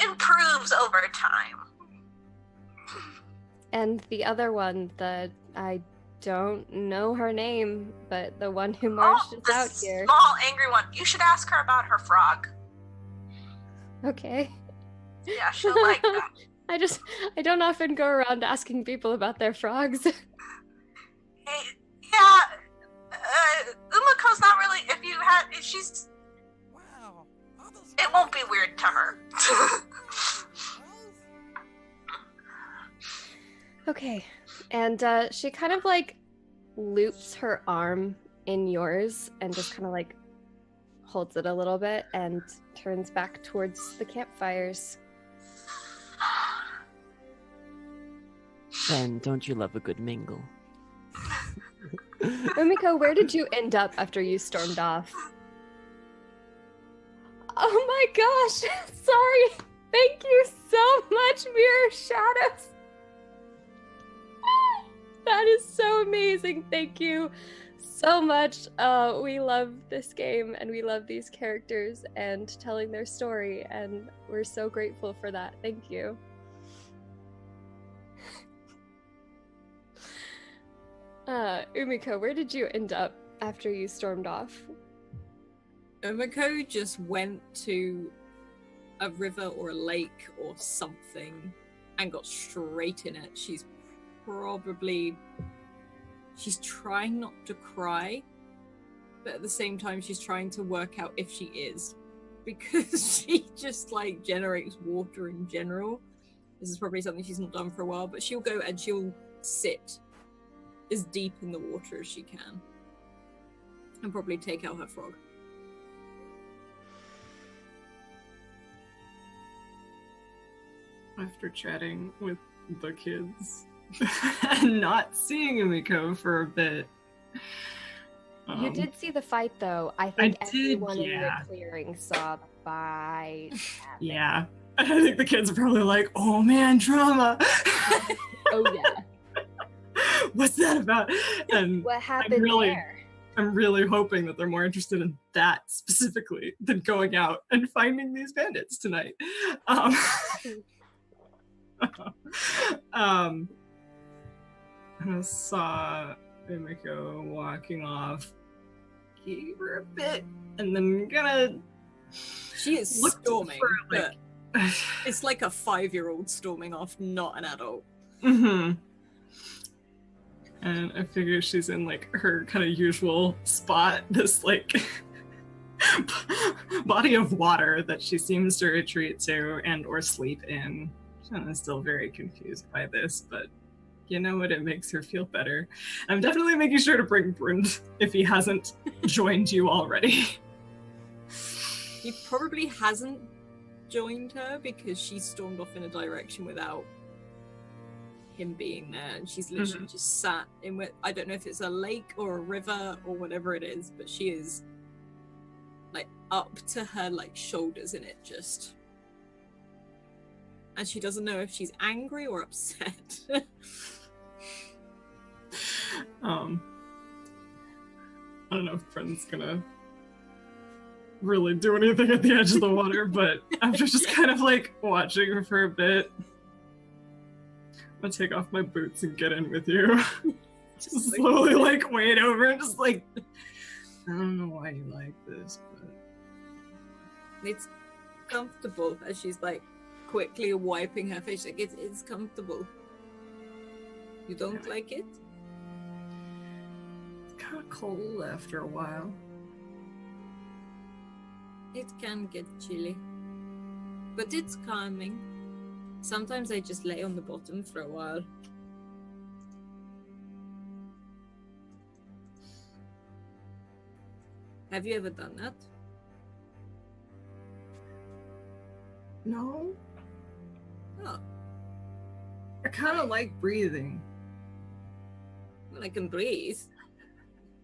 improves over time. And the other one, I don't know her name, but the one who marched us out here. Small, angry one. You should ask her about her frog. Okay. Yeah, she'll like that. I don't often go around asking people about their frogs. Yeah, Umako's not really, if she's... Wow. It won't be weird to her. Okay. And she kind of like loops her arm in yours and just kind of like holds it a little bit and turns back towards the campfires. Ben, don't you love a good mingle? Umiko, where did you end up after you stormed off? Oh my gosh! Sorry! Thank you so much, Mirror Shadows! That is so amazing. Thank you so much. We love this game and we love these characters and telling their story, and we're so grateful for that. Thank you. Umiko, where did you end up after you stormed off? Umiko just went to a river or a lake or something and got straight in it. She's trying not to cry, but at the same time she's trying to work out if she is, because she just like generates water in general. This is probably something she's not done for a while, but she'll go and she'll sit as deep in the water as she can and probably take out her frog. After chatting with the kids and not seeing Umiko for a bit. You did see the fight, though. I think everyone in the clearing saw the fight. Yeah. I think the kids are probably like, oh man, drama. Oh, yeah. What's that about? And what happened there? I'm really hoping that they're more interested in that specifically than going out and finding these bandits tonight. I saw Umiko walking off, gave her a bit, and then She is storming, but it's like a 5-year-old storming off, not an adult. Mm-hmm. And I figure she's in like her kind of usual spot, this like body of water that she seems to retreat to and or sleep in. I'm still very confused by this, but you know what? It makes her feel better. I'm definitely making sure to bring Brund if he hasn't joined you already. He probably hasn't joined her because she stormed off in a direction without him being there, and she's literally just sat in with, I don't know if it's a lake or a river or whatever it is, but she is like up to her like shoulders in it just. and she doesn't know if she's angry or upset. I don't know if Friend's gonna really do anything at the edge of the water, but after just kind of like watching her for a bit, I'm gonna take off my boots and get in with you. Just slowly like wade over and just like, I don't know why you like this, but it's comfortable, as she's like quickly wiping her face. Like it's comfortable. You don't like it? It's kind of cold after a while. It can get chilly, but it's calming. Sometimes I just lay on the bottom for a while. Have you ever done that? No. Oh, I kind of like breathing. well, I can breathe.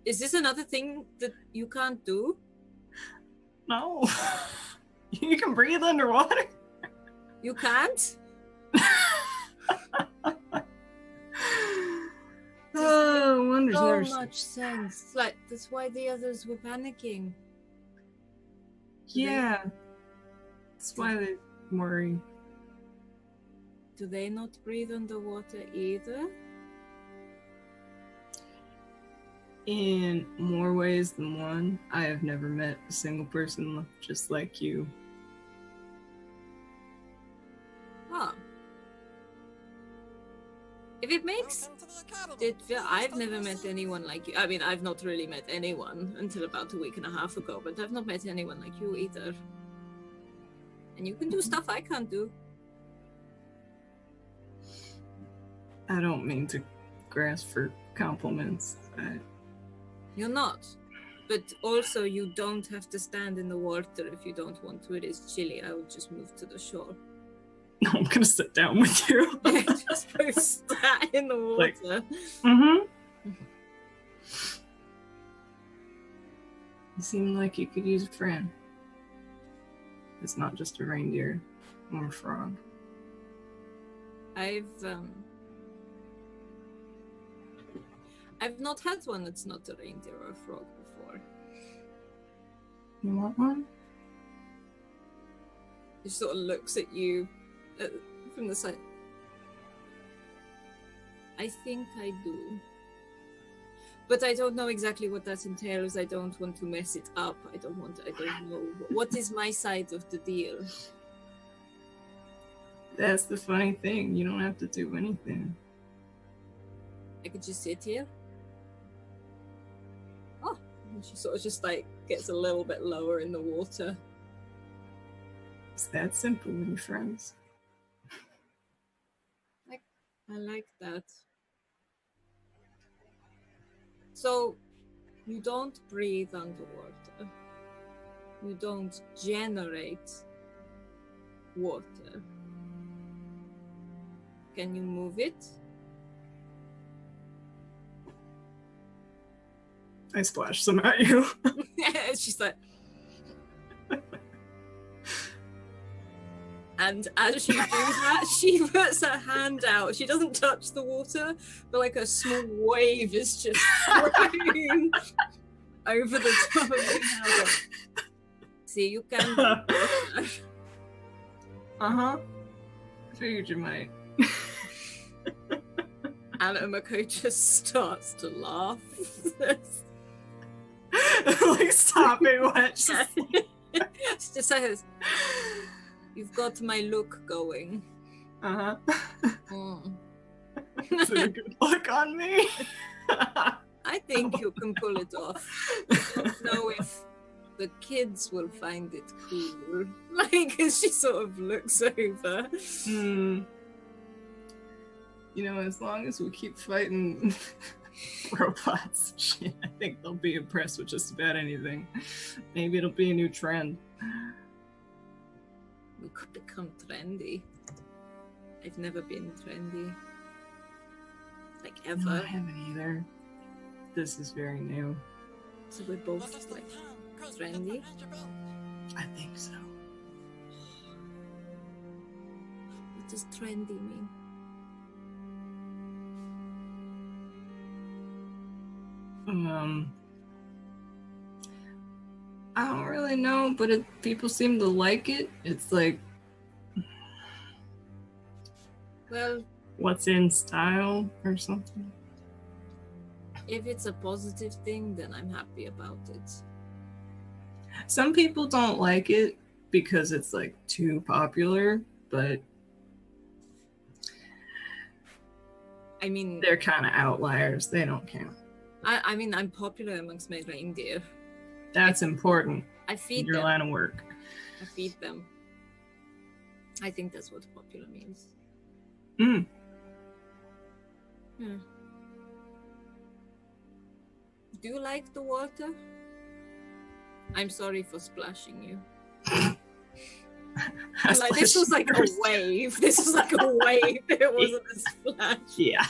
Is this another thing that you can't do? No. You can breathe underwater? You can't? Oh, wonders So never much sense. Like, that's why the others were panicking. Yeah. That's why they worry. Do they not breathe underwater either? In more ways than one, I have never met a single person just like you. Oh. If it makes it feel, I've never met anyone like you. I mean, I've not really met anyone until about a week and a half ago, but I've not met anyone like you either. And you can do stuff I can't do. I don't mean to grasp for compliments. You're not. But also, you don't have to stand in the water if you don't want to. It is chilly. I would just move to the shore. No, I'm gonna sit down with you. Just go stat in the water. Like, mm-hmm. You seem like you could use a friend. It's not just a reindeer or a frog. I've not had one that's not a reindeer or a frog before. You want one? He sort of looks at you from the side. I think I do. But I don't know exactly what that entails. I don't want to mess it up. I don't know. What is my side of the deal? That's the funny thing. You don't have to do anything. I could just sit here. Oh, and she sort of just like gets a little bit lower in the water. It's that simple with your friends. I like that. So, you don't breathe underwater. You don't generate water. Can you move it? I splash some at you. She's like... And as you do that, she puts her hand out. She doesn't touch the water, but like a small wave is just spraying over the top of your hand. See, you can do water. Uh-huh. Figured you might. And Umako just starts to laugh. Like stopping what? She just says, "You've got my look going." Uh-huh. Mm. Is it a good look on me? I think you can pull it off. I don't know if the kids will find it cool. Like, as she sort of looks over. You know, as long as we keep fighting robots, shit, I think they'll be impressed with just about anything. Maybe it'll be a new trend. We could become trendy. I've never been trendy. Like, ever. No, I haven't either. This is very new. So we're both, like, trendy. I think so. What does trendy mean? I don't really know, but people seem to like it. It's like, Well, what's in style or something. if it's a positive thing, then I'm happy about it. Some people don't like it because it's like too popular, but I mean, they're kind of outliers. They don't count. I mean, I'm popular amongst my reindeer. That's important I in feed your them. line of work. I feed them. I think that's what popular means. Mm. Hmm. Do you like the water? I'm sorry for splashing you. Like, this was like a wave. This was like a wave. It wasn't a splash. Yeah.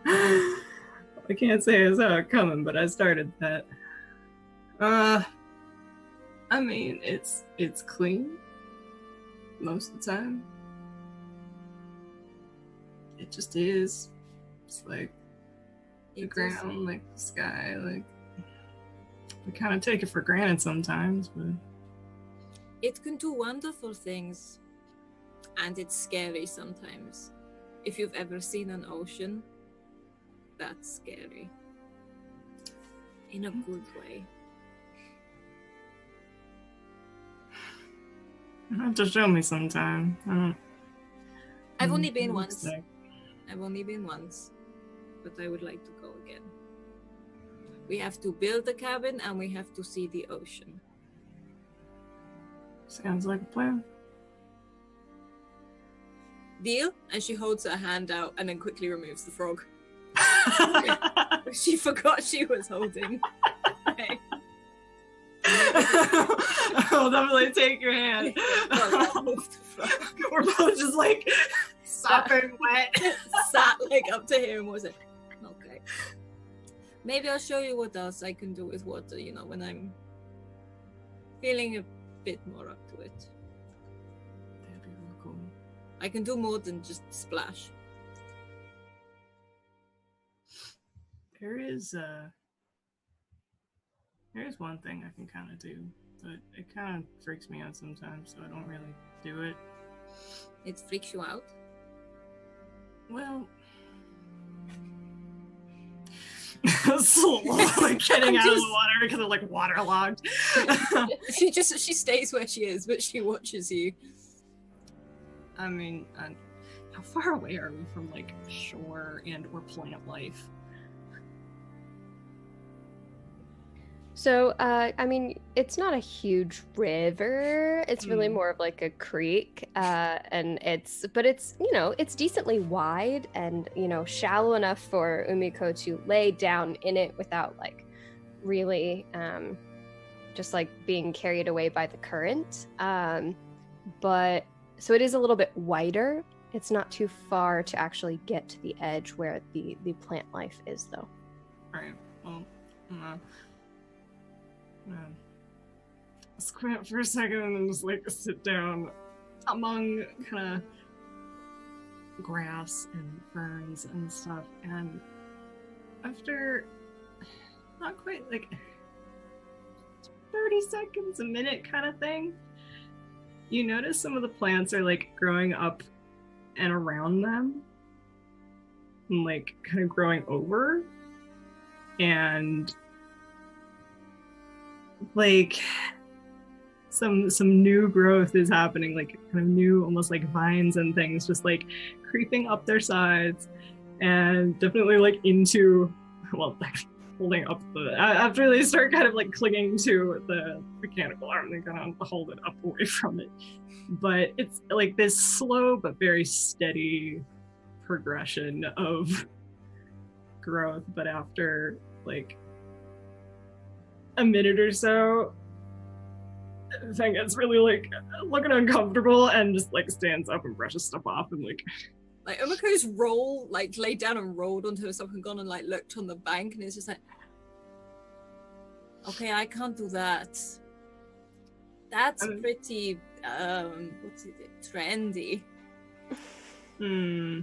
I can't say I saw it coming, but I started that. I mean, it's clean most of the time. It just is. It's like the ground, like the sky, like we kind of take it for granted sometimes, but It can do wonderful things, and it's scary sometimes. If you've ever seen an ocean, that's scary. In a good way. you have to show me sometime. I've only been What it looks once. like. I've only been once, but I would like to go again. We have to build the cabin and we have to see the ocean. Sounds like a plan. Deal? And she holds her hand out and then quickly removes the frog. She forgot she was holding. Okay. I'll definitely take your hand. We're both just like sopping wet. Sat like up to him, was it? Okay. Maybe I'll show you what else I can do with water, you know, when I'm feeling a bit more up to it. That'd be real cool. I can do more than just splash. There is one thing I can kind of do, but it kind of freaks me out sometimes, so I don't really do it. It freaks you out. Well, slowly getting out of the water because I'm like waterlogged. She stays where she is, but she watches you. I mean, how far away are we from like shore and or plant life? So, I mean, it's not a huge river. It's really more of like a creek, and it's decently wide and, shallow enough for Umiko to lay down in it without like really, just like being carried away by the current. But so it is a little bit wider. It's not too far to actually get to the edge where the plant life is, though. Right. Well, let's quit for a second and just like sit down among kind of grass and ferns and stuff. And after not quite like 30 seconds, a minute kind of thing, you notice some of the plants are like growing up and around them and like kind of growing over, and like some new growth is happening, like kind of new almost like vines and things just like creeping up their sides, and definitely like into, well, like holding up the, after they start kind of like clinging to the mechanical arm, they're gonna hold it up away from it. But it's like this slow but very steady progression of growth. But after like a minute or so, the thing gets really like looking uncomfortable and just like stands up and brushes stuff off and like Umiko's laid down and rolled onto herself and gone and like looked on the bank, and it's just like, okay, I can't do that. That's pretty what's it? Trendy. Hmm.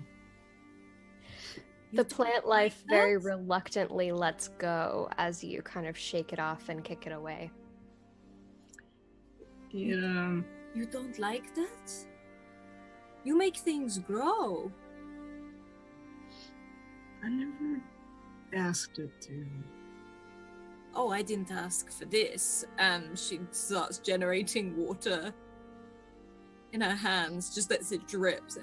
The plant life very reluctantly lets go as you kind of shake it off and kick it away. Yeah. You don't like that? You make things grow. I never asked it to. Oh, I didn't ask for this. And she starts generating water in her hands, just as it drips.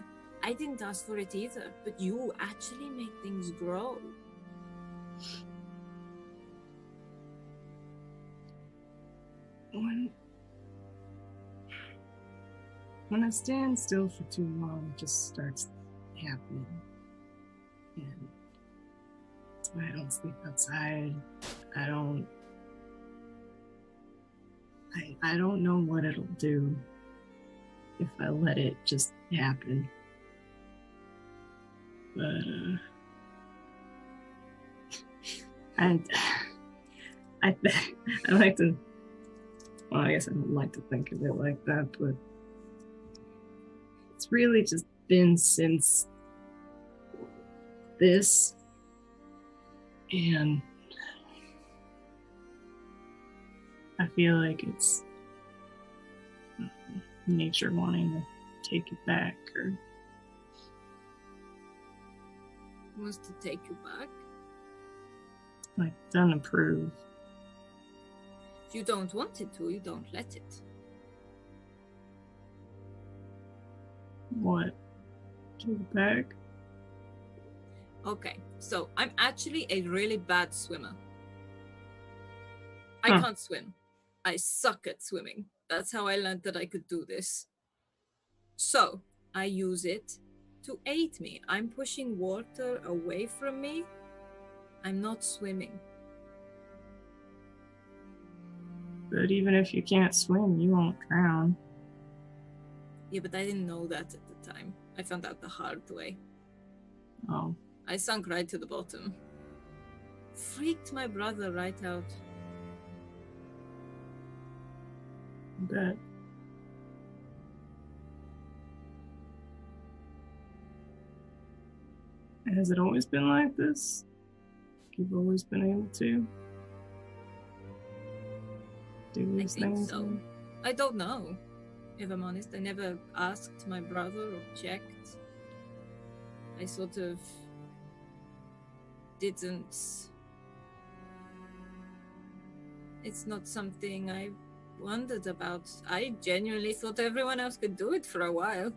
I didn't ask for it either, but you actually make things grow. When I stand still for too long, it just starts happening. And that's why I don't sleep outside. I don't know what it'll do if I let it just happen. But I like to. Well, I guess I don't like to think of it like that, but it's really just been since this, and I feel like it's nature wanting to take it back, or Wants to take you back. like doesn't approve. If you don't want it to, you don't let it. What? Take it back? Okay, so I'm actually a really bad swimmer. I Huh. can't swim. I suck at swimming. That's how I learned that I could do this. So I use it to aid me. I'm pushing water away from me. I'm not swimming. But even if you can't swim, you won't drown. Yeah, but I didn't know that at the time. I found out the hard way. Oh, I sunk right to the bottom. Freaked my brother right out. I bet. Has it always been like this? You've always been able to do I these think things? so. I don't know. If I'm honest, I never asked my brother or checked. I sort of didn't. It's not something I wondered about. I genuinely thought everyone else could do it for a while.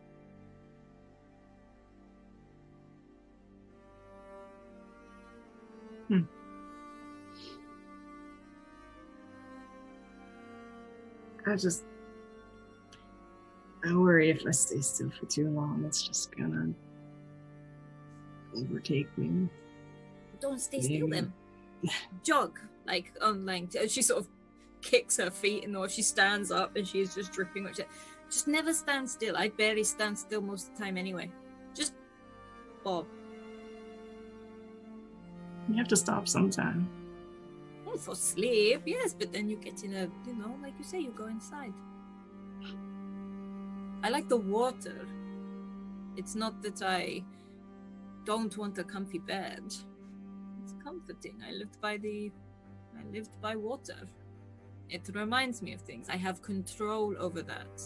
I worry if I stay still for too long, it's just gonna overtake me. Don't stay still Maybe. then. Jog. Like, she sort of kicks her feet, and or she stands up and she is just dripping. Which just never stand still. I barely stand still most of the time anyway. Just bob. You have to stop sometime. Well, for sleep, yes, but then you get in a, like you say, you go inside. I like the water. It's not that I don't want a comfy bed. It's comforting. I lived by water. It reminds me of things. I have control over that.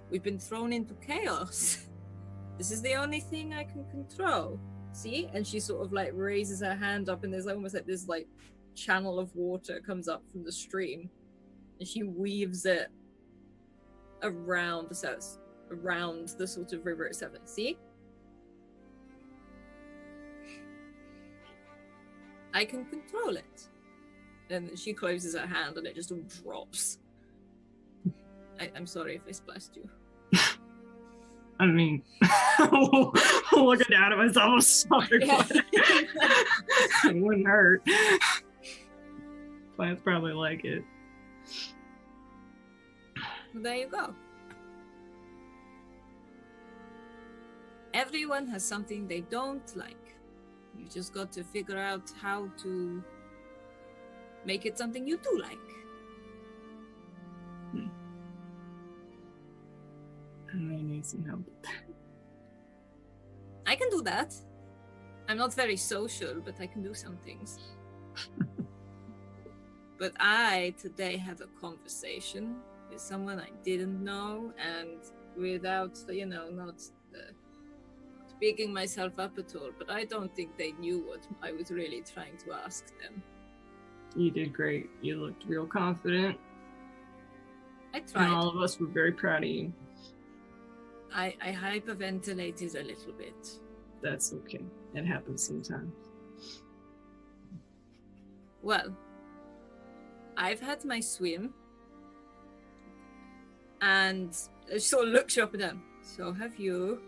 We've been thrown into chaos. This is the only thing I can control. See? And she sort of like raises her hand up, and there's almost like this like channel of water comes up from the stream, and she weaves it around the sort of river itself. See? I can control it. And she closes her hand and it just all drops. I'm sorry if I splashed you. I mean, looking down at myself, I'm sorry. Yeah. It wouldn't hurt. Plants probably like it. Well, there you go. Everyone has something they don't like. You just got to figure out how to make it something you do like. may need some help. I can do that. I'm not very social, but I can do some things. But I today had a conversation with someone I didn't know, and without, not bigging myself up at all, but I don't think they knew what I was really trying to ask them. You did great. You looked real confident. I tried. And all of us were very proud of you. I hyperventilated a little bit. That's okay. It happens sometimes. Well, I've had my swim, and I sort of looked you up and down. So have you.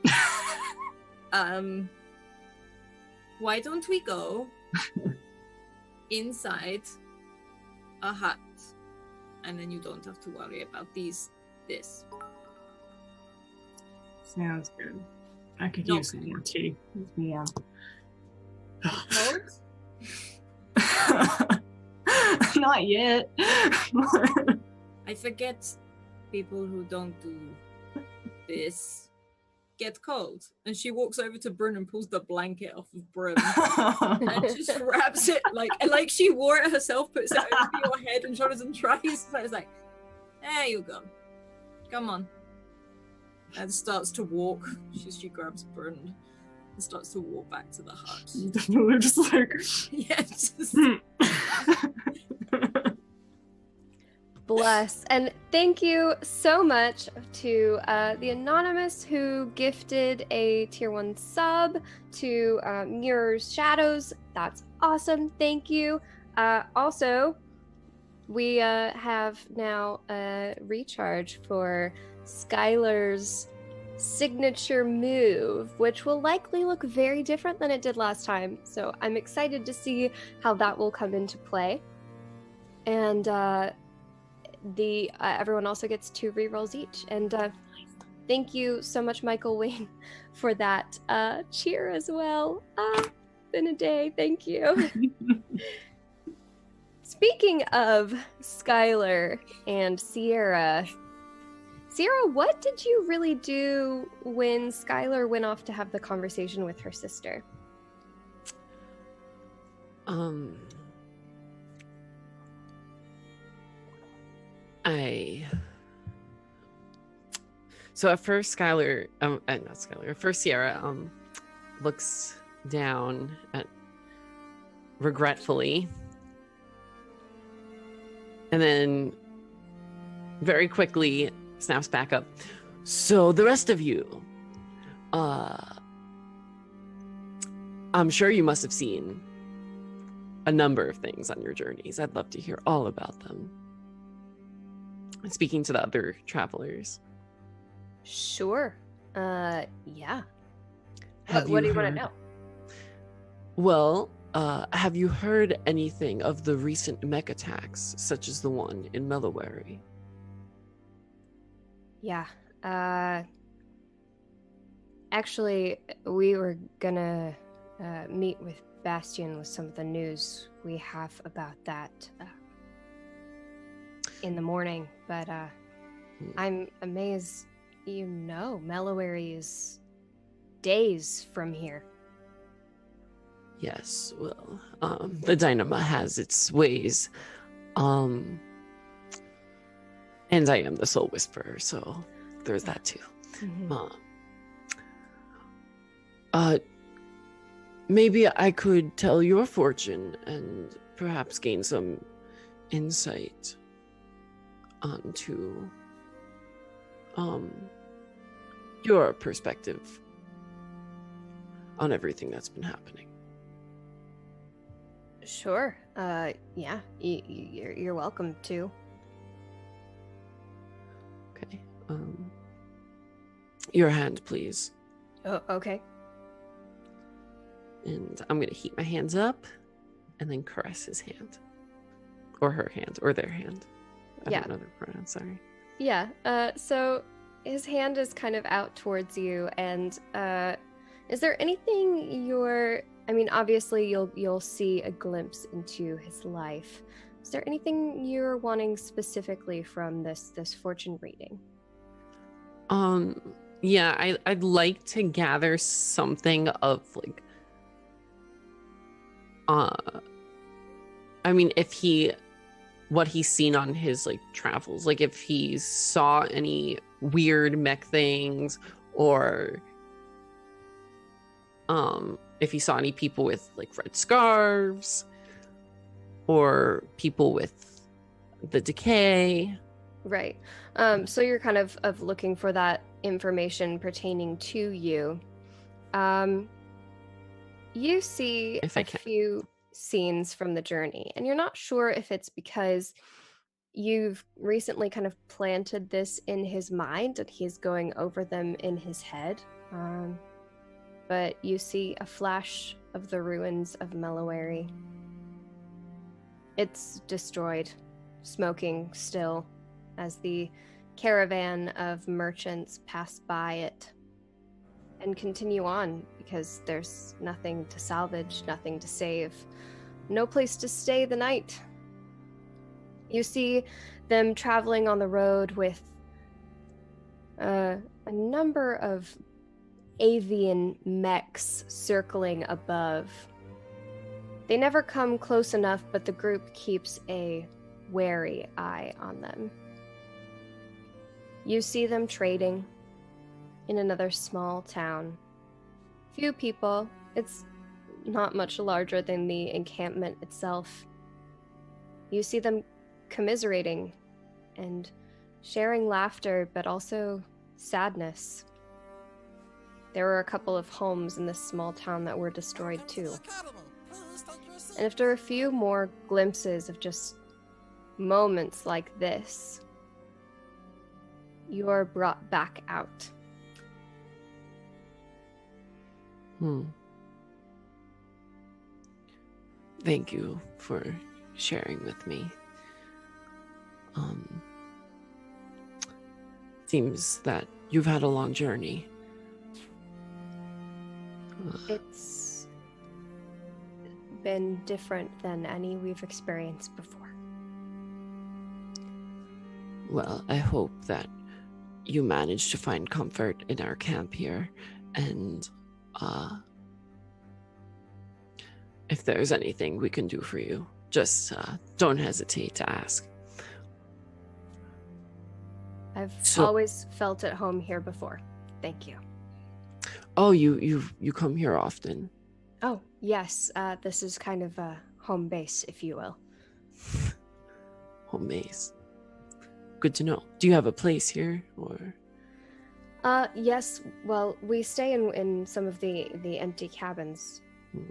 Why don't we go inside a hut, and then you don't have to worry about this. Sounds good. I could No. use some more tea. It's warm. Cold? Not yet. I forget people who don't do this get cold. And she walks over to Bryn and pulls the blanket off of Bryn and just wraps it like she wore it herself, puts it over your head and shoulders and tries. So it's like, there you go. Come on. And starts to walk. She grabs Bryn and starts to walk back to the hut. We're just like, Yes. Bless. And thank you so much to the Anonymous who gifted a tier 1 sub to Mirror's Shadows. That's awesome. Thank you. Also, we have now a recharge for Skylar's signature move, which will likely look very different than it did last time. So I'm excited to see how that will come into play. And everyone also gets 2 rerolls each. And thank you so much, Michael Wayne, for that cheer as well. Been a day. Thank you. Speaking of Skylar and Sierra, what did you really do when Skylar went off to have the conversation with her sister? So at first Skylar, at first Sierra looks down at regretfully, and then very quickly snaps back up. So the rest of you, I'm sure you must have seen a number of things on your journeys. I'd love to hear all about them. Speaking to the other travelers. Sure. Yeah. What do you want to know? Well, have you heard anything of the recent mech attacks, such as the one in Mellowary? Yeah. Actually, we were gonna meet with Bastion with some of the news we have about that in the morning, but I'm amazed Mellowary is days from here. Yes, well, the Dynama has its ways. And I am the Soul Whisperer, so there's that too. Mm-hmm. Maybe I could tell your fortune and perhaps gain some insight onto your perspective on everything that's been happening. Sure. Yeah, you're welcome to. Okay. Your hand, please. Oh, okay. And I'm going to heat my hands up and then caress his hand. Or her hand, or their hand. I don't know their pronouns, sorry. Yeah, so his hand is kind of out towards you, and is there anything obviously you'll see a glimpse into his life. Is there anything you're wanting specifically from this fortune reading? Yeah, I'd like to gather something of like I mean, what he's seen on his like travels, like if he saw any weird mech things, or if he saw any people with like red scarves, or people with the decay. Right. So you're kind of looking for that information pertaining to you. You see If I a can. few scenes from the journey, and you're not sure if it's because you've recently kind of planted this in his mind and he's going over them in his head. But you see a flash of the ruins of Mellowary. It's destroyed, smoking still, as the caravan of merchants pass by it and continue on, because there's nothing to salvage, nothing to save, no place to stay the night. You see them traveling on the road with a number of avian mechs circling above. They never come close enough, but the group keeps a wary eye on them. You see them trading in another small town. Few people. It's not much larger than the encampment itself. You see them commiserating and sharing laughter, but also sadness. There were a couple of homes in this small town that were destroyed too. And after a few more glimpses of just moments like this, you are brought back out. Thank you for sharing with me. Seems that you've had a long journey. It's been different than any we've experienced before. Well, I hope that you managed to find comfort in our camp here, and if there's anything we can do for you, just don't hesitate to ask. I've always felt at home here before. Thank you. Oh, you come here often? Oh, yes. This is kind of a home base, if you will. Home base. Good to know. Do you have a place here, or? Yes. Well, we stay in some of the empty cabins,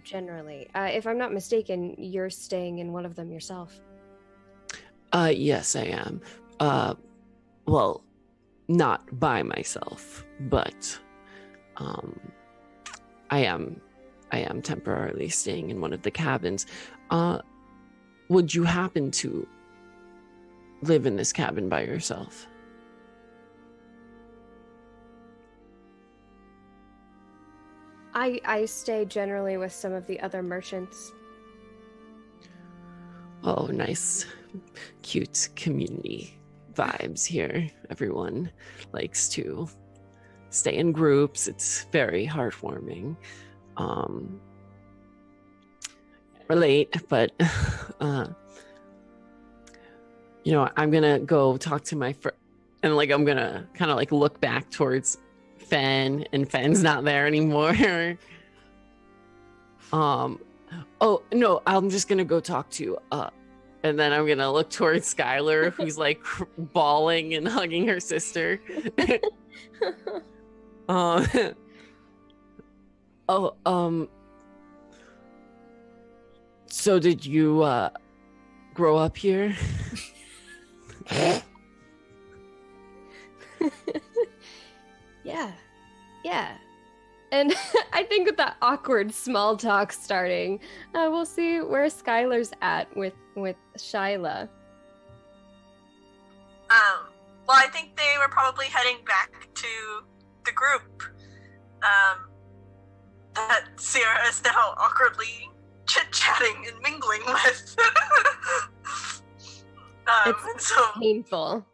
generally. If I'm not mistaken, you're staying in one of them yourself. Yes, I am. Well, not by myself, but I am temporarily staying in one of the cabins. Would you happen to live in this cabin by yourself? I stay generally with some of the other merchants. Oh, nice. Cute community vibes here. Everyone likes to stay in groups. It's very heartwarming. Relate, but I'm gonna go talk to my friend, and like I'm gonna kind of like look back towards Fen, and Fen's not there anymore. Oh no, I'm just gonna go talk to and then I'm gonna look towards Skylar, who's like bawling and hugging her sister. So did you grow up here? Yeah. And I think with that awkward small talk starting, we'll see where Skylar's at with Shyla. Well, I think they were probably heading back to the group that Sierra is now awkwardly chit-chatting and mingling with. It's painful.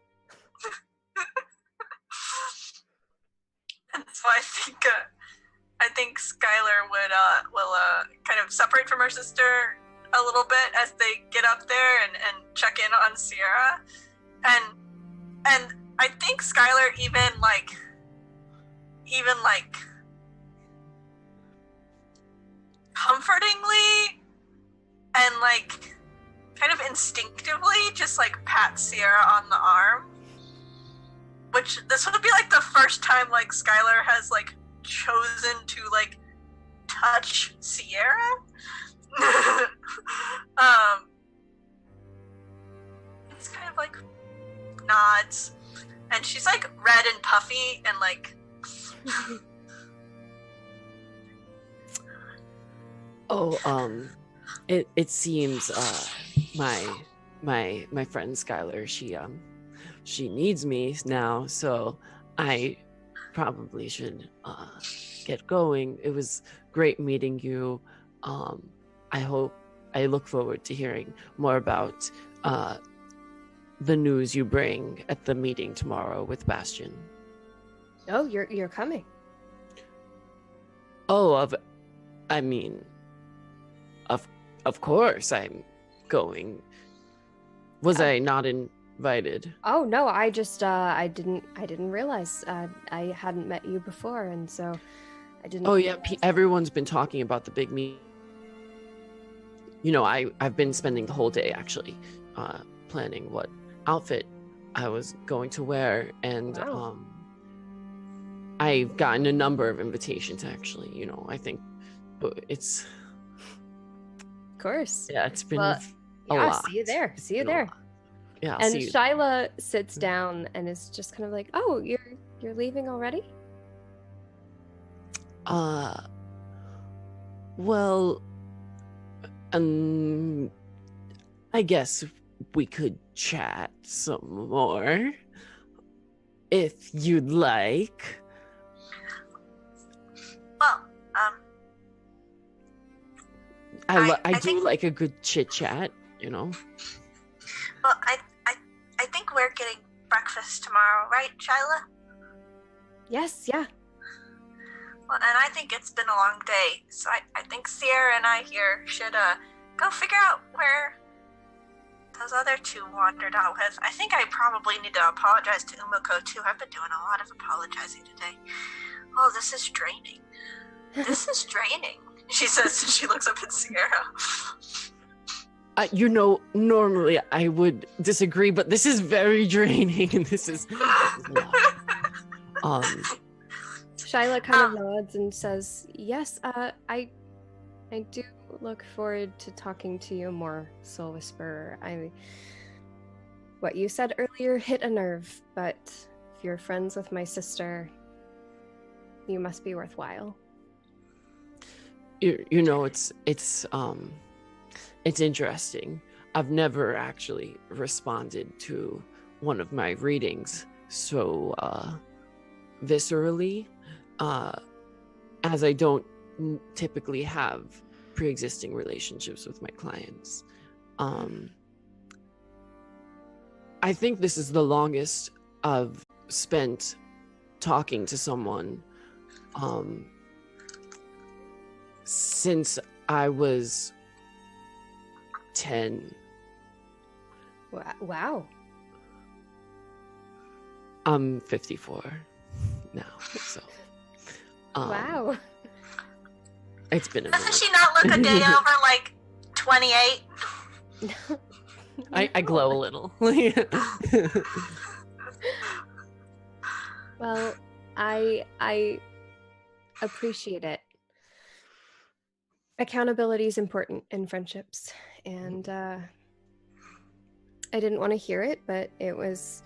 separate from her sister a little bit as they get up there and check in on Sierra. And I think Skylar even like comfortingly and like kind of instinctively just like pats Sierra on the arm. Which this would be like the first time like Skylar has like chosen to like touch Sierra. It's kind of like nods, and she's like red and puffy and like. It seems my friend Skylar, she needs me now, so I probably should get going. It was great meeting you. I look forward to hearing more about the news you bring at the meeting tomorrow with Bastion. Oh, you're coming. Oh, of course I'm going. Was I not invited? Oh no, I just I didn't realize I hadn't met you before, and so I didn't. Oh yeah, everyone's been talking about the big meet. You know, I've been spending the whole day actually planning what outfit I was going to wear, and Wow. I've gotten a number of invitations actually. You know, I think it's. Of course. Yeah, it's been Well, a yeah, lot. see you there. See you Been a there. lot. Yeah, I'll And see you. Shyla sits down and is just kind of like, "Oh, you're leaving already?" Well, I guess we could chat some more if you'd like. Well, I do think- like a good chit chat, you know. well, I think we're getting breakfast tomorrow, right, Shyla? Yes, yeah. Well, and I think it's been a long day, so I think Sierra and I here should go figure out where those other two wandered out with. I think I probably need to apologize to Umiko too. I've been doing a lot of apologizing today. Oh, this is draining. This is draining, she says as she looks up at Sierra. You know, normally I would disagree, but this is very draining, and this is Shyla kind of nods and says, "Yes, I do look forward to talking to you more, Soul Whisperer. What you said earlier hit a nerve, but if you're friends with my sister, you must be worthwhile." you know, it's interesting. I've never actually responded to one of my readings so viscerally, as I don't typically have pre-existing relationships with my clients. I think this is the longest I've spent talking to someone since I was 10. Wow. I'm 54 now, so Wow. it's been a Doesn't minute. she not look a day over like 28? I glow a little. Well, I appreciate it. Accountability is important in friendships, and I didn't want to hear it, but it was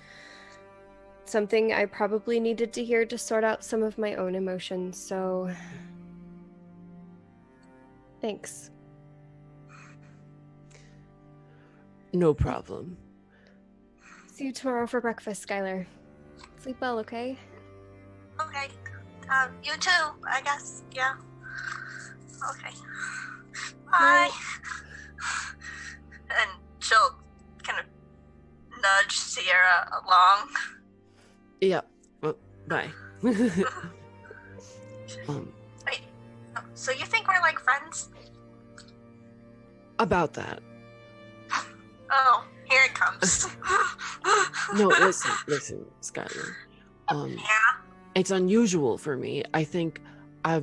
something I probably needed to hear to sort out some of my own emotions, so thanks. No problem. See you tomorrow for breakfast, Skylar. Sleep well, okay? Okay. You too, I guess. Yeah. Okay. Bye. And she'll kind of nudge Sierra along. Yeah. Well, bye. Wait, so you think we're like friends? about that. Oh, here it comes. No, listen, Skylar. Yeah. It's unusual for me. I think I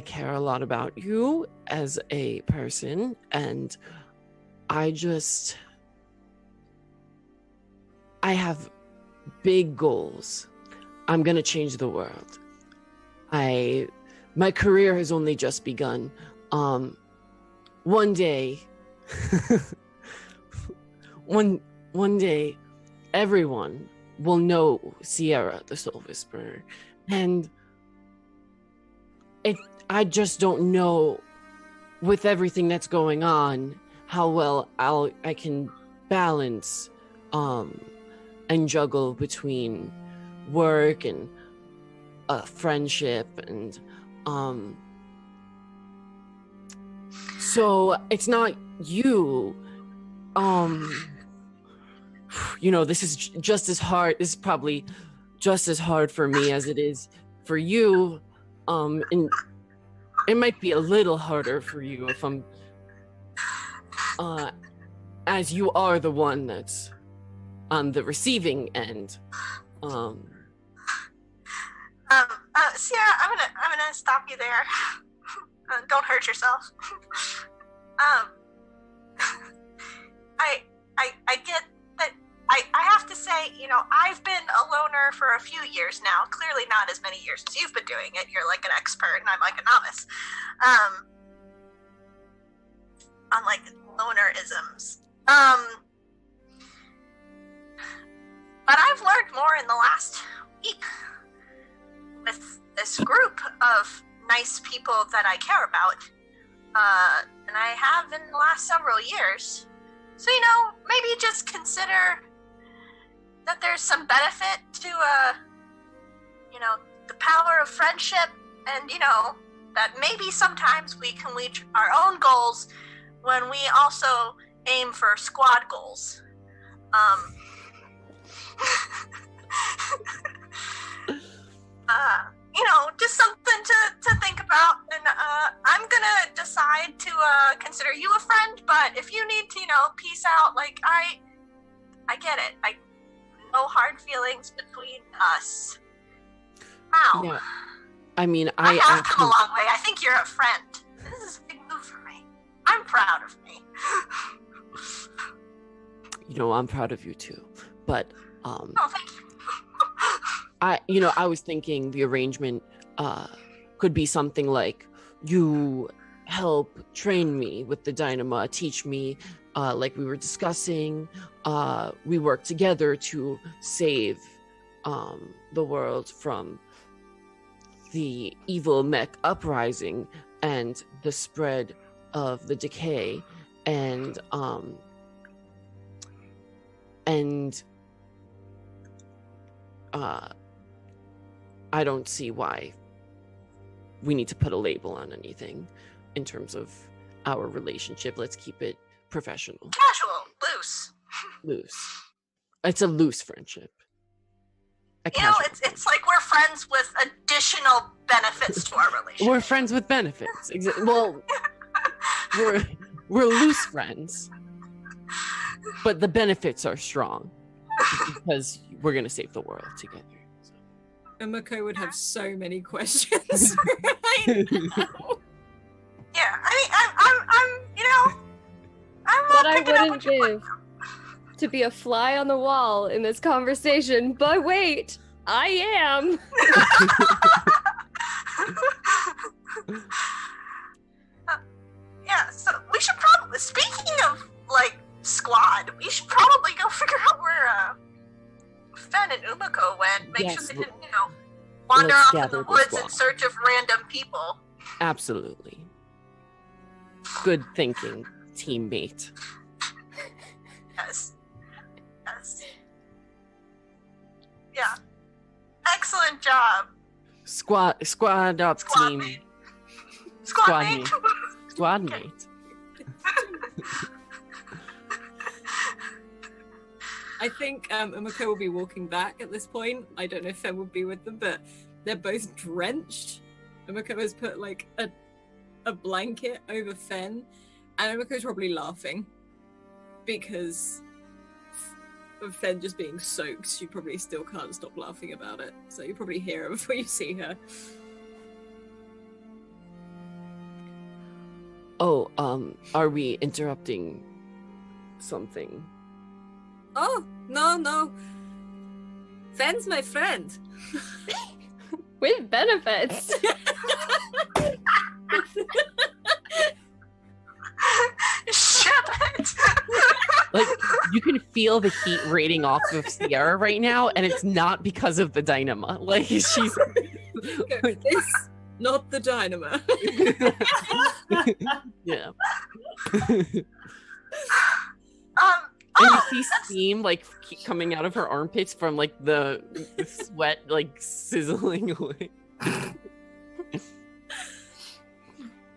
care a lot about you as a person, and I have big goals. I'm gonna change the world. My career has only just begun. One day, one day, everyone will know Sierra, the Soul Whisperer, and I just don't know, with everything that's going on, how well I can balance and juggle between work and friendship, and so it's not you. This is just as hard. This is probably just as hard for me as it is for you. And it might be a little harder for you if I'm, as you are the one that's on the receiving end. Sierra, I'm gonna stop you there. Don't hurt yourself. I get that. I have to say, I've been a loner for a few years now. Clearly not as many years as you've been doing it. You're like an expert and I'm like a novice. On like loner-isms. But I've learned more in the last week with this group of nice people that I care about than I have in the last several years. So, maybe just consider that there's some benefit to, the power of friendship, and, that maybe sometimes we can reach our own goals when we also aim for squad goals. Just something to think about, and I'm gonna decide to consider you a friend, but if you need to, peace out, like, I get it. No hard feelings between us. Wow. Yeah. I mean, I have come a long way. I think you're a friend. This is a big move for me. I'm proud of me. I'm proud of you too, but Oh, thank you. I was thinking the arrangement could be something like you help train me with the Dynama, teach me, like we were discussing, we work together to save the world from the evil mech uprising and the spread of the decay, and I don't see why we need to put a label on anything in terms of our relationship. Let's keep it professional. Casual, loose. It's a loose friendship. It's like we're friends with additional benefits to our relationship. We're friends with benefits. Well, we're loose friends, but the benefits are strong because we're gonna save the world together. Umako would have so many questions right now. Yeah, I'm What I picking up wouldn't what you're give to be a fly on the wall in this conversation, but wait, I am. Yeah, so we should probably, speaking of, like, squad, we should probably go figure out where, Fen and Umako went. Make sure they didn't, wander Let's off in gather the the woods squad. in search of random people. Absolutely. Good thinking, teammate. Yes. Yeah. Excellent job. Squad up, Squad team. mate. Squad mate. Squad mate. I think Umako will be walking back at this point. I don't know if Fen will be with them, but they're both drenched. Umako has put like a blanket over Fen, And Emiko's probably laughing because of Fen just being soaked. She probably still can't stop laughing about it. So you probably hear her before you see her. Oh, are we interrupting something? Oh, no. Fen's my friend. With benefits. Shut it! Like, you can feel the heat radiating off of Sierra right now, and it's not because of the Dynama. Like, she's... It's not the Dynama. Yeah. Oh, And you see steam, like, keep coming out of her armpits from, like, the sweat, like, sizzling away.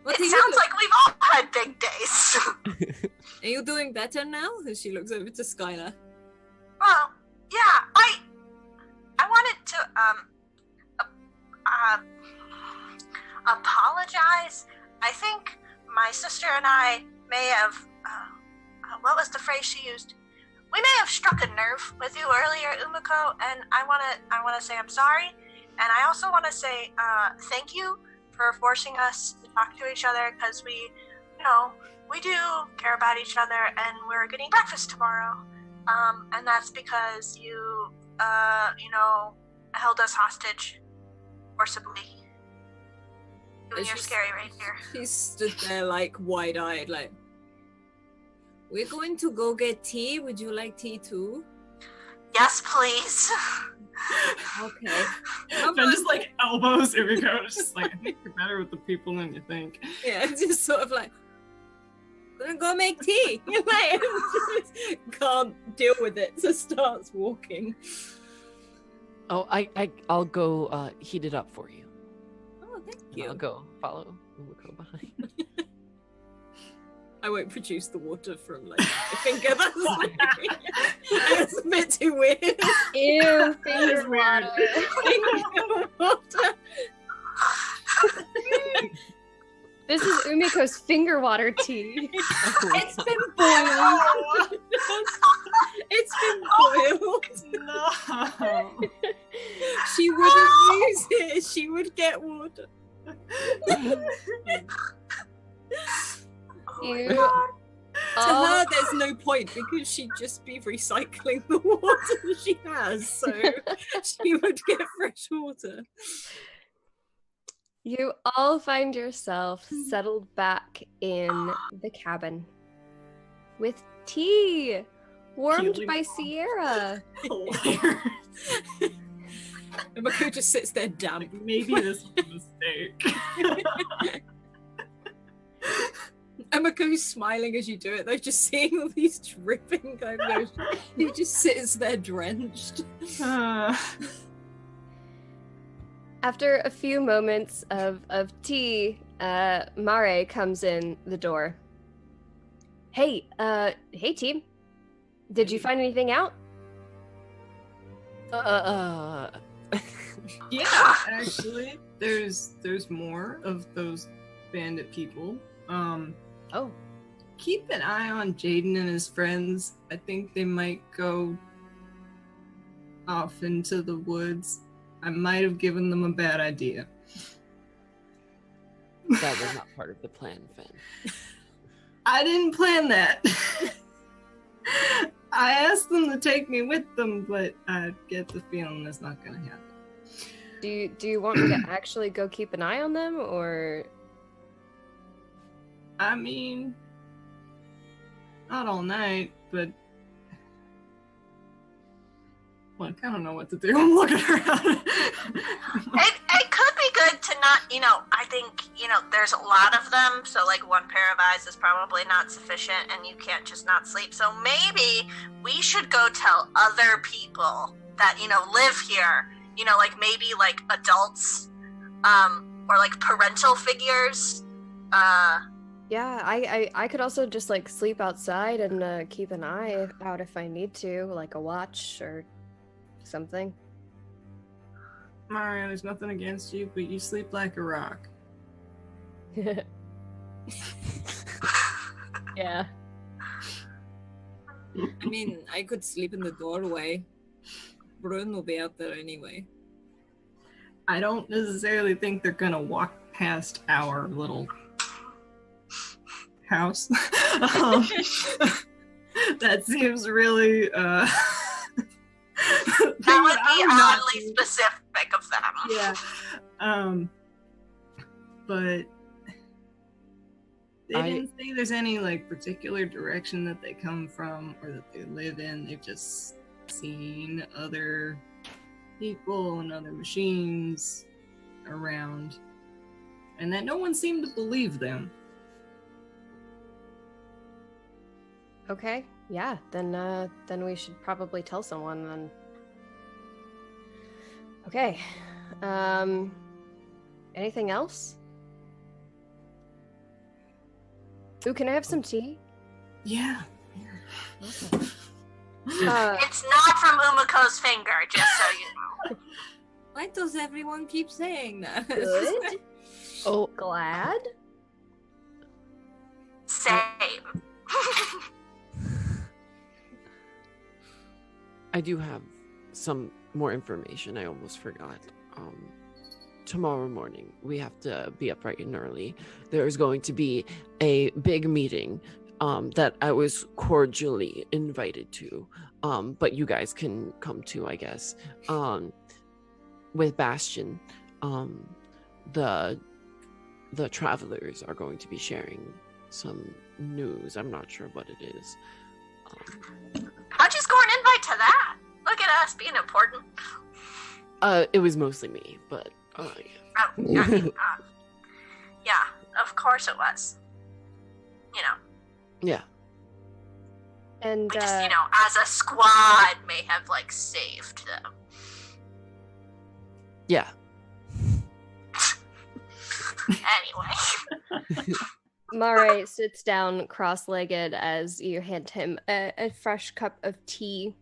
What it are you sounds like we've all had big days. Are you doing better now? As she looks over to Skylar. Well, yeah, I wanted to apologize. I think my sister and I may have what was the phrase she used? We may have struck a nerve with you earlier, Umiko, and I wanna say I'm sorry, and I also want to say thank you for forcing us to talk to each other, because we do care about each other, and we're getting breakfast tomorrow. And that's because you held us hostage forcibly. You're scary right here. She stood there, like, wide-eyed, like, we're going to go get tea. Would you like tea too? Yes, please. Okay. Fen just like elbows Umiko. It's just like, I think you're better with the people than you think. Yeah, it's just sort of like, gonna go make tea. You're like, can't deal with it, so starts walking. Oh, I'll go heat it up for you. Oh, thank And you. I'll go follow Umiko behind. I won't produce the water from like my finger. That's a bit too weird. Ew, finger water. Finger water. This is Umiko's finger water tea. It's been boiled. It's been boiled. No. She wouldn't use it. She would get water. Ew. To Oh. her, there's no point because she'd just be recycling the water she has, so she would get fresh water. You all find yourself settled back in the cabin with tea, warmed Healing by water. Sierra. And Mako just sits there damp. Maybe this was a mistake. And Mako's smiling as you do it, though, just seeing all these dripping kind of. He just sits there drenched. After a few moments of tea, Mare comes in the door. Hey team. Did you find anything out? Yeah, actually, there's more of those bandit people. Oh. Keep an eye on Jaden and his friends. I think they might go off into the woods. I might have given them a bad idea. That was not part of the plan, Fen. I didn't plan that. I asked them to take me with them, but I get the feeling that's not gonna happen. Do you want me to actually go keep an eye on them, or? I mean, not all night, but look, I don't know what to do. I'm looking around. It could be good to not, I think, there's a lot of them, so like one pair of eyes is probably not sufficient and you can't just not sleep. So maybe we should go tell other people that, live here, like maybe like adults, or like parental figures. Yeah, I could also just like sleep outside and keep an eye out if I need to, like a watch or something. Mario, there's nothing against you, but you sleep like a rock. Yeah. I mean, I could sleep in the doorway. Brun will be out there anyway. I don't necessarily think they're gonna walk past our little house. That seems really That would be oddly specific of them. Yeah. But they didn't say there's any like particular direction that they come from or that they live in. They've just seen other people and other machines around, and that no one seemed to believe them. Okay. Yeah. Then we should probably tell someone then. Okay. Anything else? Ooh, can I have some tea? Yeah. It's not from Umako's finger, just so you know. Why does everyone keep saying that? Good. Oh, glad. Same. I do have some more information. I almost forgot. Tomorrow morning, we have to be up bright and early. There's going to be a big meeting that I was cordially invited to, but you guys can come too, I guess. With Bastion, the travelers are going to be sharing some news. I'm not sure what it is. How'd you score an invite to that? Look at us being important. It was mostly me, but yeah. Oh, yeah, I mean, yeah, of course it was. You know. Yeah. And we just, you know, as a squad may have like saved them. Yeah. Anyway. Mare sits down cross-legged as you hand him a fresh cup of tea.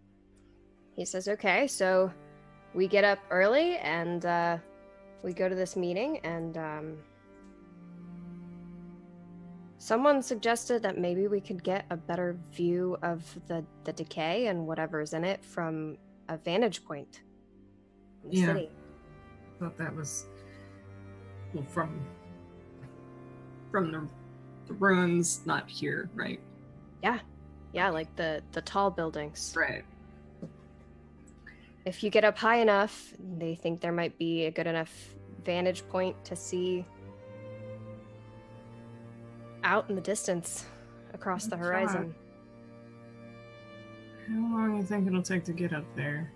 He says, okay, so we get up early and we go to this meeting, and someone suggested that maybe we could get a better view of the decay and whatever's in it from a vantage point in the city. I thought that was from the ruins, not here, right? Yeah, like the tall buildings. Right. If you get up high enough, they think there might be a good enough vantage point to see out in the distance across the horizon. How long do you think it'll take to get up there?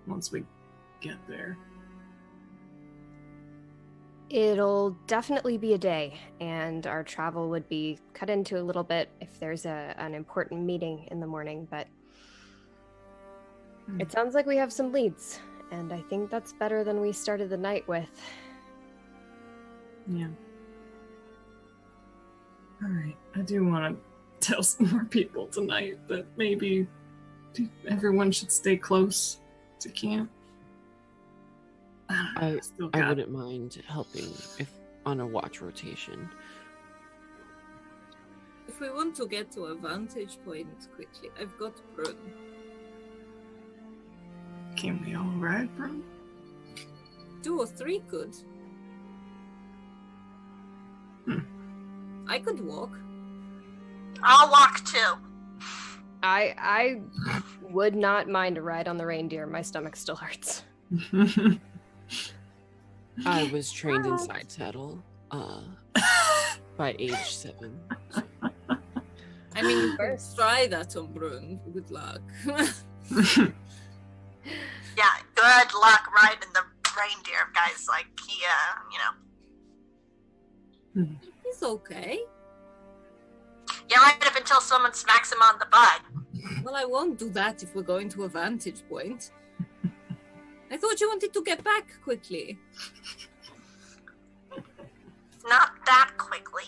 Once we get there. It'll definitely be a day, and our travel would be cut into a little bit if there's an important meeting in the morning, but it sounds like we have some leads, and I think that's better than we started the night with. Yeah. Alright, I do want to tell some more people tonight that maybe everyone should stay close to camp. I wouldn't mind helping if on a watch rotation. If we want to get to a vantage point quickly, I've got Brun. Can we all ride, bro? 2 or 3 could. I could walk. I'll walk too. I would not mind a ride on the reindeer. My stomach still hurts. I was trained in side saddle by age 7. I mean, you can try that on Brun. Good luck. Yeah, good luck riding the reindeer, guys. Like, he, you know. He's okay. Yeah, right up until someone smacks him on the butt. Well, I won't do that if we're going to a vantage point. I thought you wanted to get back quickly. Not that quickly.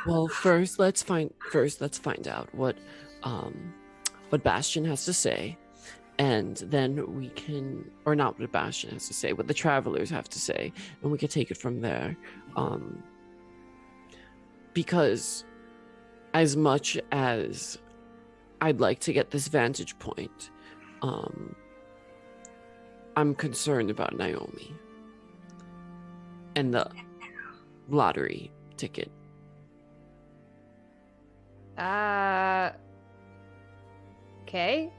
Well, first let's find out what Bastion has to say, and then we can, or not what Bastion has to say, what the travelers have to say, and we can take it from there. Because as much as I'd like to get this vantage point, I'm concerned about Naomi and the lottery ticket. Okay.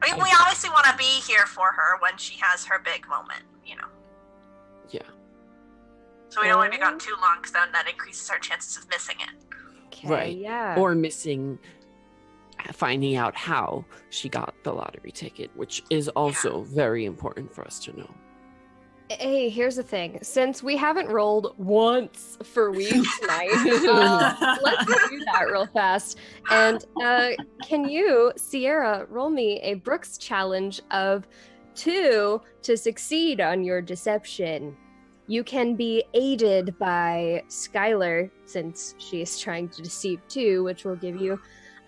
I mean, we obviously want to be here for her when she has her big moment, you know. Yeah. So we don't want to be gone too long, because then that increases our chances of missing it. Okay, Right. yeah. Or finding out how she got the lottery ticket, which is also very important for us to know. Hey, here's the thing. Since we haven't rolled once for weeks tonight, let's do that real fast. And can you, Sierra, roll me a Brooks challenge of 2 to succeed on your deception? You can be aided by Skylar, since she is trying to deceive too, which will give you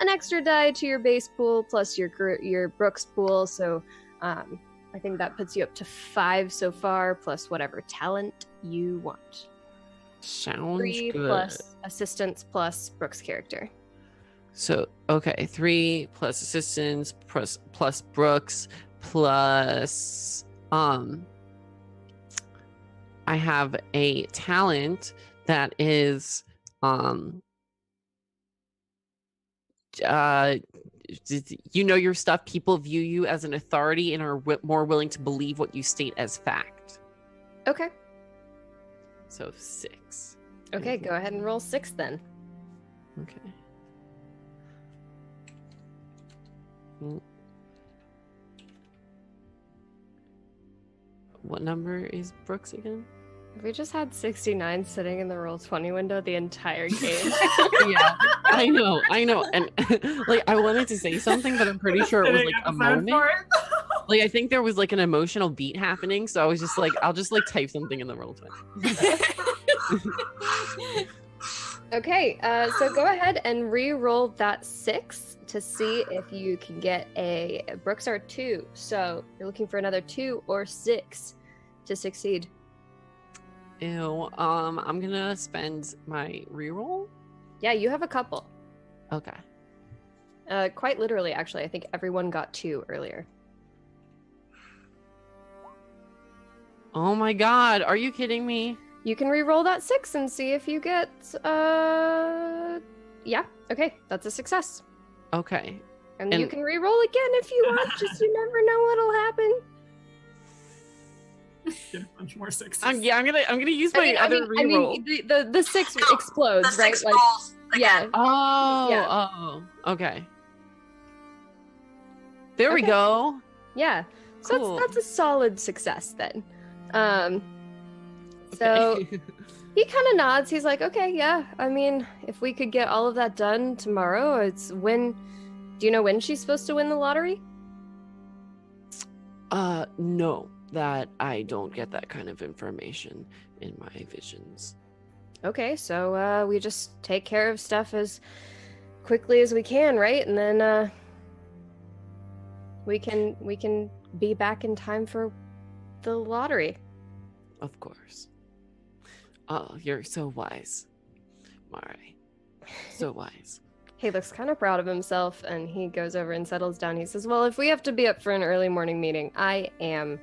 an extra die to your base pool plus your Brooks pool. So I think that puts you up to 5 so far, plus whatever talent you want. Sounds 3 good. plus assistance plus Brooks character. So, okay, 3 plus assistance plus Brooks plus I have a talent that is you know your stuff. People view you as an authority and are more willing to believe what you state as fact. Okay. So 6. Okay, go ahead and roll 6 then. Okay. What number is Brooks again? We just had 69 sitting in the Roll20 window the entire game. Yeah, I know. And like, I wanted to say something, but I'm pretty sure it was like a moment. Like, I think there was like an emotional beat happening. So I was just like, I'll just like type something in the Roll20. Okay, so go ahead and re-roll that 6 to see if you can get a Brooks are 2. So you're looking for another 2 or 6 to succeed. Ew. I'm gonna spend my reroll. Yeah, you have a couple. Okay. Quite literally, actually. I think everyone got 2 earlier. Oh my god, are you kidding me? You can re-roll that 6 and see if you get, yeah, okay, that's a success. Okay. And you can re-roll again if you want, just you never know what'll happen. Get a bunch more 6s. Yeah, I'm gonna use my other reroll. The 6 explodes, The right? 6 rolls again. Oh, okay. There we go. Yeah. So Cool. that's a solid success then. So he kind of nods. He's like, okay, yeah. I mean, if we could get all of that done tomorrow, it's when. Do you know when she's supposed to win the lottery? No, that I don't get that kind of information in my visions. Okay, so we just take care of stuff as quickly as we can, right? And then we can be back in time for the lottery. Of course. Oh, you're so wise, Mari. So wise. He looks kind of proud of himself, and he goes over and settles down. He says, well, if we have to be up for an early morning meeting, I am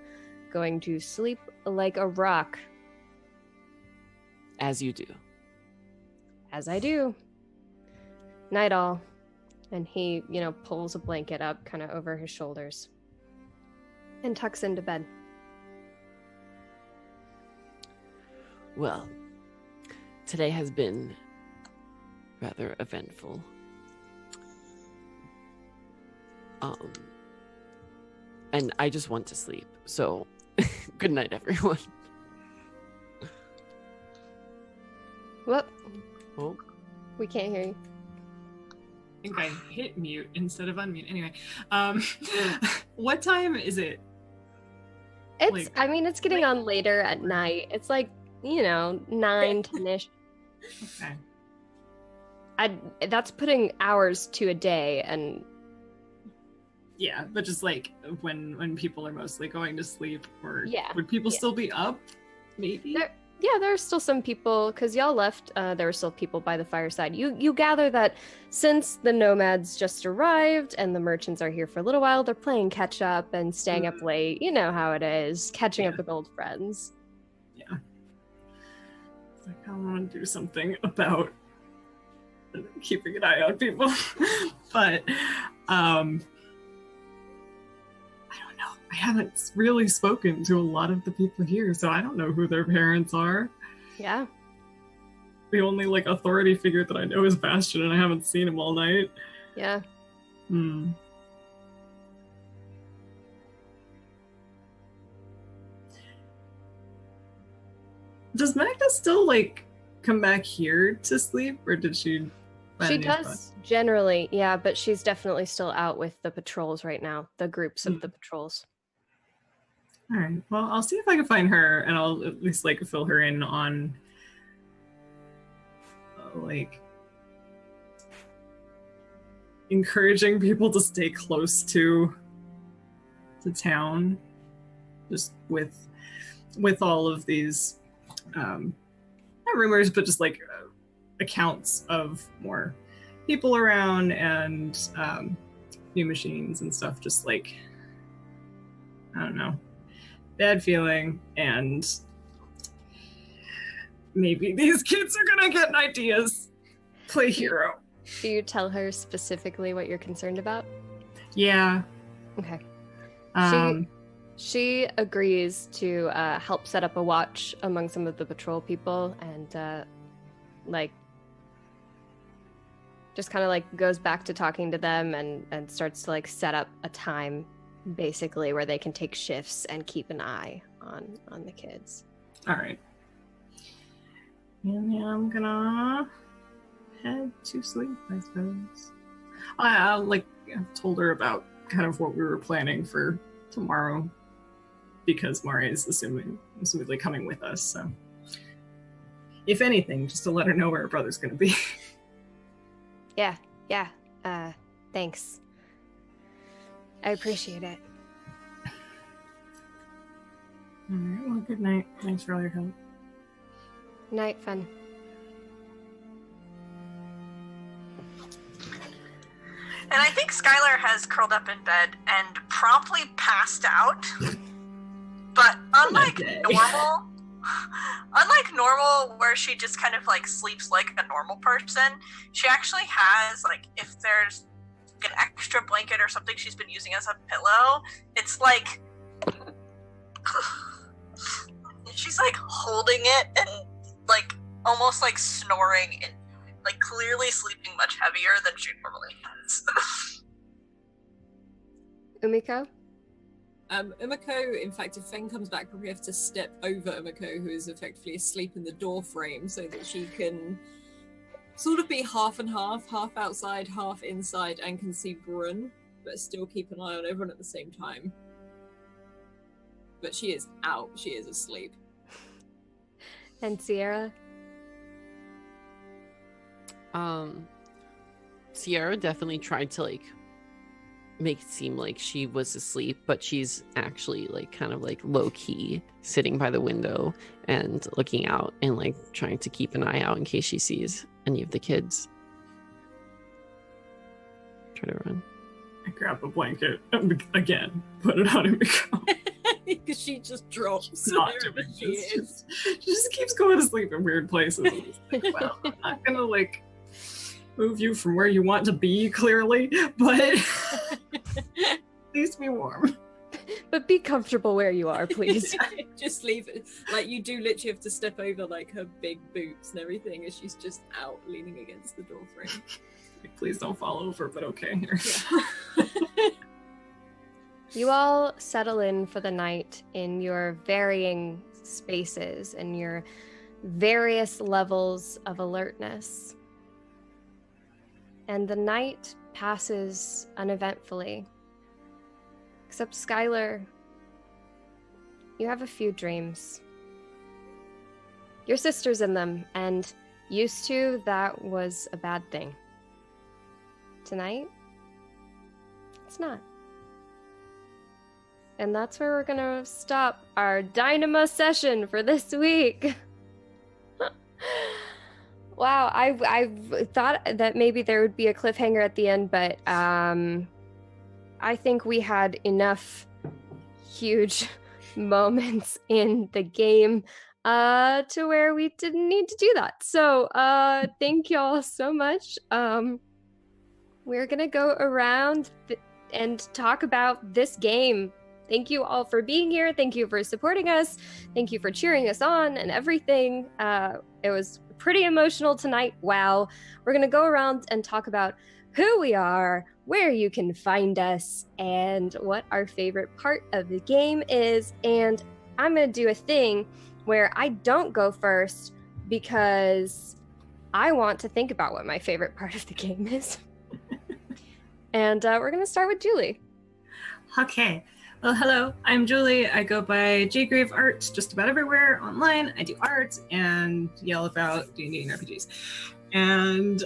going to sleep like a rock. As you do. As I do. Night all. And he, pulls a blanket up kind of over his shoulders and tucks into bed. Well, today has been rather eventful. And I just want to sleep. So, good night, everyone. Whoop. Oh. We can't hear you. I think I hit mute instead of unmute. Anyway, what time is it? It's getting on later at night. It's like, 9, 10-ish. Okay. That's putting hours to a day, and Yeah, but just like when people are mostly going to sleep, or Yeah, would people yeah. still be up? Maybe. There are still some people, because y'all left, there were still people by the fireside. You gather that since the nomads just arrived and the merchants are here for a little while, they're playing catch up and staying up late. You know how it is, catching up with old friends. Yeah. It's like, I want to do something about keeping an eye on people. But I don't know. I haven't really spoken to a lot of the people here, so I don't know who their parents are. Yeah. The only like authority figure that I know is Bastion, and I haven't seen him all night. Yeah. Does Magda still like come back here to sleep, or did she? She does generally, yeah, but she's definitely still out with the patrols right now, the groups of the patrols. All right. Well, I'll see if I can find her, and I'll at least like fill her in on like encouraging people to stay close to the town, just with all of these not rumors, but just like accounts of more people around and new machines and stuff. Just like, I don't know, bad feeling, and maybe these kids are gonna get ideas. Play hero. Do you tell her specifically what you're concerned about? Yeah. Okay. She agrees to help set up a watch among some of the patrol people, and like just kind of like goes back to talking to them and starts to like set up a time basically where they can take shifts and keep an eye on the kids. All right. And yeah, I'm gonna head to sleep, I suppose. I've told her about kind of what we were planning for tomorrow, because Mari is assumedly coming with us, so if anything, just to let her know where her brother's gonna be. Yeah. Thanks. I appreciate it. All right, well, good night. Thanks for all your help. Night, Fun. And I think Skylar has curled up in bed and promptly passed out. But unlike normal, where she just kind of like sleeps like a normal person, she actually has, like, if there's an extra blanket or something she's been using as a pillow, it's like she's like holding it and like almost like snoring and like clearly sleeping much heavier than she normally does. Umiko? Umiko, in fact, if Fen comes back, probably have to step over Umiko, who is effectively asleep in the door frame, so that she can sort of be half and half outside, half inside, and can see Brun, but still keep an eye on everyone at the same time. But she is out. She is asleep. And Sierra? Sierra definitely tried to like make it seem like she was asleep, but she's actually like kind of like low key sitting by the window and looking out and like trying to keep an eye out in case she sees any of the kids. Try to run. I grab a blanket again, put it on Umiko. Because she just drops. Not doing this. She just keeps going to sleep in weird places. Like, well, I'm not gonna like move you from where you want to be, clearly, but please be warm. But be comfortable where you are, please. Just leave it. Like, you do literally have to step over like her big boots and everything as she's just out leaning against the door frame. Like, please don't fall over, but okay. Here. Yeah. You all settle in for the night in your varying spaces and your various levels of alertness. And the night passes uneventfully. Except Skylar, you have a few dreams. Your sister's in them, and used to, that was a bad thing. Tonight, it's not. And that's where we're gonna stop our Dynama session for this week. Wow, I thought that maybe there would be a cliffhanger at the end, but I think we had enough huge moments in the game to where we didn't need to do that. So thank y'all so much. We're gonna go around and talk about this game. Thank you all for being here. Thank you for supporting us. Thank you for cheering us on and everything. It was pretty emotional tonight. Wow. We're going to go around and talk about who we are, where you can find us, and what our favorite part of the game is. And I'm going to do a thing where I don't go first because I want to think about what my favorite part of the game is. And we're going to start with Julie. Okay. Well, hello, I'm Julie. I go by Jgrave Art just about everywhere online. I do art and yell about D&D and RPGs. And,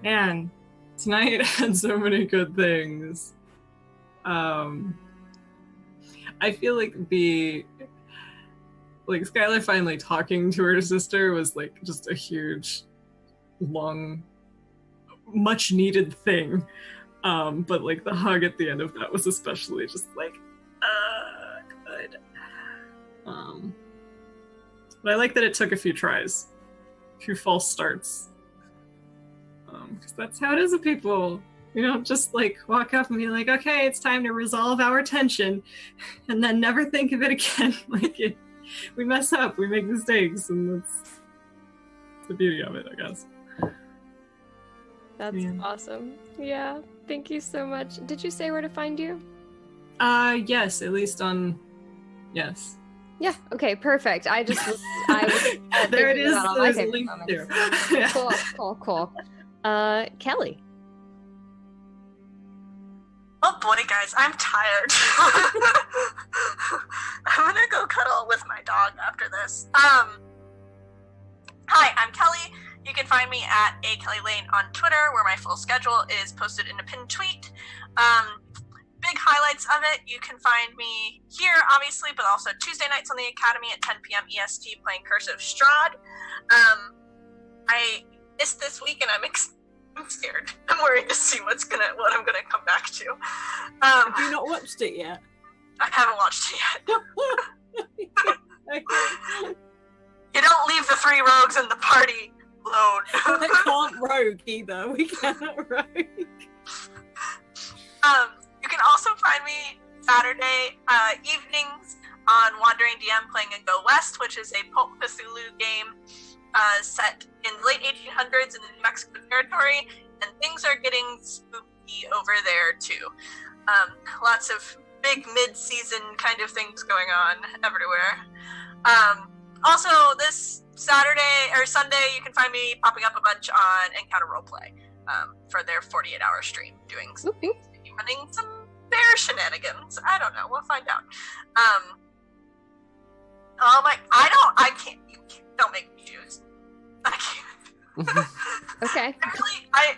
man, tonight had so many good things. I feel like Skylar finally talking to her sister was like just a huge, long, much needed thing. But like the hug at the end of that was especially just like, good. But I like that it took a few tries, a few false starts. Because that's how it is with people. You don't just like walk up and be like, okay, it's time to resolve our tension, and then never think of it again. We mess up, we make mistakes, and that's the beauty of it, I guess. That's awesome. Yeah, thank you so much. Did you say where to find you? Yes, at least on, yes. Yeah, okay, perfect. I was there it is, there's a link there. Cool. Kelly. Oh boy, guys, I'm tired. I'm gonna go cuddle with my dog after this. Hi, I'm Kelly. You can find me at @KellyLane on Twitter, where my full schedule is posted in a pinned tweet. Big highlights of it, you can find me here, obviously, but also Tuesday nights on the Academy at 10 p.m. EST playing Cursive Strahd. I missed this week, and I'm scared. I'm worried to see what I'm gonna come back to. Have you not watched it yet? I haven't watched it yet. Okay. You don't leave the three rogues in the party alone. I can't rogue either. We cannot rogue. You can also find me Saturday evenings on Wandering DM playing in Go West, which is a Pulp Cthulhu game set in the late 1800s in the New Mexico territory, and things are getting spooky over there too. Lots of big mid-season kind of things going on everywhere. Also, this Saturday or Sunday, you can find me popping up a bunch on Encounter Roleplay for their 48-hour stream, doing running some bear shenanigans. I don't know. We'll find out. I can't. You can't, don't make me choose. I can't. Okay. Actually, I'd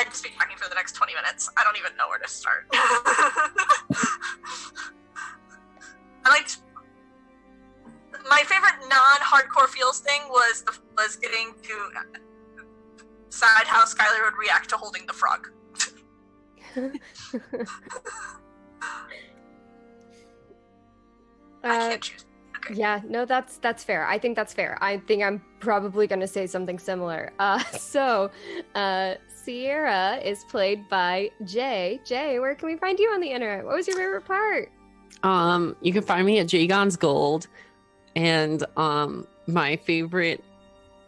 just be talking for the next 20 minutes. I don't even know where to start. My favorite non-hardcore feels thing was getting to decide how Skylar would react to holding the frog. I can't choose. Okay. Yeah, no, that's fair. I think that's fair. I think I'm probably going to say something similar. So Sierra is played by Jay. Jay, where can we find you on the internet? What was your favorite part? You can find me at Jagon's Gold. And my favorite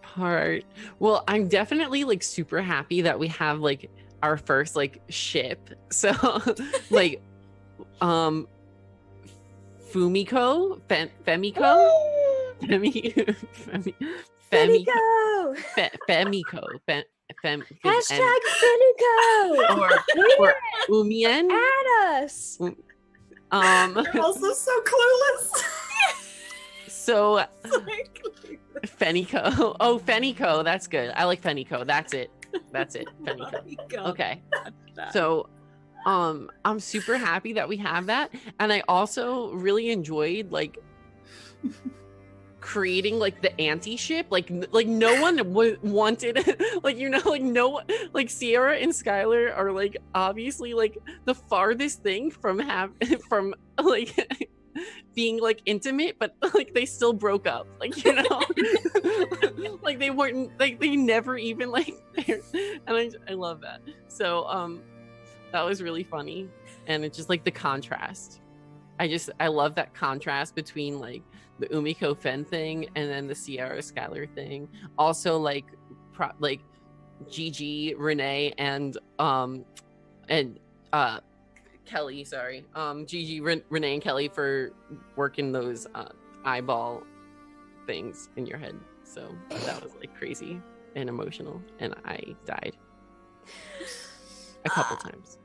part, well, I'm definitely like super happy that we have like our first like ship. So like Femiko. Hashtag Femiko. Or Umien. Add us. You're also so clueless. So Fenico. Oh, Fenico. That's good. I like Fenico. That's it. Fenico. Okay. So I'm super happy that we have that, and I also really enjoyed like creating like the anti-ship, like no one wanted like, you know, like no, like Sierra and Skylar are like obviously like the farthest thing from from like being like intimate, but like they still broke up, like, you know. Like they weren't, like they never even like and I love that. So that was really funny, and it's just like the contrast. I love that contrast between like the Umiko Fen thing and then the Sierra Skylar thing. Also like like Gigi, Renee, and Kelly, sorry. Gigi, Renee, and Kelly for working those eyeball things in your head. So that was like crazy and emotional, and I died a couple times.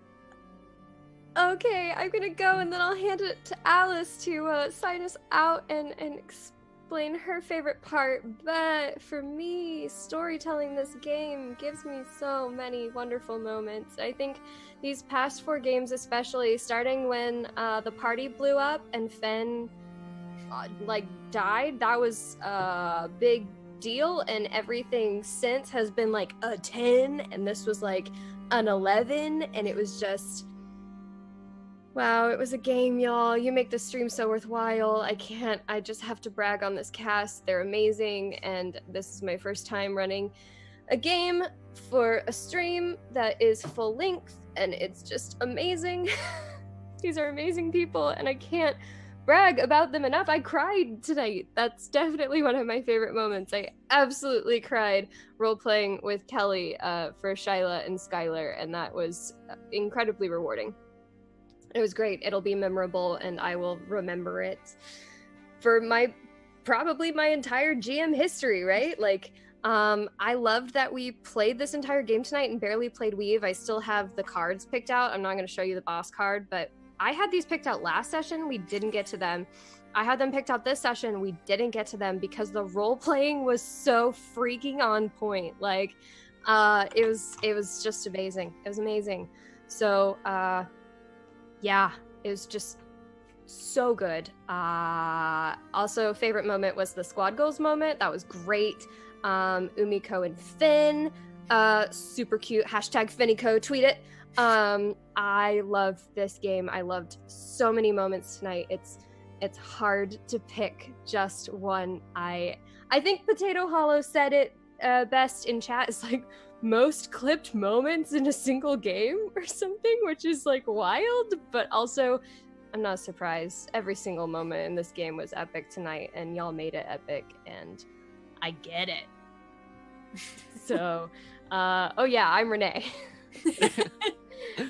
Okay, I'm gonna go and then I'll hand it to Alice to sign us out and explain her favorite part. But for me, storytelling this game gives me so many wonderful moments. I think these past 4 games, especially, starting when the party blew up and Fen like died, that was a big deal, and everything since has been like a 10, and this was like an 11, and it was just... Wow, it was a game, y'all. You make this stream so worthwhile. I just have to brag on this cast. They're amazing, and this is my first time running a game for a stream that is full length, and it's just amazing. These are amazing people, and I can't brag about them enough. I cried tonight. That's definitely one of my favorite moments. I absolutely cried role-playing with Kelly for Shyla and Skylar, and that was incredibly rewarding. It was great. It'll be memorable, and I will remember it for probably my entire GM history, right? Like, I loved that we played this entire game tonight and barely played Weave. I still have the cards picked out. I'm not going to show you the boss card, but I had these picked out last session. We didn't get to them. I had them picked out this session. We didn't get to them because the role playing was so freaking on point. Like, it was just amazing. It was amazing. So, yeah, it was just so good. Also, favorite moment was the squad goals moment. That was great. Umiko and Finn, super cute. Hashtag Finnico, tweet it. I loved this game. I loved so many moments tonight. It's hard to pick just one. I think Potato Hollow said it best in chat. It's like most clipped moments in a single game or something, which is like wild, but also I'm not surprised. Every single moment in this game was epic tonight, and y'all made it epic, and I get it. So, oh yeah, I'm Renee.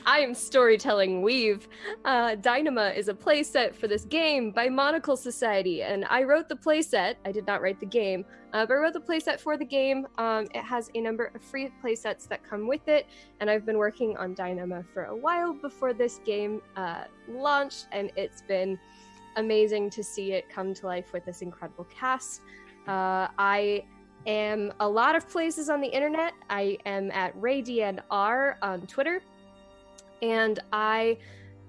I am storytelling Weave. Dynama is a playset for this game by Monocle Society, and I wrote the playset. I did not write the game, but I wrote the playset for the game. It has a number of free playsets that come with it, and I've been working on Dynama for a while before this game launched, and it's been amazing to see it come to life with this incredible cast. I am a lot of places on the internet. I am at RayDNR on Twitter. And I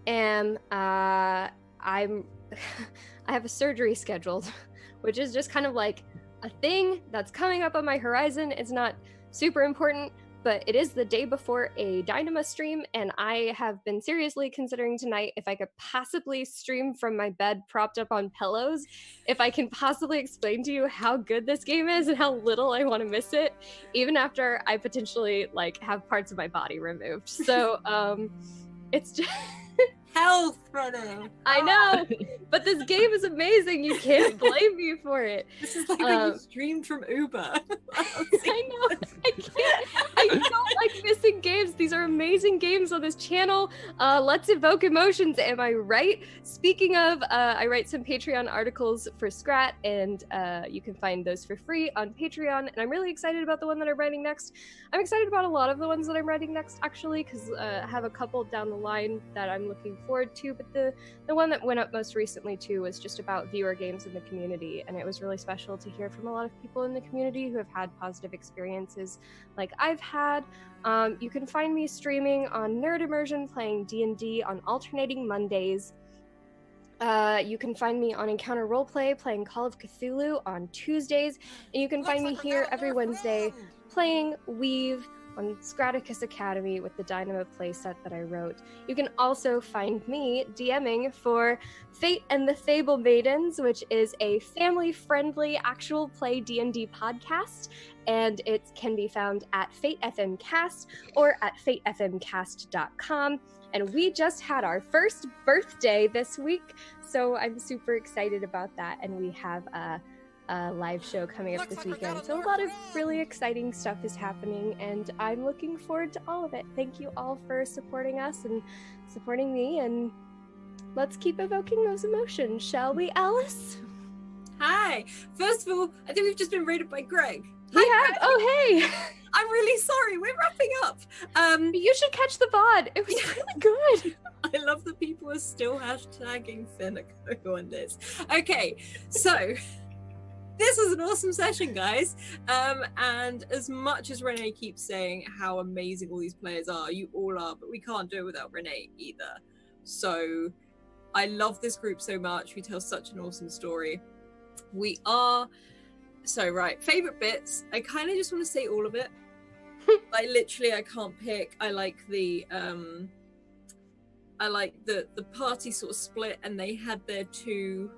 am, I have a surgery scheduled, which is just kind of like a thing that's coming up on my horizon. It's not super important, but it is the day before a Dynama stream, and I have been seriously considering tonight if I could possibly stream from my bed propped up on pillows, if I can possibly explain to you how good this game is and how little I want to miss it, even after I potentially like have parts of my body removed. So it's just Health, Renee. I know, but this game is amazing. You can't blame me for it. This is like when you streamed from Uber. I know. I can't. I don't like missing games. These are amazing games on this channel. Let's evoke emotions. Am I right? Speaking of, I write some Patreon articles for Scrat, and you can find those for free on Patreon. And I'm really excited about the one that I'm writing next. I'm excited about a lot of the ones that I'm writing next, actually, because I have a couple down the line that I'm looking forward to. But the one that went up most recently too was just about viewer games in the community, and it was really special to hear from a lot of people in the community who have had positive experiences like I've had. You can find me streaming streaming on Nerd Immersion, playing D&D on alternating Mondays. You can find me on Encounter Roleplay playing Call of Cthulhu on Tuesdays, and you can find me here every Wednesday playing Weave on Scratticus Academy with the Dynama playset that I wrote. You can also find me DMing for Fate and the Fable Maidens, which is a family-friendly actual play D&D podcast, and it can be found at Fate FM Cast or at fatefmcast.com. And we just had our first birthday this week, so I'm super excited about that. And we have a live show coming up this weekend. So a lot of really exciting stuff is happening, and I'm looking forward to all of it. Thank you all for supporting us and supporting me, and let's keep evoking those emotions, shall we, Alice? Hi. First of all, I think we've just been raided by Greg. We have? Oh, hey! I'm really sorry. We're wrapping up. You should catch the VOD. It was really good. I love that people are still hashtagging Finico on this. Okay, so this was an awesome session, guys. And as much as Renee keeps saying how amazing all these players are, you all are, but we can't do it without Renee either. So I love this group so much. We tell such an awesome story. We are... So, right, favorite bits. I kind of just want to say all of it. Like, literally, I can't pick. I like the party sort of split, and they had their two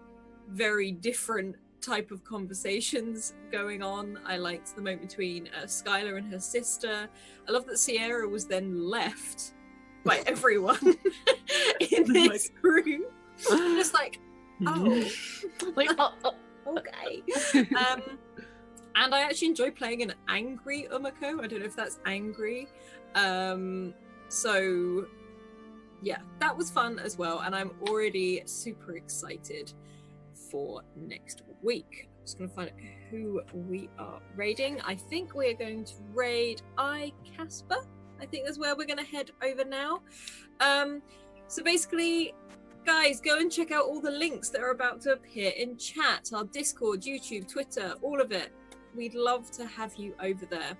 very different type of conversations going on. I liked the moment between Skylar and her sister. I love that Sierra was then left by everyone in this group. Just like, oh, Like, okay. And I actually enjoy playing an angry Umako. I don't know if that's angry. So yeah, that was fun as well, and I'm already super excited for next week. I'm just gonna find out who we are raiding. I think we're going to raid Casper. I think that's where we're gonna head over now. So basically, guys, go and check out all the links that are about to appear in chat, our Discord, YouTube, Twitter, all of it. We'd love to have you over there.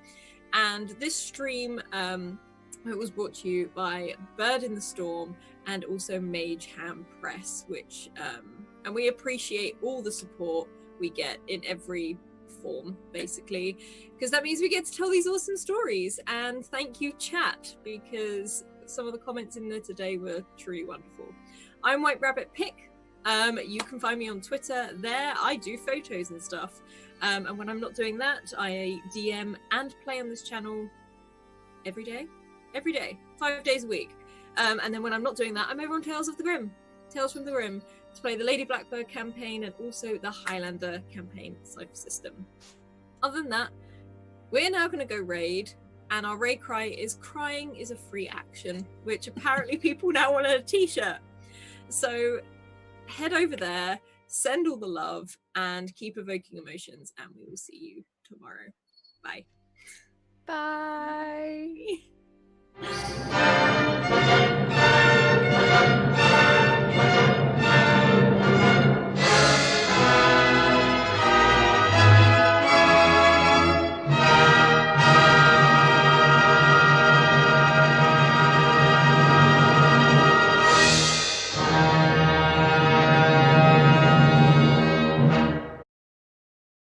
And this stream, it was brought to you by Bird in the Storm and also Mage Ham Press, which, and we appreciate all the support we get in every form, basically, because that means we get to tell these awesome stories. And thank you, chat, because some of the comments in there today were truly wonderful. I'm White Rabbit Pick. You can find me on Twitter there. I do photos and stuff. And when I'm not doing that, I DM and play on this channel every day, 5 days a week. And then when I'm not doing that, I'm over on Tales from the Grim, to play the Lady Blackbird campaign and also the Highlander campaign Cypher System. Other than that, we're now going to go raid, and our raid cry is "Crying is a free action," which apparently people now want a t-shirt. So head over there, send all the love, and keep evoking emotions, and we will see you tomorrow. Bye. Bye.